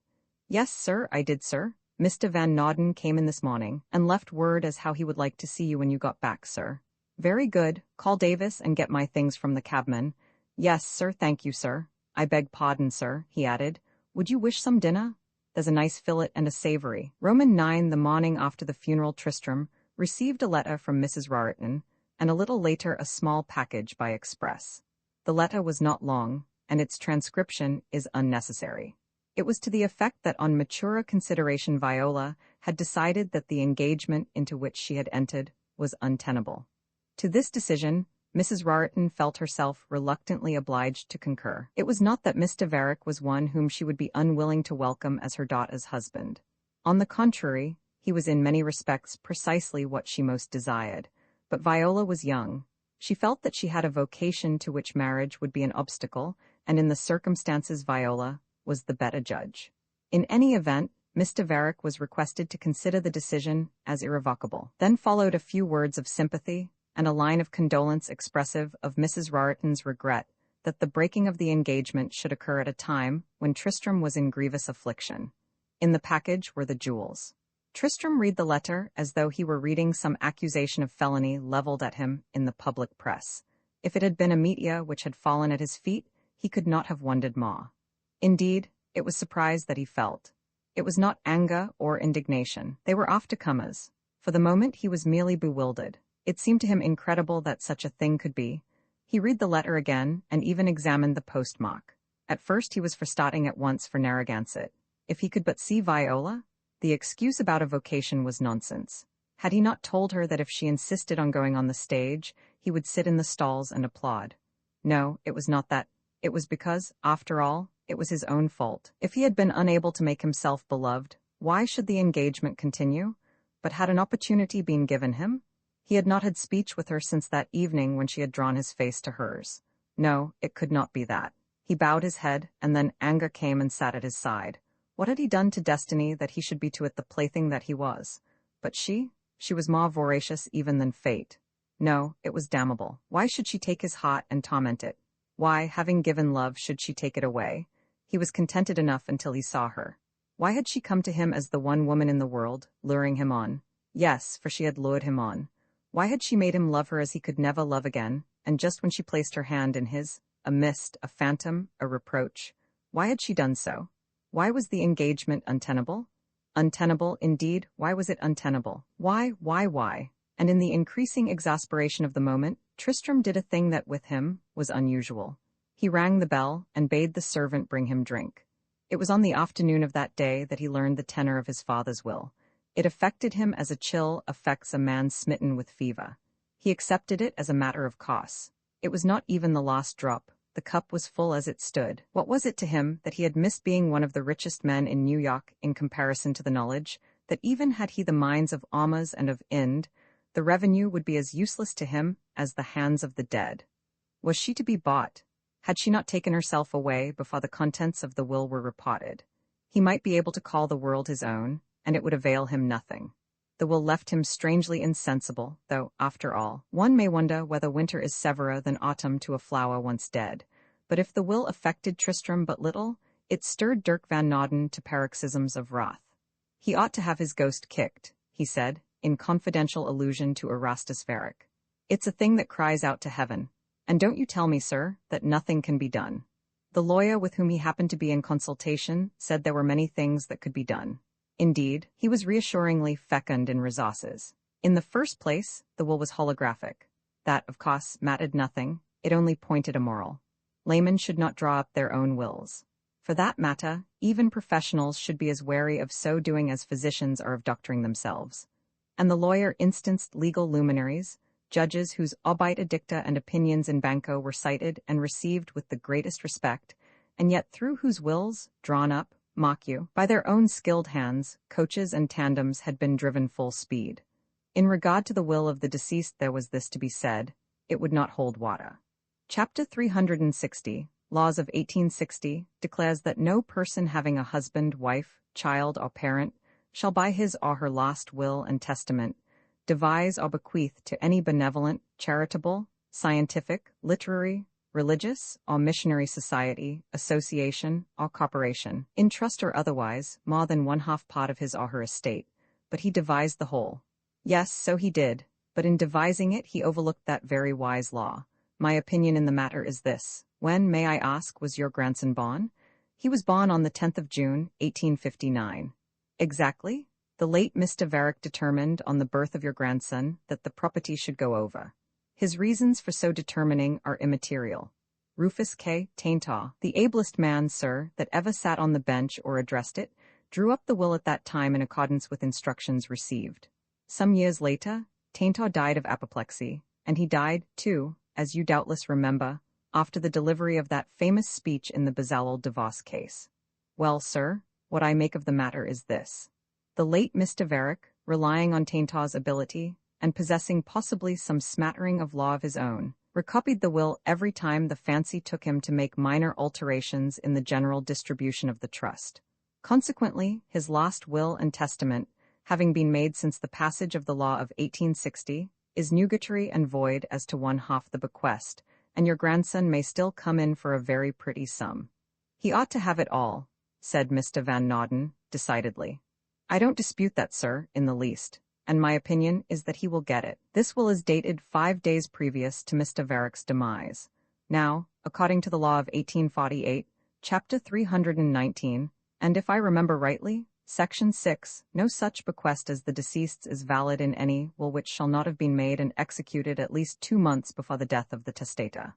"Yes, sir, I did, sir. Mr. Van Norden came in this morning, and left word as how he would like to see you when you got back, sir." "Very good. Call Davis and get my things from the cabman." "Yes, sir, thank you, sir. I beg pardon, sir," he added. "Would you wish some dinner? There's a nice fillet and a savory." Roman 9. The morning after the funeral, Tristram received a letter from Mrs. Raritan, and a little later a small package by express. The letter was not long, and its transcription is unnecessary. It was to the effect that on maturer consideration Viola had decided that the engagement into which she had entered was untenable. To this decision, Mrs. Raritan felt herself reluctantly obliged to concur. It was not that Mr. Varick was one whom she would be unwilling to welcome as her daughter's husband. On the contrary, he was in many respects precisely what she most desired. But Viola was young. She felt that she had a vocation to which marriage would be an obstacle, and in the circumstances Viola was the better judge. In any event, Mr. Varick was requested to consider the decision as irrevocable. Then followed a few words of sympathy, and a line of condolence expressive of Mrs. Raritan's regret that the breaking of the engagement should occur at a time when Tristram was in grievous affliction. In the package were the jewels. Tristram read the letter as though he were reading some accusation of felony leveled at him in the public press. If it had been a meteor which had fallen at his feet, he could not have wondered more. Indeed, it was surprise that he felt. It was not anger or indignation. They were aftercomers. For the moment he was merely bewildered. It seemed to him incredible that such a thing could be. He read the letter again, and even examined the postmark. At first he was for starting at once for Narragansett. If he could but see Viola, the excuse about a vocation was nonsense. Had he not told her that if she insisted on going on the stage, he would sit in the stalls and applaud? No, it was not that. It was because, after all, it was his own fault. If he had been unable to make himself beloved, why should the engagement continue? But had an opportunity been given him? He had not had speech with her since that evening when she had drawn his face to hers. No, it could not be that. He bowed his head, and then anger came and sat at his side. What had he done to destiny that he should be to it the plaything that he was? But she was more voracious even than fate. No, it was damnable. Why should she take his heart and torment it? Why, having given love, should she take it away? He was contented enough until he saw her. Why had she come to him as the one woman in the world, luring him on? Yes, for she had lured him on. Why had she made him love her as he could never love again, and just when she placed her hand in his, a mist, a phantom, a reproach? Why had she done so? Why was the engagement untenable? Untenable, indeed, why was it untenable? Why? And in the increasing exasperation of the moment, Tristram did a thing that with him was unusual. He rang the bell and bade the servant bring him drink. It was on the afternoon of that day that he learned the tenor of his father's will. It affected him as a chill affects a man smitten with fever. He accepted it as a matter of course. It was not even the last drop. The cup was full as it stood. What was it to him that he had missed being one of the richest men in New York in comparison to the knowledge that even had he the minds of Almas and of Ind, the revenue would be as useless to him as the hands of the dead? Was she to be bought? Had she not taken herself away before the contents of the will were reported? He might be able to call the world his own, and it would avail him nothing. The will left him strangely insensible, though, after all, one may wonder whether winter is severer than autumn to a flower once dead. But if the will affected Tristram but little, it stirred Dirk Van Norden to paroxysms of wrath. He ought to have his ghost kicked, he said, in confidential allusion to Erastus Varick. It's a thing that cries out to heaven. And don't you tell me, sir, that nothing can be done. The lawyer with whom he happened to be in consultation said there were many things that could be done. Indeed, he was reassuringly fecund in resources. In the first place, the will was holographic. That, of course, mattered nothing, it only pointed a moral. Laymen should not draw up their own wills. For that matter, even professionals should be as wary of so doing as physicians are of doctoring themselves. And the lawyer instanced legal luminaries, judges whose obite edicta and opinions in banco were cited and received with the greatest respect, and yet through whose wills, drawn up, mock you, by their own skilled hands, coaches and tandems had been driven full speed. In regard to the will of the deceased there was this to be said, it would not hold water. Chapter 360, Laws of 1860, declares that no person having a husband, wife, child, or parent shall by his or her last will and testament devise or bequeath to any benevolent, charitable, scientific, literary, religious, or missionary society, association, or corporation, in trust or otherwise, more than 1/2 part of his or her estate, but he devised the whole. Yes, so he did, but in devising it he overlooked that very wise law. My opinion in the matter is this. When, may I ask, was your grandson born? He was born on the 10th of June, 1859. Exactly. The late Mr. Varick determined on the birth of your grandson that the property should go over. His reasons for so determining are immaterial. Rufus K. Taintaw, the ablest man, sir, that ever sat on the bench or addressed it, drew up the will at that time in accordance with instructions received. Some years later, Taintaw died of apoplexy, and he died, too, as you doubtless remember, after the delivery of that famous speech in the Bezalel divorce case. Well, sir, what I make of the matter is this. The late Mr. Varick, relying on Taintaw's ability, and possessing possibly some smattering of law of his own, recopied the will every time the fancy took him to make minor alterations in the general distribution of the trust. Consequently, his last will and testament, having been made since the passage of the law of 1860, is nugatory and void as to 1/2 the bequest, and your grandson may still come in for a very pretty sum. He ought to have it all, said Mr. Van Nauden, decidedly. I don't dispute that, sir, in the least, and my opinion is that he will get it. This will is dated 5 days previous to Mr. Varick's demise. Now, according to the law of 1848, Chapter 319, and if I remember rightly, Section 6, no such bequest as the deceased's is valid in any will which shall not have been made and executed at least 2 months before the death of the testator.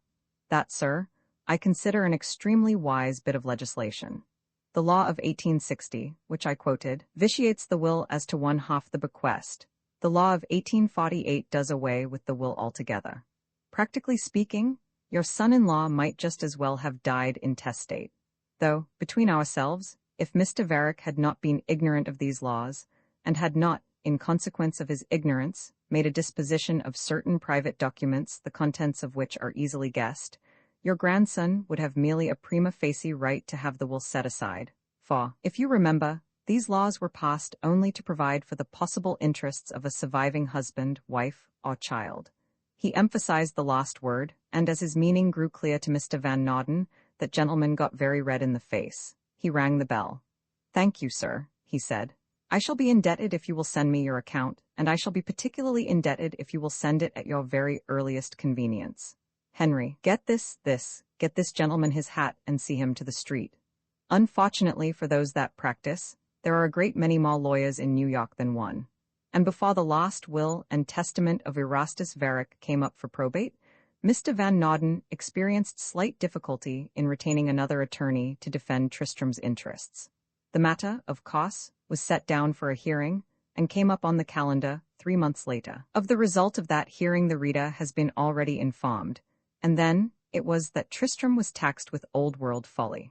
That, sir, I consider an extremely wise bit of legislation. The law of 1860, which I quoted, vitiates the will as to 1/2 the bequest. The law of 1848 does away with the will altogether. Practically speaking, your son-in-law might just as well have died intestate. Though, between ourselves, if Mr. Varick had not been ignorant of these laws, and had not, in consequence of his ignorance, made a disposition of certain private documents the contents of which are easily guessed, your grandson would have merely a prima facie right to have the will set aside. For, if you remember, these laws were passed only to provide for the possible interests of a surviving husband, wife, or child. He emphasized the last word, and as his meaning grew clear to Mr. Van Nauden, that gentleman got very red in the face. He rang the bell. Thank you, sir, he said. I shall be indebted if you will send me your account, and I shall be particularly indebted if you will send it at your very earliest convenience. Henry, get this gentleman his hat and see him to the street. Unfortunately for those that practice, there are a great many more lawyers in New York than one. And before the last will and testament of Erastus Varick came up for probate, Mr. Van Nauden experienced slight difficulty in retaining another attorney to defend Tristrem's interests. The matter, of course, was set down for a hearing, and came up on the calendar 3 months later. Of the result of that hearing the reader has been already informed, and then it was that Tristrem was taxed with old-world folly.